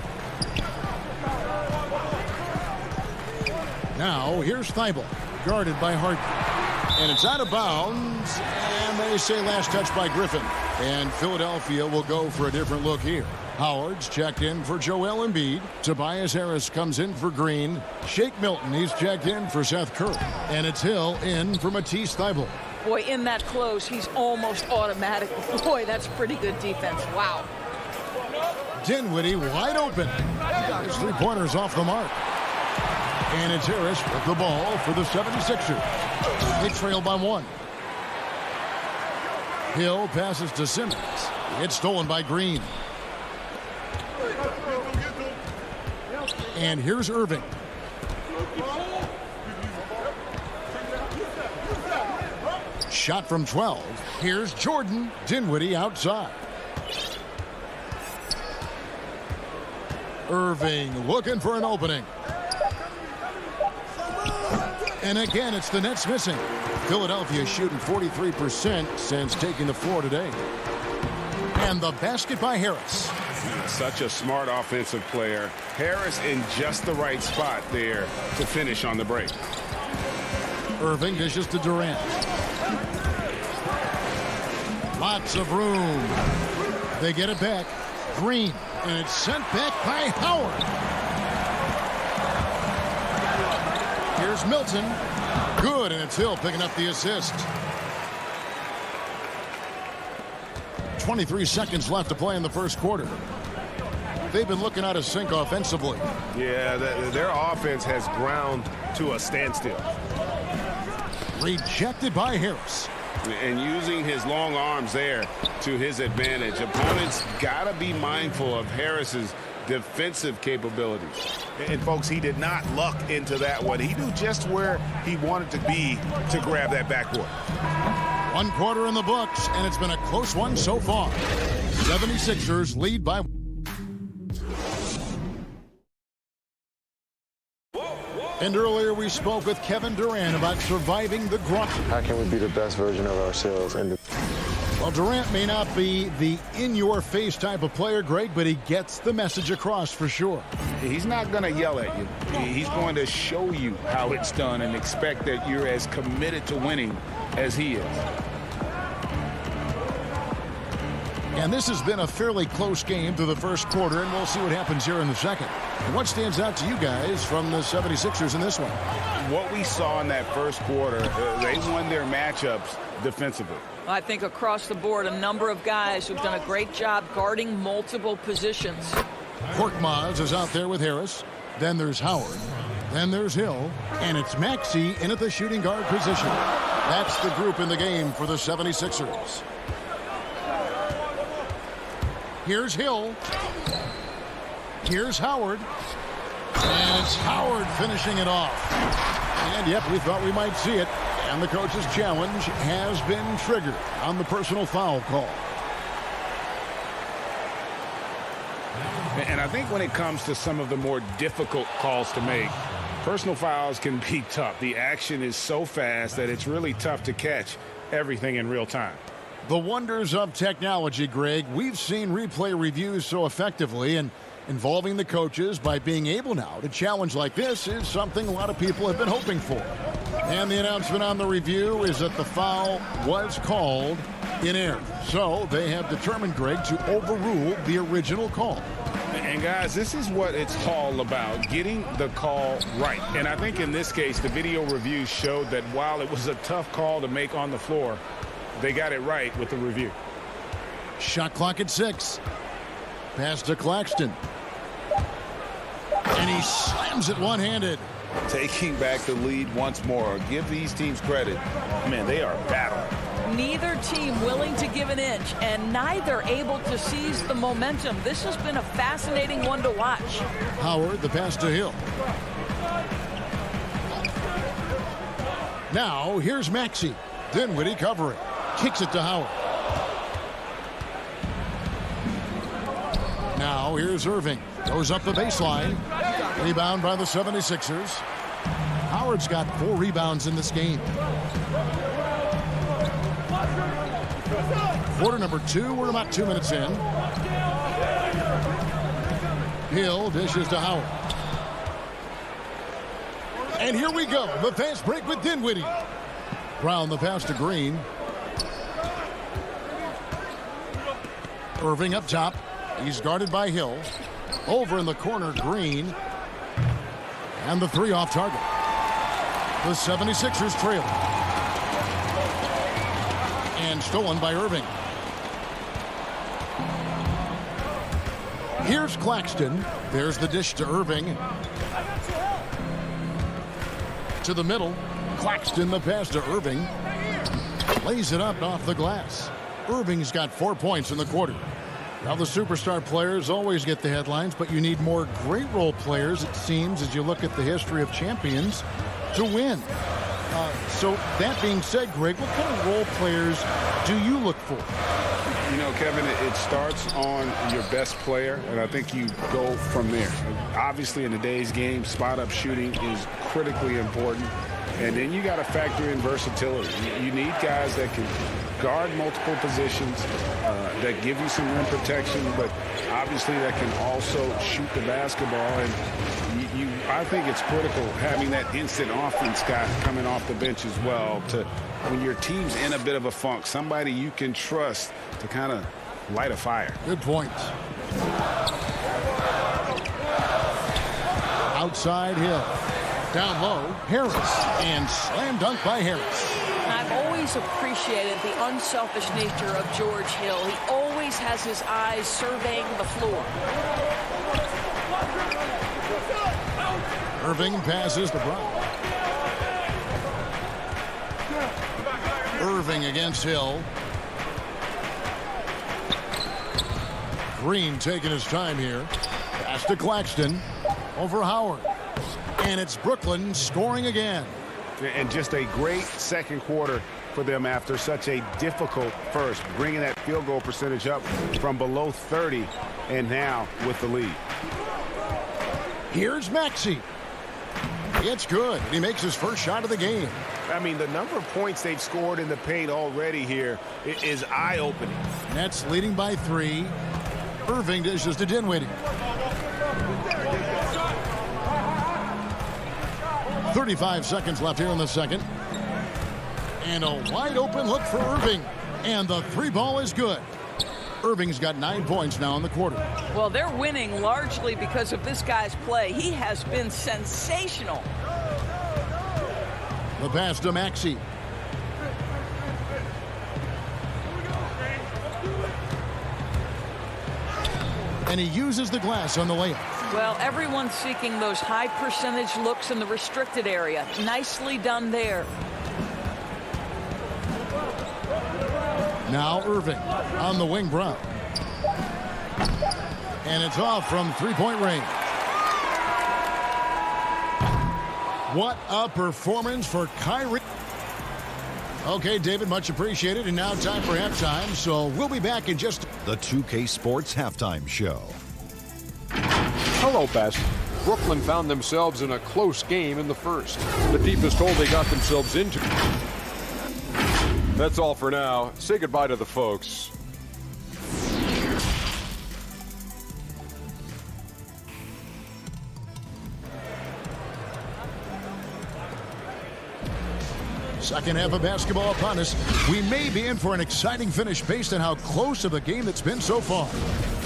Now here's Thibault. Guarded by Harden. And it's out of bounds. And they say last touch by Griffin. And Philadelphia will go for a different look here. Howard's checked in for Joel Embiid. Tobias Harris comes in for Green. Shake Milton, he's checked in for Seth Curry. And it's Hill in for Matisse Thybulle. Boy, in that close, he's almost automatic. Boy, that's pretty good defense. Wow. Dinwiddie wide open. His three-pointer's off the mark. And it's Harris with the ball for the 76ers. They trail by 1. Hill passes to Simmons. It's stolen by Green. And here's Irving. Shot from 12. Here's Jordan. Dinwiddie outside. Irving looking for an opening. And again, it's the Nets missing. Philadelphia shooting 43% since taking the floor today. And the basket by Harris. Such a smart offensive player. Harris in just the right spot there to finish on the break. Irving dishes to Durant. Lots of room. They get it back. Green. And it's sent back by Howard. Here's Milton. Good, and it's Hill picking up the assist. 23 seconds left to play in the first quarter. They've been looking out of sync offensively. Yeah, their offense has ground to a standstill. Rejected by Harris. And using his long arms there to his advantage. Opponents got to be mindful of Harris's defensive capabilities. And folks, he did not luck into that one. He knew just where he wanted to be to grab that backboard. 1 quarter in the books, and it's been a close one so far. 76ers lead by. And earlier we spoke with Kevin Durant about surviving the grunt. How can we be the best version of ourselves? Well, Durant may not be the in-your-face type of player, Greg, but he gets the message across for sure. He's not going to yell at you. He's going to show you how it's done and expect that you're as committed to winning as he is. And this has been a fairly close game through the first quarter, and we'll see what happens here in the second. And what stands out to you guys from the 76ers in this one? What we saw in that first quarter, they won their matchups defensively. I think across the board, a number of guys who've done a great job guarding multiple positions. Korkmaz is out there with Harris. Then there's Howard. Then there's Hill. And it's Maxey in at the shooting guard position. That's the group in the game for the 76ers. Here's Hill. Here's Howard. And it's Howard finishing it off. And yep, we thought we might see it. And the coach's challenge has been triggered on the personal foul call. And I think when it comes to some of the more difficult calls to make, personal fouls can be tough. The action is so fast that it's really tough to catch everything in real time. The wonders of technology, Greg. We've seen replay reviews so effectively, and involving the coaches by being able now to challenge like this is something a lot of people have been hoping for. And the announcement on the review is that the foul was called in error. So they have determined, Greg, to overrule the original call. And guys, this is what it's all about, getting the call right. And I think in this case, the video review showed that while it was a tough call to make on the floor, they got it right with the review. Shot clock at 6. Pass to Claxton. And he slams it one-handed. Taking back the lead once more. Give these teams credit. Man, they are battling. Neither team willing to give an inch, and neither able to seize the momentum. This has been a fascinating one to watch. Howard, the pass to Hill. Now, here's Maxey. Dinwiddie covering. Kicks it to Howard. Now, here's Irving. Goes up the baseline. Rebound by the 76ers. Howard's got 4 rebounds in this game. Quarter number 2. We're about 2 minutes in. Hill dishes to Howard. And here we go. The fast break with Dinwiddie. Brown the pass to Green. Irving up top. He's guarded by Hill. Over in the corner, Green. And the 3 off target. The 76ers trail. And stolen by Irving. Here's Claxton. There's the dish to Irving. To the middle. Claxton the pass to Irving. Lays it up off the glass. Irving's got 4 points in the quarter. Now, the superstar players always get the headlines, but you need more great role players, it seems, as you look at the history of champions, to win. So that being said, Greg, what kind of role players do you look for? You know, Kevin, it starts on your best player, and I think you go from there. Obviously, in today's game, spot-up shooting is critically important. And then you got to factor in versatility. You need guys that can guard multiple positions, that give you some rim protection, but obviously that can also shoot the basketball. And I think it's critical having that instant offense guy coming off the bench as well, to when your team's in a bit of a funk, somebody you can trust to kind of light a fire. Good point. Outside Hill. Down low, Harris, and slam dunk by Harris. I've always appreciated the unselfish nature of George Hill. He always has his eyes surveying the floor. Irving passes to Brown. Irving against Hill. Green taking his time here. Pass to Claxton. Over Howard. And it's Brooklyn scoring again. And just a great second quarter for them after such a difficult first, bringing that field goal percentage up from below 30 and now with the lead. Here's Maxey. It's good. He makes his first shot of the game. I mean, the number of points they've scored in the paint already here is eye-opening. Nets leading by 3. Irving dishes to Dinwiddie. 35 seconds left here in the second. And a wide open look for Irving. And the 3 ball is good. Irving's got 9 points now in the quarter. Well, they're winning largely because of this guy's play. He has been sensational. The pass to Maxey. And he uses the glass on the layup. Well, everyone's seeking those high percentage looks in the restricted area. Nicely done there. Now Irving on the wing. Brown. And it's off from three-point range. What a performance for Kyrie. Okay, David, much appreciated. And now time for halftime. So we'll be back in just... The 2K Sports Halftime Show. Hello, Best. Brooklyn found themselves in a close game in the first. The deepest hole they got themselves into. That's all for now. Say goodbye to the folks. Second half of basketball upon us. We may be in for an exciting finish based on how close of a game it's been so far.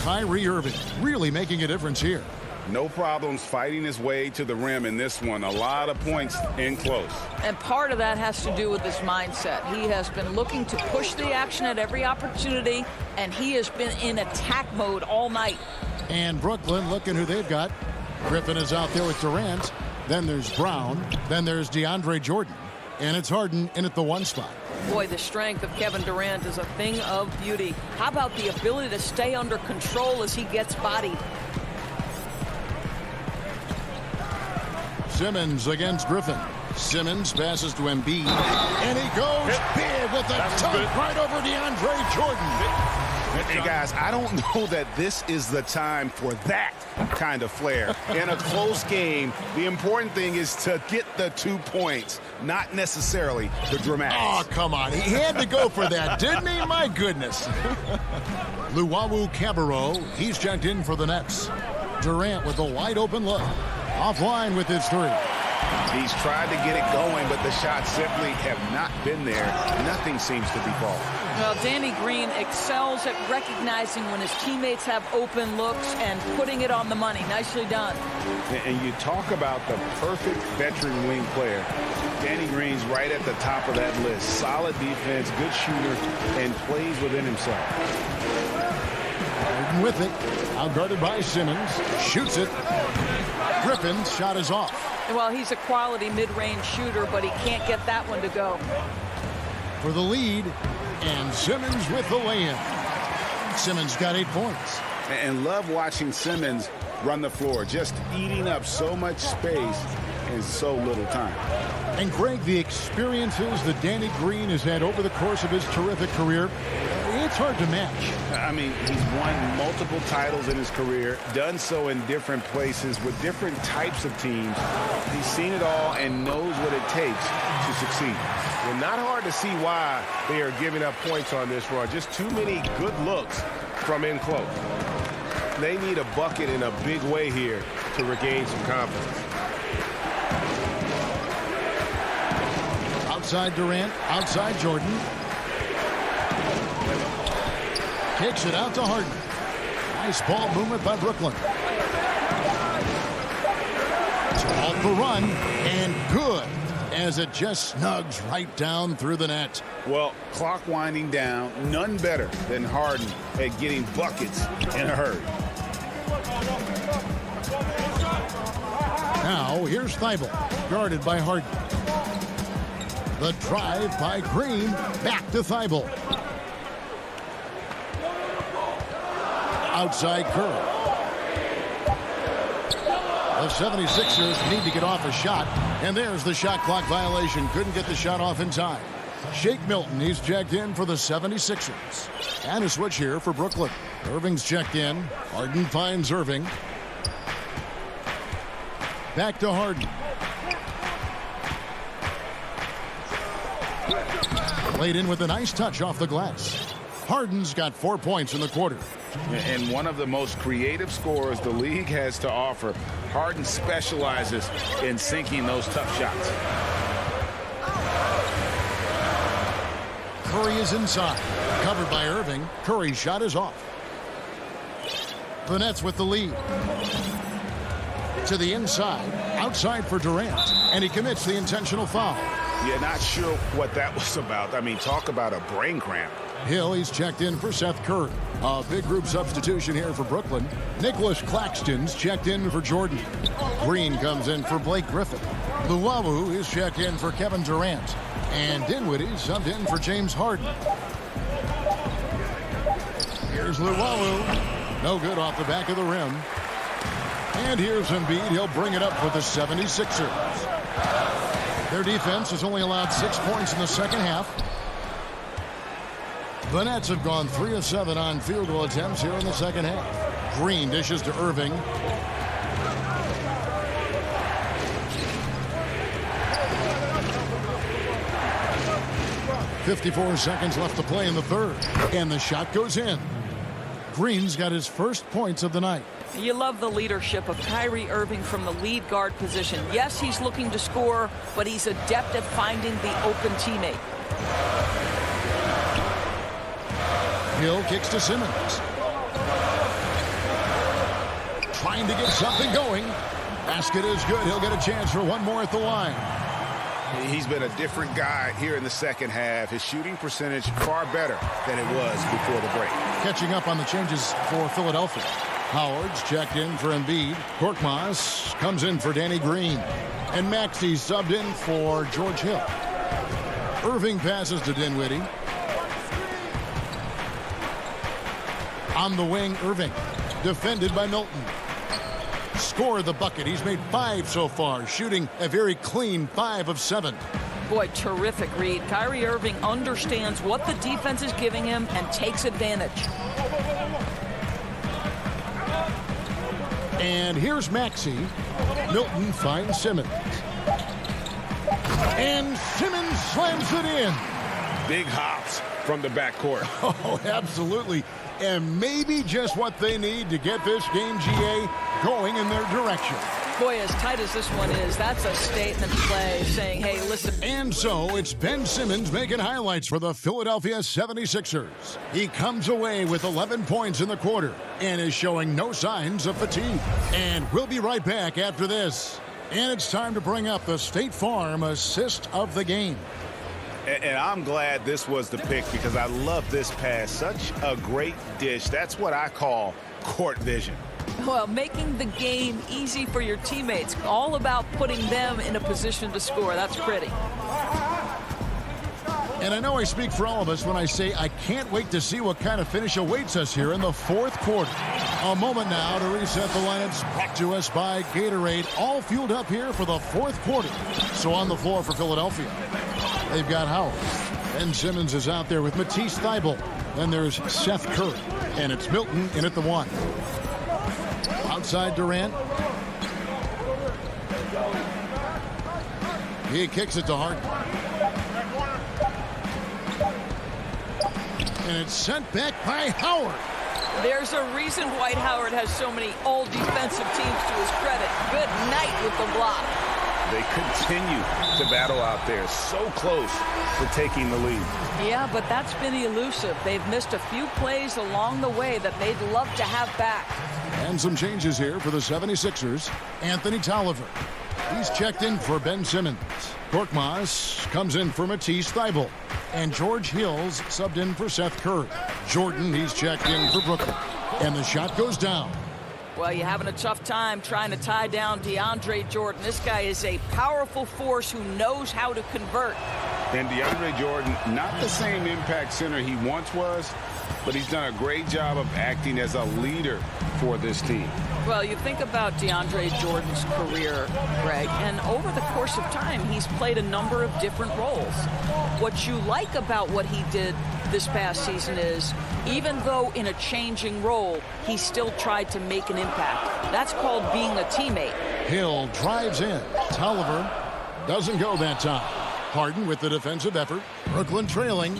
Kyrie Irving really making a difference here. No problems fighting his way to the rim in this one. A lot of points in close. And part of that has to do with his mindset. He has been looking to push the action at every opportunity, and he has been in attack mode all night. And Brooklyn, looking who they've got. Griffin is out there with Durant. Then there's Brown. Then there's DeAndre Jordan. And it's Harden in at the 1 spot. Boy, the strength of Kevin Durant is a thing of beauty. How about the ability to stay under control as he gets bodied? Simmons against Griffin. Simmons passes to Embiid. And he goes big with a dunk right over DeAndre Jordan. Hey, guys, I don't know that this is the time for that kind of flair. In a close game, the important thing is to get the 2 points, not necessarily the dramatics. Oh, come on. He had to go for that, didn't he? My goodness. Luwawu Cabarrot, he's checked in for the Nets. Durant with a wide open look. Offline with his 3. He's tried to get it going, but the shots simply have not been there. Nothing seems to be falling. Well, Danny Green excels at recognizing when his teammates have open looks and putting it on the money. Nicely done. And you talk about the perfect veteran wing player. Danny Green's right at the top of that list. Solid defense, good shooter, and plays within himself. Harden with it. Outguarded by Simmons. Shoots it. Griffin's shot is off. Well, he's a quality mid-range shooter, but he can't get that one to go. For the lead, and Simmons with the lay-in. Simmons got 8 points. And love watching Simmons run the floor, just eating up so much space in so little time. And Greg, the experiences that Danny Green has had over the course of his terrific career, it's hard to match. I mean, he's won multiple titles in his career, done so in different places with different types of teams. He's seen it all and knows what it takes to succeed. Well, not hard to see why they are giving up points on this run. Just too many good looks from in close. They need a bucket in a big way here to regain some confidence. Outside Durant, outside Jordan. Kicks it out to Harden. Nice ball movement by Brooklyn. Off the run, and good, as it just snugs right down through the net. Well, clock winding down, none better than Harden at getting buckets in a hurry. Now, here's Thibault, guarded by Harden. The drive by Green, back to Thibault. Outside Curry. The 76ers need to get off a shot, and there's the shot clock violation. Couldn't get the shot off in time. Shake Milton, he's checked in for the 76ers. And a switch here for Brooklyn. Irving's checked in. Harden finds Irving. Back to Harden. Laid in with a nice touch off the glass. Harden's got 4 points in the quarter. And one of the most creative scorers the league has to offer. Harden specializes in sinking those tough shots. Curry is inside. Covered by Irving. Curry's shot is off. The Nets with the lead. To the inside. Outside for Durant. And he commits the intentional foul. Yeah, not sure what that was about. I mean, talk about a brain cramp. Hill, he's checked in for Seth Curry. A big group substitution here for Brooklyn. Nicholas Claxton's checked in for Jordan. Green comes in for Blake Griffin. Luwawu is checked in for Kevin Durant. And Dinwiddie subbed in for James Harden. Here's Luwawu. No good off the back of the rim. And here's Embiid. He'll bring it up for the 76ers. Their defense has only allowed 6 points in the second half. The Nets have gone 3 of 7 on field goal attempts here in the second half. Green dishes to Irving. .54 seconds left to play in the third. And the shot goes in. Green's got his first points of the night. You love the leadership of Kyrie Irving from the lead guard position. Yes, he's looking to score, but he's adept at finding the open teammate. Hill kicks to Simmons. Trying to get something going. Basket is good. He'll get a chance for one more at the line. He's been a different guy here in the second half. His shooting percentage far better than it was before the break. Catching up on the changes for Philadelphia. Howard's checked in for Embiid. Korkmaz comes in for Danny Green. And Maxey subbed in for George Hill. Irving passes to Dinwiddie. On the wing, Irving. Defended by Milton. Score the bucket. He's made 5 so far, shooting a very clean 5 of 7. Boy, terrific read. Kyrie Irving understands what the defense is giving him and takes advantage. And here's Maxey. Milton finds Simmons. And Simmons slams it in. Big hops from the backcourt. Oh, absolutely. And maybe just what they need to get this game, GA, going in their direction. Boy, as tight as this one is, that's a statement play saying, hey, listen. And so it's Ben Simmons making highlights for the Philadelphia 76ers. He comes away with 11 points in the quarter and is showing no signs of fatigue. And we'll be right back after this. And it's time to bring up the State Farm assist of the game. And I'm glad this was the pick because I love this pass. Such a great dish. That's what I call court vision. Well, making the game easy for your teammates. All about putting them in a position to score. That's pretty. And I know I speak for all of us when I say I can't wait to see what kind of finish awaits us here in the fourth quarter. A moment now to reset the lineups, brought to us by Gatorade, all fueled up here for the fourth quarter. So on the floor for Philadelphia, they've got Howard. Ben Simmons is out there with Matisse Thybulle. Then there's Seth Curry. And it's Milton in at the 1. Outside Durant. He kicks it to Harden. And it's sent back by Howard. There's a reason Dwight Howard has so many all-defensive teams to his credit. Good night with the block. They continue to battle out there, so close to taking the lead. Yeah, but that's been elusive. They've missed a few plays along the way that they'd love to have back. And some changes here for the 76ers. Anthony Tolliver. He's checked in for Ben Simmons. Korkmaz comes in for Matisse Thybulle. And George Hill's subbed in for Seth Curry. Jordan, he's checked in for Brooklyn. And the shot goes down. Well, you're having a tough time trying to tie down DeAndre Jordan. This guy is a powerful force who knows how to convert. And DeAndre Jordan, not the same impact center he once was, but he's done a great job of acting as a leader for this team. Well, you think about DeAndre Jordan's career, Greg, and over the course of time, he's played a number of different roles. What you like about what he did this past season is, even though in a changing role, he still tried to make an impact. That's called being a teammate. Hill drives in. Tolliver doesn't go that time. Harden with the defensive effort. Brooklyn trailing.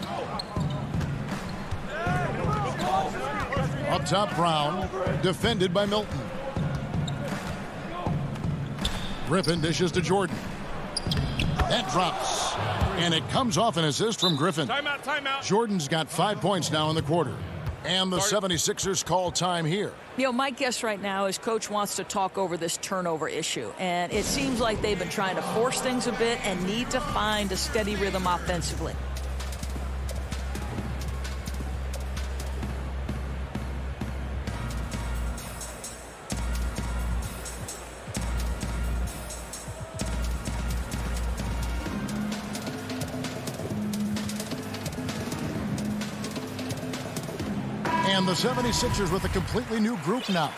Up top, Brown. Defended by Milton. Griffin dishes to Jordan. That drops. And it comes off an assist from Griffin. Timeout, timeout. Jordan's got 5 points now in the quarter. And the 76ers call time here. You know, my guess right now is Coach wants to talk over this turnover issue. And it seems like they've been trying to force things a bit and need to find a steady rhythm offensively. And the 76ers with a completely new group now.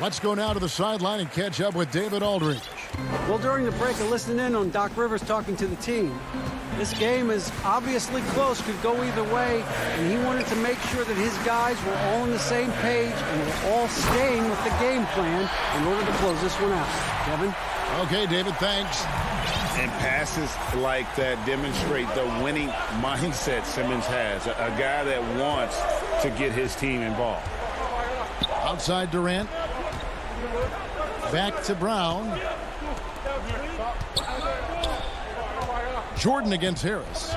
Let's go now to the sideline and catch up with David Aldridge. Well, during the break, I listened in on Doc Rivers talking to the team. This game is obviously close, could go either way, and he wanted to make sure that his guys were all on the same page and were all staying with the game plan in order to close this one out. Kevin? Okay, David, thanks. And passes like that demonstrate the winning mindset Simmons has. A guy that wants to get his team involved. Outside Durant. Back to Brown. Jordan against Harris.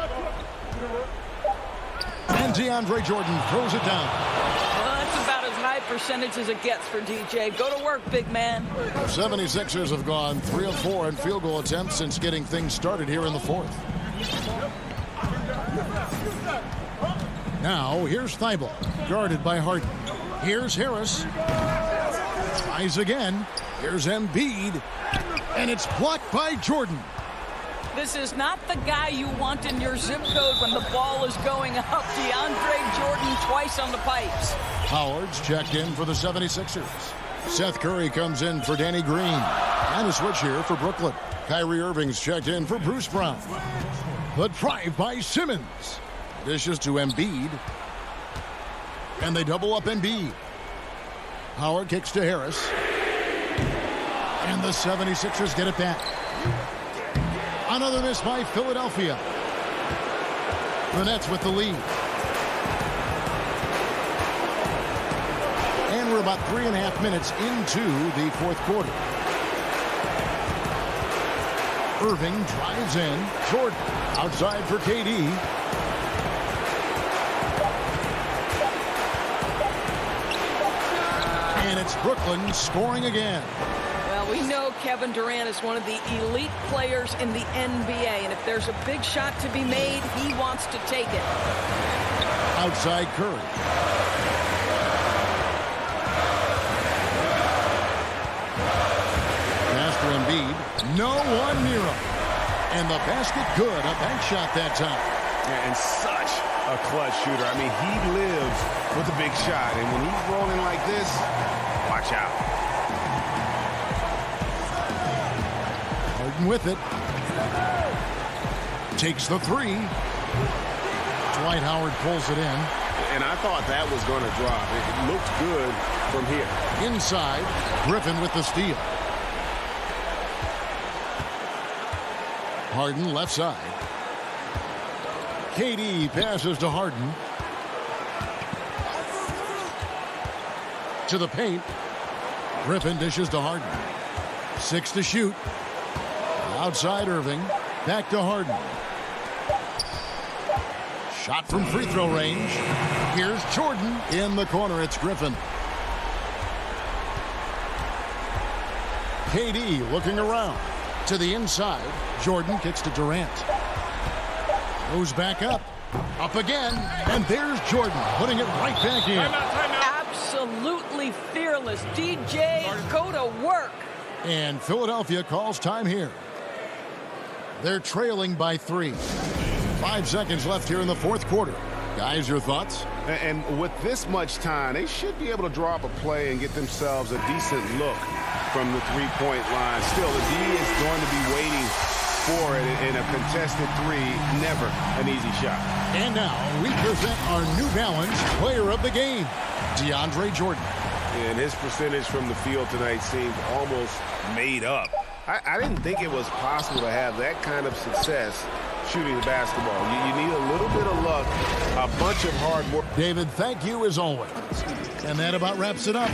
And DeAndre Jordan throws it down. Well, that's about as high percentage as it gets for DJ. Go to work, big man. 76ers have gone 3 of 4 in field goal attempts since getting things started here in the fourth. Now, here's Thibault, guarded by Harden. Here's Harris. Tries again. Here's Embiid. And it's blocked by Jordan. This is not the guy you want in your zip code when the ball is going up. DeAndre Jordan twice on the pipes. Howard's checked in for the 76ers. Seth Curry comes in for Danny Green. And a switch here for Brooklyn. Kyrie Irving's checked in for Bruce Brown. The drive by Simmons. Dishes to Embiid. And they double up Embiid. Howard kicks to Harris. And the 76ers get it back. Another miss by Philadelphia. The Nets with the lead. And we're about 3.5 minutes into the fourth quarter. Irving drives in. Jordan outside for KD. And it's Brooklyn scoring again. Well, we know Kevin Durant is one of the elite players in the NBA, and if there's a big shot to be made, he wants to take it. Outside Curry. Pass to Embiid. No one near him. And the basket good. A bank shot that time. Yeah, and such a clutch shooter. I mean, he lives with a big shot, and when he's rolling like this, watch out. Harden with it. Takes the three. Dwight Howard pulls it in. And I thought that was going to drop. It looked good from here. Inside, Griffin with the steal. Harden left side. KD passes to Harden. To the paint. Griffin dishes to Harden. 6 to shoot. Outside Irving. Back to Harden. Shot from free throw range. Here's Jordan in the corner. It's Griffin. KD looking around. To the inside. Jordan kicks to Durant. Goes back up. Up again. And there's Jordan putting it right back in. Absolutely fearless. DJ, go to work. And Philadelphia calls time here. They're trailing by 3. 5 seconds left here in the fourth quarter. Guys, your thoughts? And with this much time, they should be able to draw up a play and get themselves a decent look from the three-point line. Still, the D is going to be waiting for it in a contested three. Never an easy shot. And now we present our New Balance player of the game, DeAndre Jordan. And his percentage from the field tonight seems almost made up. I didn't think it was possible to have that kind of success shooting the basketball. You need a little bit of luck, a bunch of hard work. David, thank you as always. And that about wraps it up.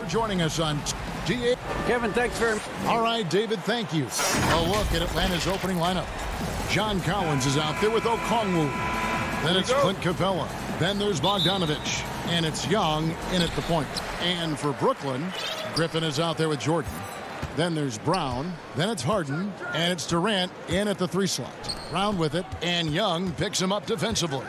Joining us on GA. Kevin, thanks very much. All right, David, thank you. A look at Atlanta's opening lineup. John Collins is out there with Okongwu. Then it's Clint Capella. Then there's Bogdanovich. And it's Young in at the point. And for Brooklyn, Griffin is out there with Jordan. Then there's Brown. Then it's Harden. And it's Durant in at the 3 slot. Brown with it. And Young picks him up defensively.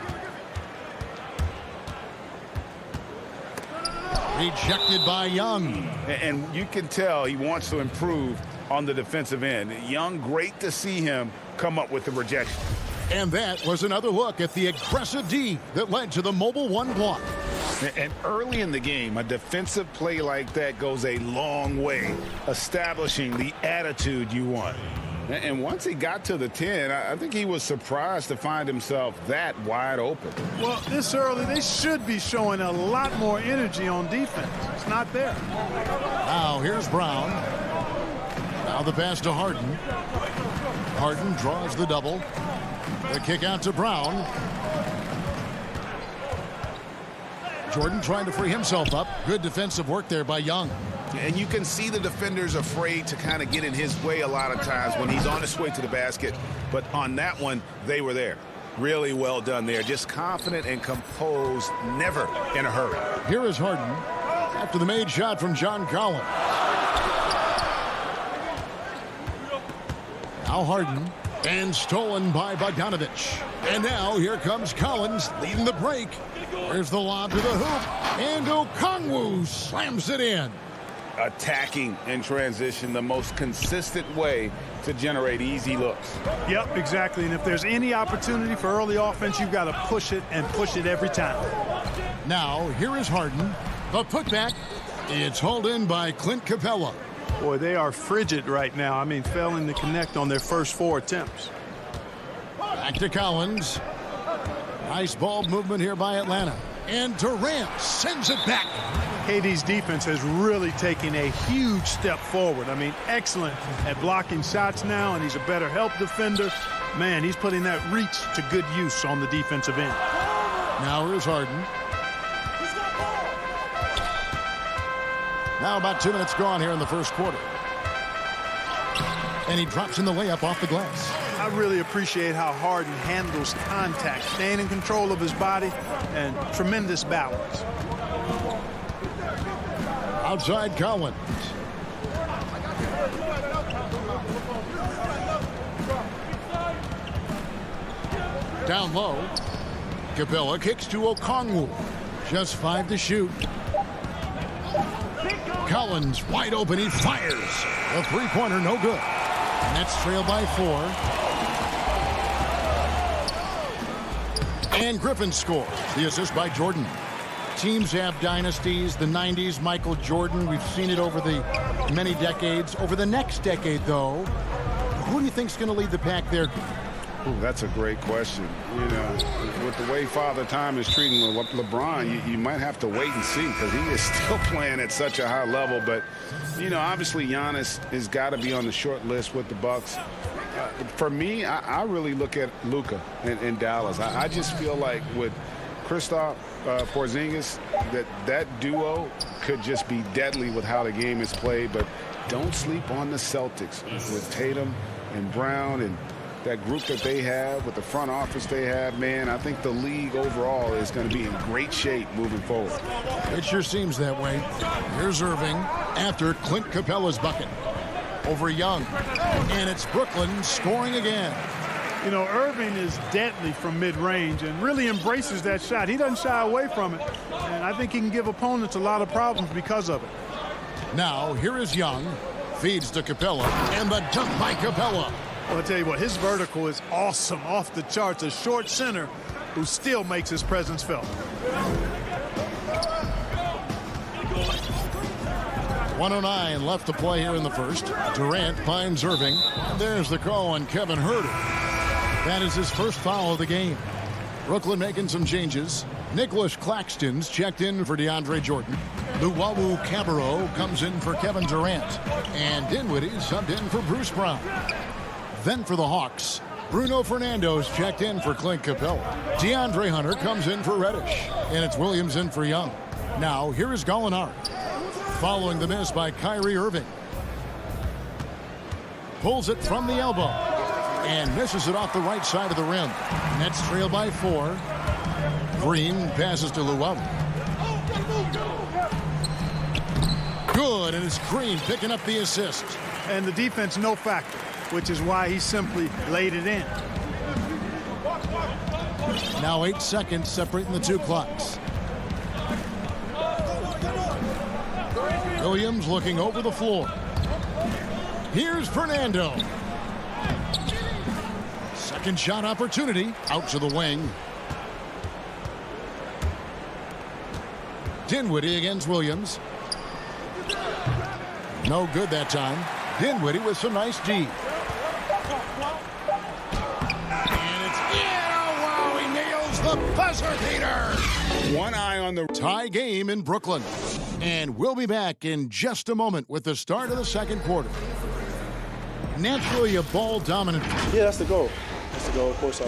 Rejected by Young. And you can tell he wants to improve on the defensive end. Young, great to see him come up with the rejection. And that was another look at the aggressive D that led to the mobile 1 block. And early in the game, a defensive play like that goes a long way, establishing the attitude you want. And once he got to the 10, I think he was surprised to find himself that wide open. Well, this early, they should be showing a lot more energy on defense. It's not there. Now, here's Brown. Now the pass to Harden. Harden draws the double. The kick out to Brown. Jordan trying to free himself up. Good defensive work there by Young. And you can see the defenders afraid to kind of get in his way a lot of times when he's on his way to the basket. But on that one, they were there. Really well done there. Just confident and composed, never in a hurry. Here is Harden after the made shot from John Collins. Now Harden, and stolen by Bogdanovich. And now here comes Collins leading the break. There's the lob to the hoop, and Okongwu slams it in. Attacking in transition, the most consistent way to generate easy looks. Yep, exactly. And if there's any opportunity for early offense, you've got to push it and push it every time. Now, here is Harden. The putback. It's hauled in by Clint Capella. Boy, they are frigid right now. I mean, failing to connect on their first 4 attempts. Back to Collins. Nice ball movement here by Atlanta. And Durant sends it back. KD's defense has really taken a huge step forward. I mean, excellent at blocking shots now, and he's a better help defender. Man, he's putting that reach to good use on the defensive end. Now here's Harden. Now about 2 minutes gone here in the first quarter. And he drops in the layup off the glass. I really appreciate how Harden handles contact, staying in control of his body, and tremendous balance. Outside Collins. Down low. Capella kicks to Okongwu. Just 5 to shoot. Collins wide open. He fires. A three-pointer, no good. Nets trail by 4. And Griffin scores. The assist by Jordan. Teams have dynasties. The 90s, Michael Jordan. We've seen it over the many decades. Over the next decade, though, who do you think is going to lead the pack there? Ooh, that's a great question. You know, with the way Father Time is treating LeBron, you might have to wait and see because he is still playing at such a high level. But, you know, obviously Giannis has got to be on the short list with the Bucks. For me, I really look at Luka in Dallas. I just feel like with Kristaps Porzingis, that duo could just be deadly with how the game is played. But don't sleep on the Celtics with Tatum and Brown and that group that they have with the front office they have. Man, I think the league overall is going to be in great shape moving forward. It sure seems that way. Here's Irving after Clint Capella's bucket over Young, and it's Brooklyn scoring again. You know, Irving is deadly from mid-range and really embraces that shot. He doesn't shy away from it, and I think he can give opponents a lot of problems because of it. Now, here is Young, feeds to Capella, and the dunk by Capella. Well, I'll tell you what, his vertical is awesome, off the charts. A short center who still makes his presence felt. 1:09 left to play here in the first. Durant finds Irving. There's the call on Kevin Huerter. That is his first foul of the game. Brooklyn making some changes. Nicholas Claxton's checked in for DeAndre Jordan. Luwawu Cabarro comes in for Kevin Durant. And Dinwiddie subbed in for Bruce Brown. Then for the Hawks, Bruno Fernando's checked in for Clint Capella. DeAndre Hunter comes in for Reddish. And it's Williams in for Young. Now, here is Gallinari. Following the miss by Kyrie Irving. Pulls it from the elbow. And misses it off the right side of the rim. Nets trail by 4. Green passes to Luwawu. Good, and it's Green picking up the assist. And the defense no factor, which is why he simply laid it in. Now 8 seconds separating the two clocks. Williams looking over the floor. Here's Fernando. Second shot opportunity. Out to the wing. Dinwiddie against Williams. No good that time. Dinwiddie with some nice D. And it's in. Oh, wow, he nails the buzzer beater. One eye on the tie game in Brooklyn. And we'll be back in just a moment with the start of the second quarter. Naturally a ball-dominant. Yeah, that's the goal. That's the goal, of course.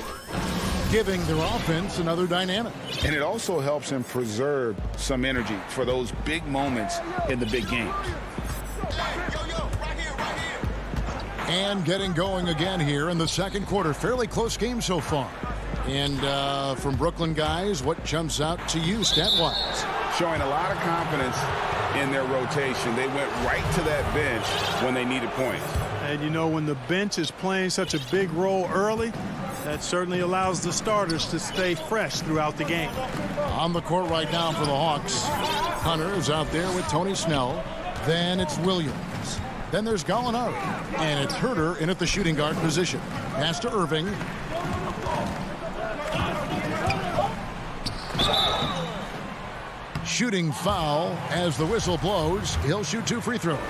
Giving their offense another dynamic. And it also helps him preserve some energy for those big moments in the big games. And getting going again here in the second quarter. Fairly close game so far. And from Brooklyn guys, what jumps out to you stat-wise? Showing a lot of confidence in their rotation. They went right to that bench when they needed points. And you know, when the bench is playing such a big role early, that certainly allows the starters to stay fresh throughout the game. On the court right now for the Hawks. Hunter is out there with Tony Snell. Then it's Williams. Then there's Gallinari. And it's Huerter in at the shooting guard position. Pass to Irving. Shooting foul as the whistle blows. He'll shoot 2 free throws.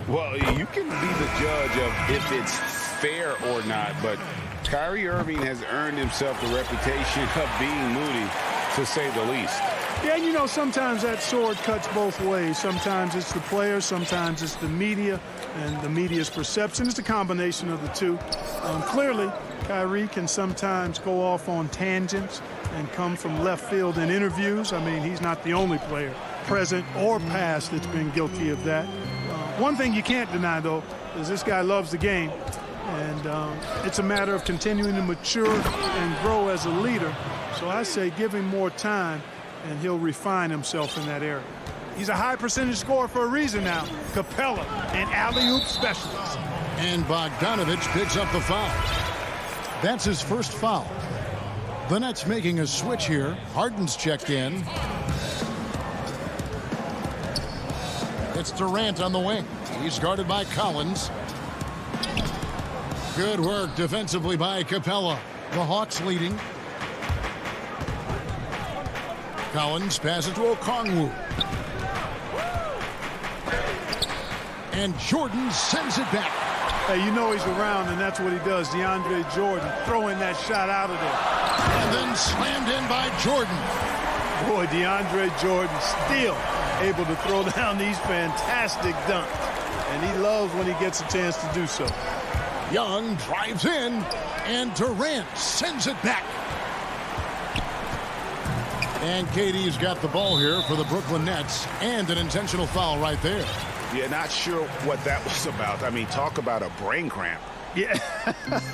Well, you can be the judge of if it's fair or not, but Kyrie Irving has earned himself the reputation of being moody, to say the least. Yeah, you know, sometimes that sword cuts both ways. Sometimes it's the players, sometimes it's the media, and the media's perception. It's a combination of the two. Clearly, Kyrie can sometimes go off on tangents and come from left field in interviews. I mean, he's not the only player, present or past, that's been guilty of that. One thing you can't deny, though, is this guy loves the game. And it's a matter of continuing to mature and grow as a leader. So I say give him more time, and he'll refine himself in that area. He's a high percentage scorer for a reason now. Capella, an alley-oop specialist. And Bogdanovich picks up the foul. That's his first foul. The Nets making a switch here. Harden's checked in. It's Durant on the wing. He's guarded by Collins. Good work defensively by Capella. The Hawks leading. Collins passes to Okongwu. And Jordan sends it back. Hey, you know he's around, and that's what he does. DeAndre Jordan throwing that shot out of there. And then slammed in by Jordan. Boy, DeAndre Jordan still able to throw down these fantastic dunks. And he loves when he gets a chance to do so. Young drives in, and Durant sends it back. And KD's got the ball here for the Brooklyn Nets, and an intentional foul right there. Yeah, not sure what that was about. I mean, talk about a brain cramp. Yeah,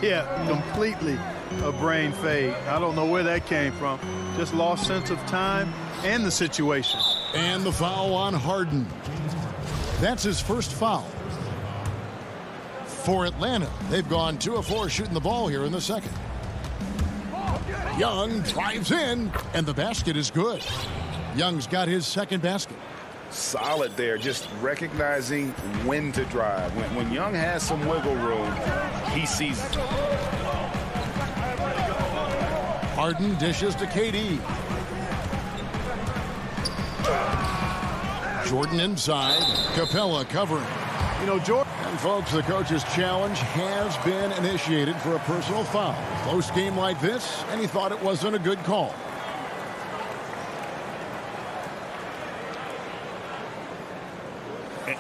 yeah, completely a brain fade. I don't know where that came from. Just lost sense of time and the situation. And the foul on Harden. That's his first foul. For Atlanta, they've gone 2 of 4 shooting the ball here in the second. Young drives in, and the basket is good. Young's got his second basket. Solid there, just recognizing when to drive. When Young has some wiggle room, he sees it. Harden dishes to KD. Jordan inside. Capella covering. You know, Jordan. And folks, the coach's challenge has been initiated for a personal foul. Close game like this, and he thought it wasn't a good call.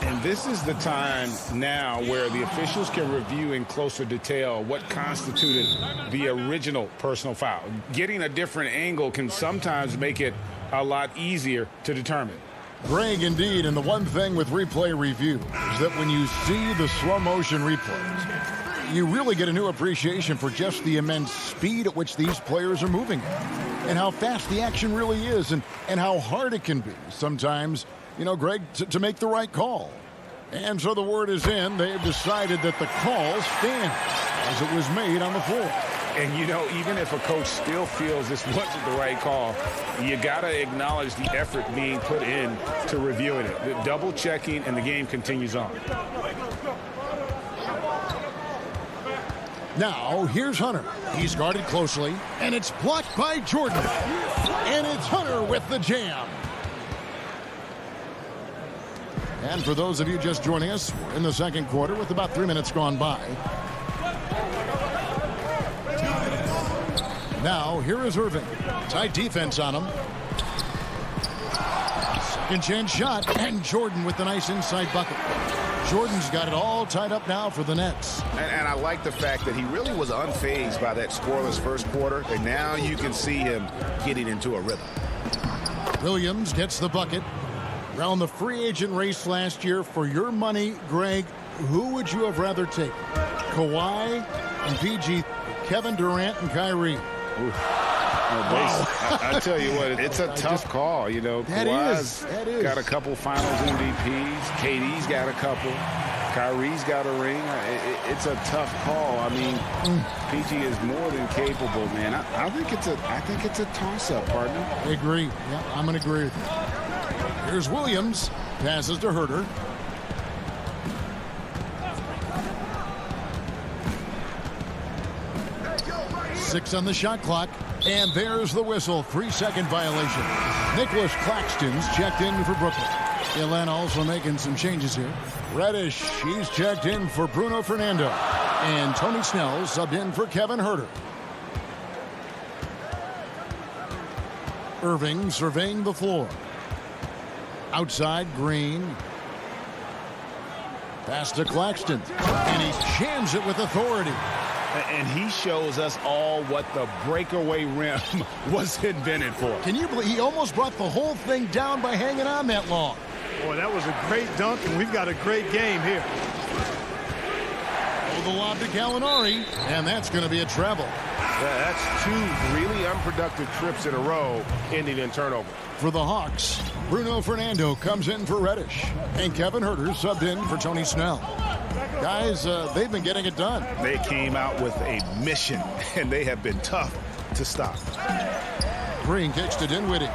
And this is the time now where the officials can review in closer detail what constituted the original personal foul. Getting a different angle can sometimes make it a lot easier to determine. Greg, indeed, and the one thing with replay review is that when you see the slow motion replays, you really get a new appreciation for just the immense speed at which these players are moving and how fast the action really is and how hard it can be sometimes, you know, Greg, to make the right call. And so the word is in. They've decided that the call stands as it was made on the floor. And, you know, even if a coach still feels this wasn't the right call, you got to acknowledge the effort being put in to reviewing it. The double checking, and the game continues on. Now, here's Hunter. He's guarded closely, and it's blocked by Jordan. And it's Hunter with the jam. And for those of you just joining us, we're in the second quarter with about 3 minutes gone by. Now, here is Irving. Tight defense on him. Second chance shot, and Jordan with the nice inside bucket. Jordan's got it all tied up now for the Nets. And I like the fact that he really was unfazed by that scoreless first quarter, and now you can see him getting into a rhythm. Williams gets the bucket. Around the free agent race last year, for your money, Greg, who would you have rather taken? Kawhi and PG, Kevin Durant and Kyrie. Wow. I tell you what, it's a tough call. You know, Kawhi's got a couple Finals MVPs. KD's got a couple. Kyrie's got a ring. It's a tough call. I mean, PG is more than capable, man. I think it's a toss-up, partner. I agree. Yeah, I'm going to agree with you. Here's Williams. Passes to Herter. Six on the shot clock. And there's the whistle. 3-second violation. Nicholas Claxton's checked in for Brooklyn. Atlanta also making some changes here. Reddish, he's checked in for Bruno Fernando. And Tony Snell subbed in for Kevin Herter. Irving surveying the floor. Outside, Green. Pass to Claxton. And he jams it with authority. And he shows us all what the breakaway rim was invented for. Can you believe he almost brought the whole thing down by hanging on that long? Boy, that was a great dunk, and we've got a great game here. Oh, the lob to Gallinari, and that's going to be a treble. That's two really unproductive trips in a row, ending in turnover. For the Hawks, Bruno Fernando comes in for Reddish, and Kevin Herter subbed in for Tony Snell. Guys, they've been getting it done. They came out with a mission, and they have been tough to stop. Green kicks to Dinwiddie.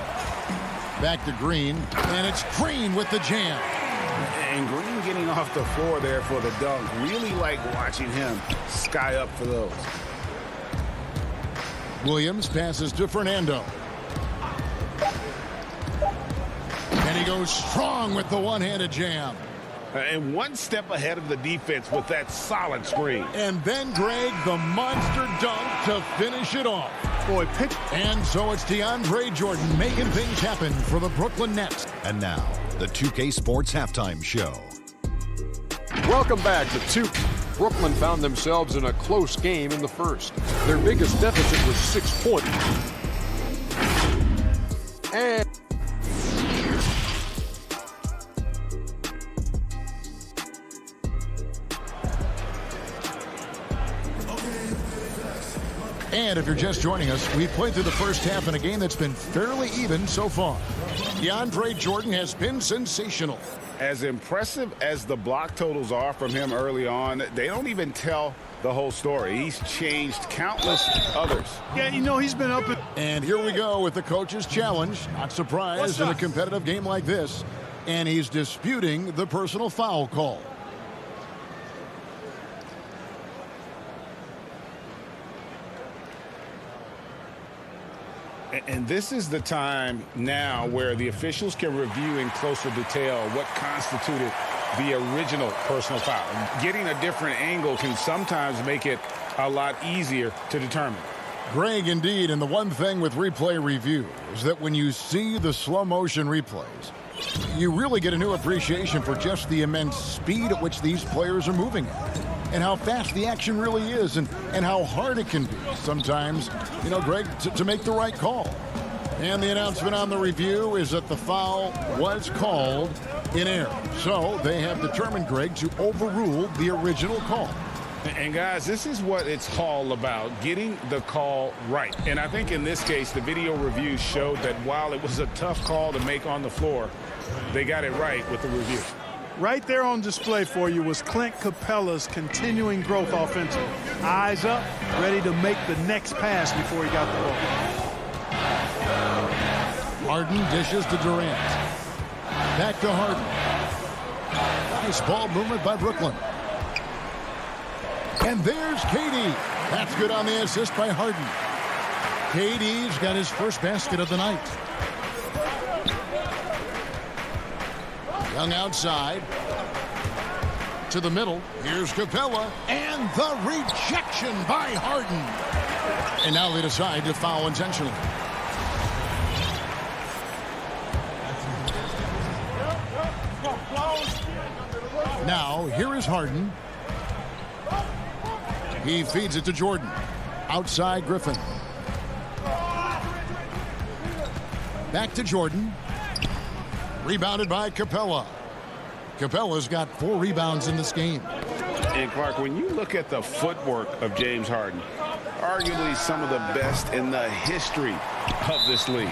Back to Green, and it's Green with the jam. And Green getting off the floor there for the dunk. Really like watching him sky up for those. Williams passes to Fernando. And he goes strong with the one-handed jam. And one step ahead of the defense with that solid screen. And then, Greg, the monster dunk to finish it off. Boy, pick. And so it's DeAndre Jordan making things happen for the Brooklyn Nets. And now, the 2K Sports Halftime Show. Welcome back to 2. Brooklyn found themselves in a close game in the first. Their biggest deficit was 6 points. And if you're just joining us, we played through the first half in a game that's been fairly even so far. DeAndre Jordan has been sensational. As impressive as the block totals are from him early on, they don't even tell the whole story. He's changed countless others. Yeah, you know, he's been up. And here we go with the coach's challenge. Not surprised in a competitive game like this. And he's disputing the personal foul call. And this is the time now where the officials can review in closer detail what constituted the original personal foul. Getting a different angle can sometimes make it a lot easier to determine. Greg, indeed, and the one thing with replay review is that when you see the slow motion replays, you really get a new appreciation for just the immense speed at which these players are moving at. And how fast the action really is, and how hard it can be sometimes, you know, Greg, to make the right call. And the announcement on the review is that the foul was called in error. So they have determined, Greg, to overrule the original call. And guys, this is what it's all about, getting the call right. And I think in this case, the video review showed that while it was a tough call to make on the floor, they got it right with the review. Right there on display for you was Clint Capella's continuing growth offensively. Eyes up, ready to make the next pass before he got the ball. Harden dishes to Durant. Back to Harden. Nice ball movement by Brooklyn. And there's KD. That's good on the assist by Harden. KD's got his first basket of the night. Young outside. To the middle. Here's Capella. And the rejection by Harden. And now they decide to foul intentionally. Now, here is Harden. He feeds it to Jordan. Outside Griffin. Back to Jordan. Rebounded by Capella. Capella's got 4 rebounds in this game. And Clark, when you look at the footwork of James Harden, arguably some of the best in the history of this league.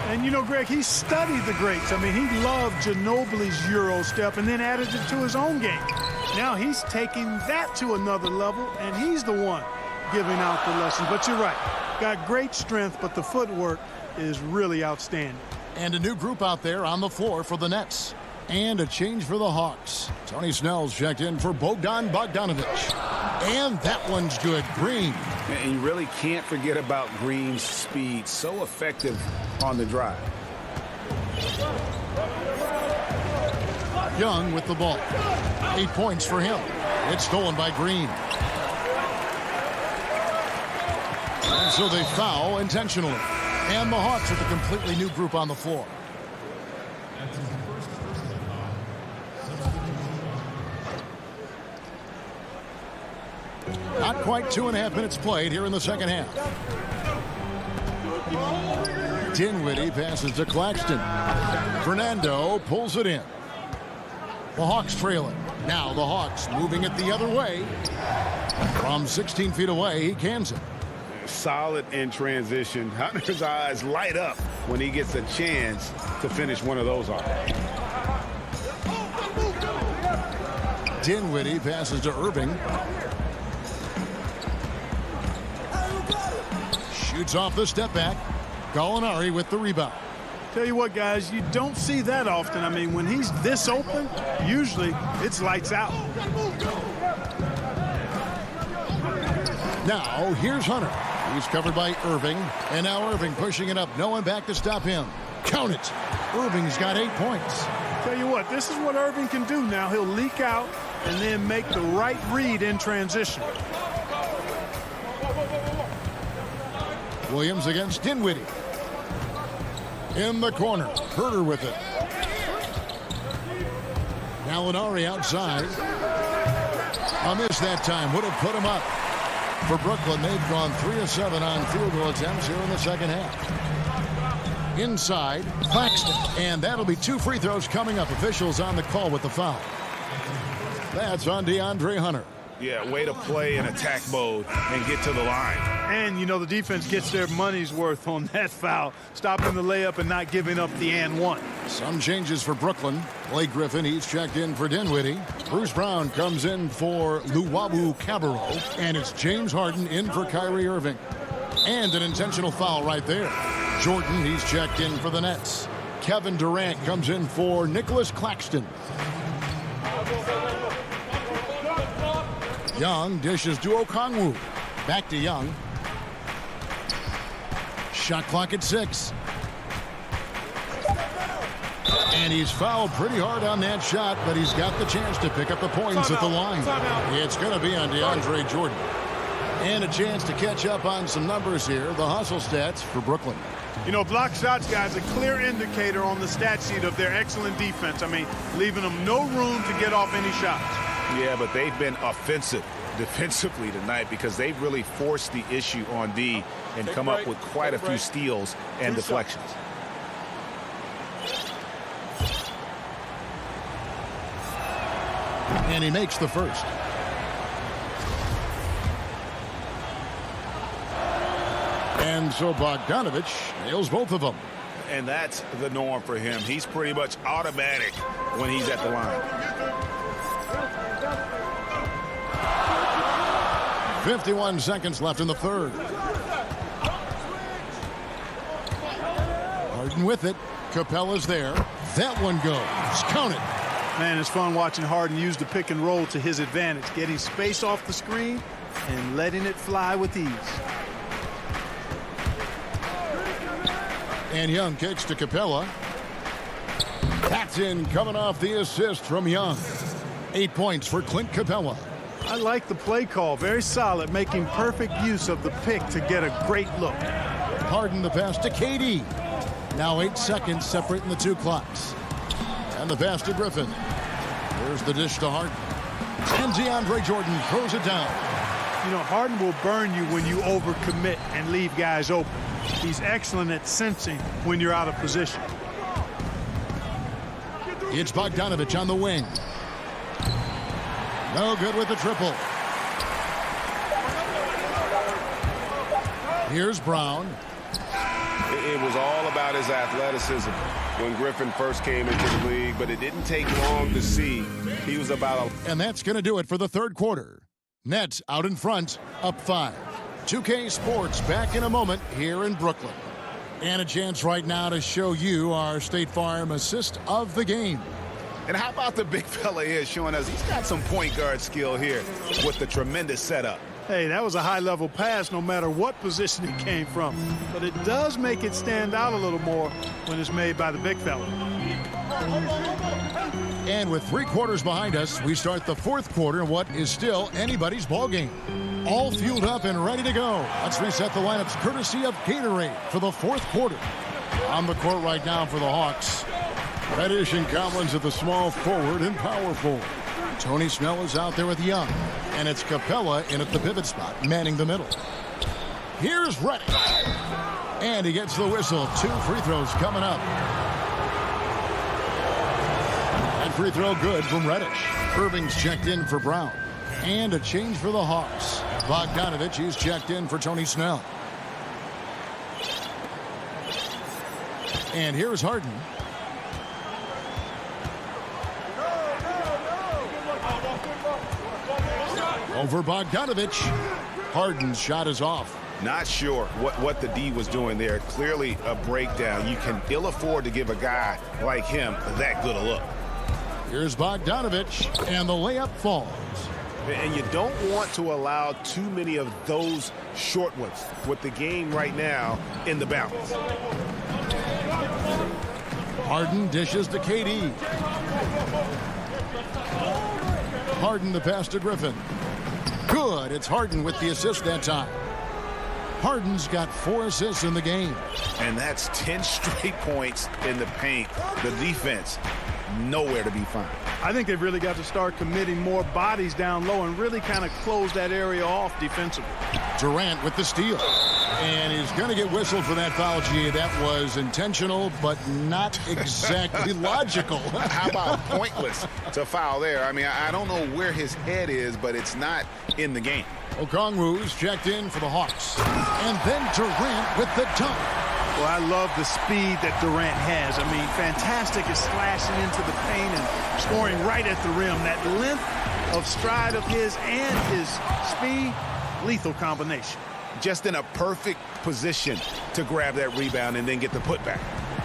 And you know, Greg, he studied the greats. I mean, he loved Ginobili's Euro step and then added it to his own game. Now he's taking that to another level, and he's the one giving out the lessons. But you're right. Got great strength, but the footwork is really outstanding. And a new group out there on the floor for the Nets. And a change for the Hawks. Tony Snell's checked in for Bogdan Bogdanovic. And that one's good. Green. And you really can't forget about Green's speed. So effective on the drive. Young with the ball. 8 points for him. It's stolen by Green. And so they foul intentionally. And the Hawks with a completely new group on the floor. Not quite 2.5 minutes played here in the second half. Dinwiddie passes to Claxton. Fernando pulls it in. The Hawks trailing. Now the Hawks moving it the other way. From 16 feet away, he cans it. Solid in transition. Hunter's eyes light up when he gets a chance to finish one of those off. Dinwiddie passes to Irving. Shoots off the step back. Gallinari with the rebound. Tell you what, guys, you don't see that often. I mean, when he's this open, usually it's lights out. Now, here's Hunter. He's covered by Irving. And now Irving pushing it up. No one back to stop him. Count it. Irving's got 8 points. Tell you what, this is what Irving can do now. He'll leak out and then make the right read in transition. Williams against Dinwiddie. In the corner. Herter with it. Gallinari outside. A miss that time. Would have put him up. For Brooklyn, they've gone 3 of 7 on field goal attempts here in the second half. Inside, Claxton. And that'll be 2 free throws coming up. Officials on the call with the foul. That's on DeAndre Hunter. Yeah, way to play in attack mode and get to the line. And, you know, the defense gets their money's worth on that foul. Stopping the layup and not giving up the and one. Some changes for Brooklyn. Blake Griffin, he's checked in for Dinwiddie. Bruce Brown comes in for Luwawu Cabarro. And it's James Harden in for Kyrie Irving. And an intentional foul right there. Jordan, he's checked in for the Nets. Kevin Durant comes in for Nicholas Claxton. Young dishes to Okongwu. Back to Young. Shot clock at 6. And he's fouled pretty hard on that shot, but he's got the chance to pick up the points at the line. It's going to be on DeAndre Jordan. And a chance to catch up on some numbers here. The hustle stats for Brooklyn. You know, block shots, guys, a clear indicator on the stat sheet of their excellent defense. I mean, leaving them no room to get off any shots. Yeah, but they've been offensive defensively tonight because they've really forced the issue on D and come up with quite a few steals and deflections. And he makes the first. And so Bogdanovich nails both of them. And that's the norm for him. He's pretty much automatic when he's at the line. 51 seconds left in the third. Harden with it. Capella's there. That one goes. Count it. Man, it's fun watching Harden use the pick and roll to his advantage, getting space off the screen and letting it fly with ease. And Young kicks to Capella. That's in, coming off the assist from Young. 8 points for Clint Capella. I like the play call. Very solid, making perfect use of the pick to get a great look. Harden the pass to KD. Now 8 seconds separating the 2 clocks. And the pass to Griffin. Here's the dish to Harden. And DeAndre Jordan throws it down. You know, Harden will burn you when you overcommit and leave guys open. He's excellent at sensing when you're out of position. It's Bogdanovich on the wing. No good with the triple. Here's Brown. It was all about his athleticism when Griffin first came into the league, but it didn't take long to see he was about a... And that's going to do it for the third quarter. Nets out in front, up 5. 2K Sports back in a moment here in Brooklyn. And a chance right now to show you our State Farm assist of the game. And how about the big fella here showing us he's got some point guard skill here with the tremendous setup. Hey, that was a high-level pass no matter what position it came from. But it does make it stand out a little more when it's made by the big fella. And with 3 quarters behind us, we start the fourth quarter in what is still anybody's ball game. All fueled up and ready to go. Let's reset the lineups courtesy of Gatorade for the fourth quarter. On the court right now for the Hawks. Reddish and Collins at the small forward and power forward. Tony Snell is out there with Young. And it's Capella in at the pivot spot, manning the middle. Here's Reddish. And he gets the whistle. 2 free throws coming up. And free throw good from Reddish. Irving's checked in for Brown. And a change for the Hawks. Bogdanovich, he's checked in for Tony Snell. And here's Harden. Over Bogdanovich. Harden's shot is off. Not sure what the D was doing there. Clearly a breakdown. You can ill afford to give a guy like him that good a look. Here's Bogdanovich, and the layup falls. And you don't want to allow too many of those short ones with the game right now in the balance. Harden dishes to KD. Harden the pass to Griffin. Good. It's Harden with the assist that time. Harden's got 4 assists in the game. And that's 10 straight points in the paint. The defense, nowhere to be found. I think they've really got to start committing more bodies down low and really kind of close that area off defensively. Durant with the steal. And he's going to get whistled for that foul, G. That was intentional, but not exactly logical. How about pointless to foul there? I mean, I don't know where his head is, but it's not in the game. Okongwu's checked in for the Hawks. And then Durant with the dunk. Well, I love the speed that Durant has. I mean, fantastic at slashing into the paint and scoring right at the rim. That length of stride of his and his speed, lethal combination. Just in a perfect position to grab that rebound and then get the putback.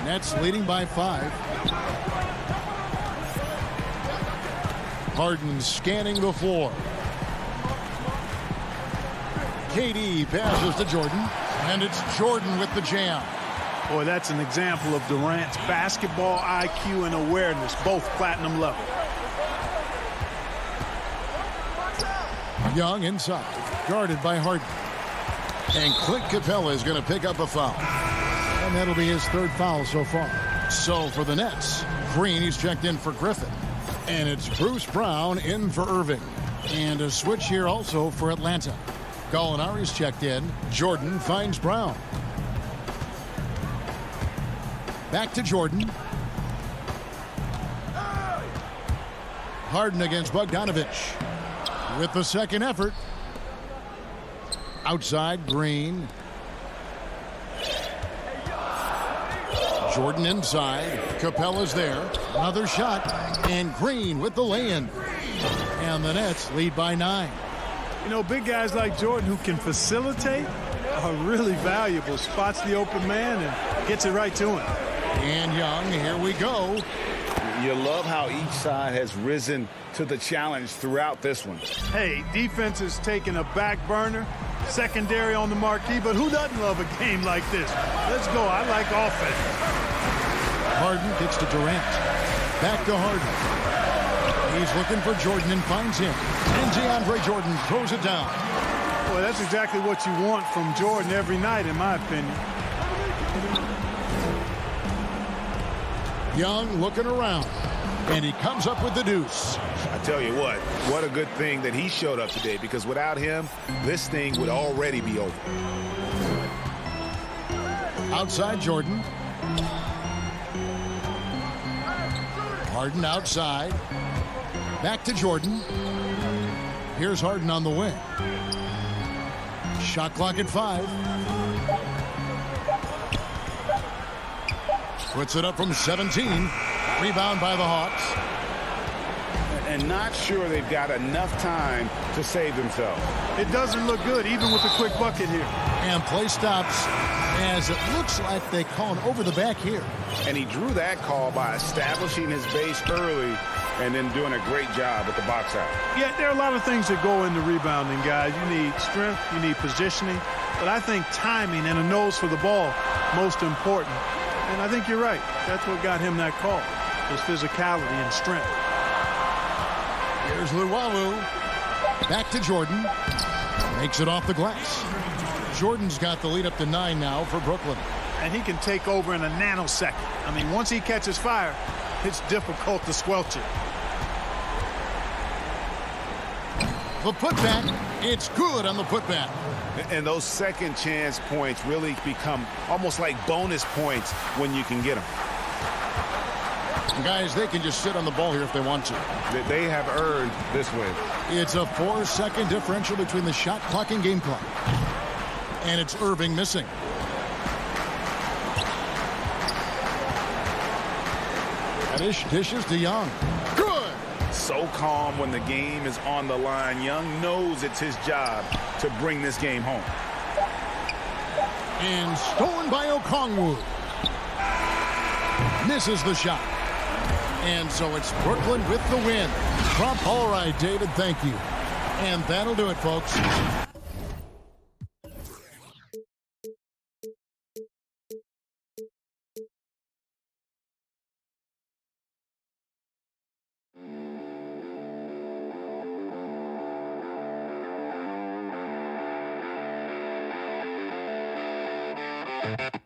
Nets leading by 5. Harden scanning the floor. KD passes to Jordan, and it's Jordan with the jam. Boy, that's an example of Durant's basketball IQ and awareness, both platinum level. Young inside, guarded by Harden. And Clint Capella is going to pick up a foul. And that'll be his 3rd foul so far. So for the Nets, Green, he's checked in for Griffin. And it's Bruce Brown in for Irving. And a switch here also for Atlanta. Gallinari's checked in. Jordan finds Brown. Back to Jordan. Harden against Bogdanovich. With the second effort. Outside, Green. Jordan inside. Capella's there. Another shot. And Green with the lay-in. And the Nets lead by 9. You know, big guys like Jordan who can facilitate are really valuable. Spots the open man and gets it right to him. And Young, here we go. You love how each side has risen to the challenge throughout this one. Hey, defense is taking a back burner, secondary on the marquee, but who doesn't love a game like this? Let's go. I like offense. Harden gets to Durant. Back to Harden. He's looking for Jordan and finds him. And DeAndre Jordan throws it down. Boy, that's exactly what you want from Jordan every night, in my opinion. Young looking around. And he comes up with the deuce. I tell you what a good thing that he showed up today, because without him, this thing would already be over. Outside Jordan. Harden outside. Back to Jordan. Here's Harden on the wing. Shot clock at 5. Puts it up from 17. Rebound by the Hawks. And not sure they've got enough time to save themselves. It doesn't look good, even with the quick bucket here. And play stops as it looks like they call an over the back here. And he drew that call by establishing his base early and then doing a great job with the box out. Yeah, there are a lot of things that go into rebounding, guys. You need strength, you need positioning, but I think timing and a nose for the ball, most important. And I think you're right. That's what got him that call, his physicality and strength. Here's Luwawu. Back to Jordan. Makes it off the glass. Jordan's got the lead up to 9 now for Brooklyn. And he can take over in a nanosecond. I mean, once he catches fire, it's difficult to squelch it. The putback, it's good on the putback. And those second chance points really become almost like bonus points when you can get them. Guys, they can just sit on the ball here if they want to. They have earned this win. It's a 4-second differential between the shot clock and game clock. And it's Irving missing. Dishes to Young. Good. So calm when the game is on the line. Young knows it's his job to bring this game home. And stolen by Okongwu. Misses the shot. And so it's Brooklyn with the win. All right, David, thank you. And that'll do it, folks. You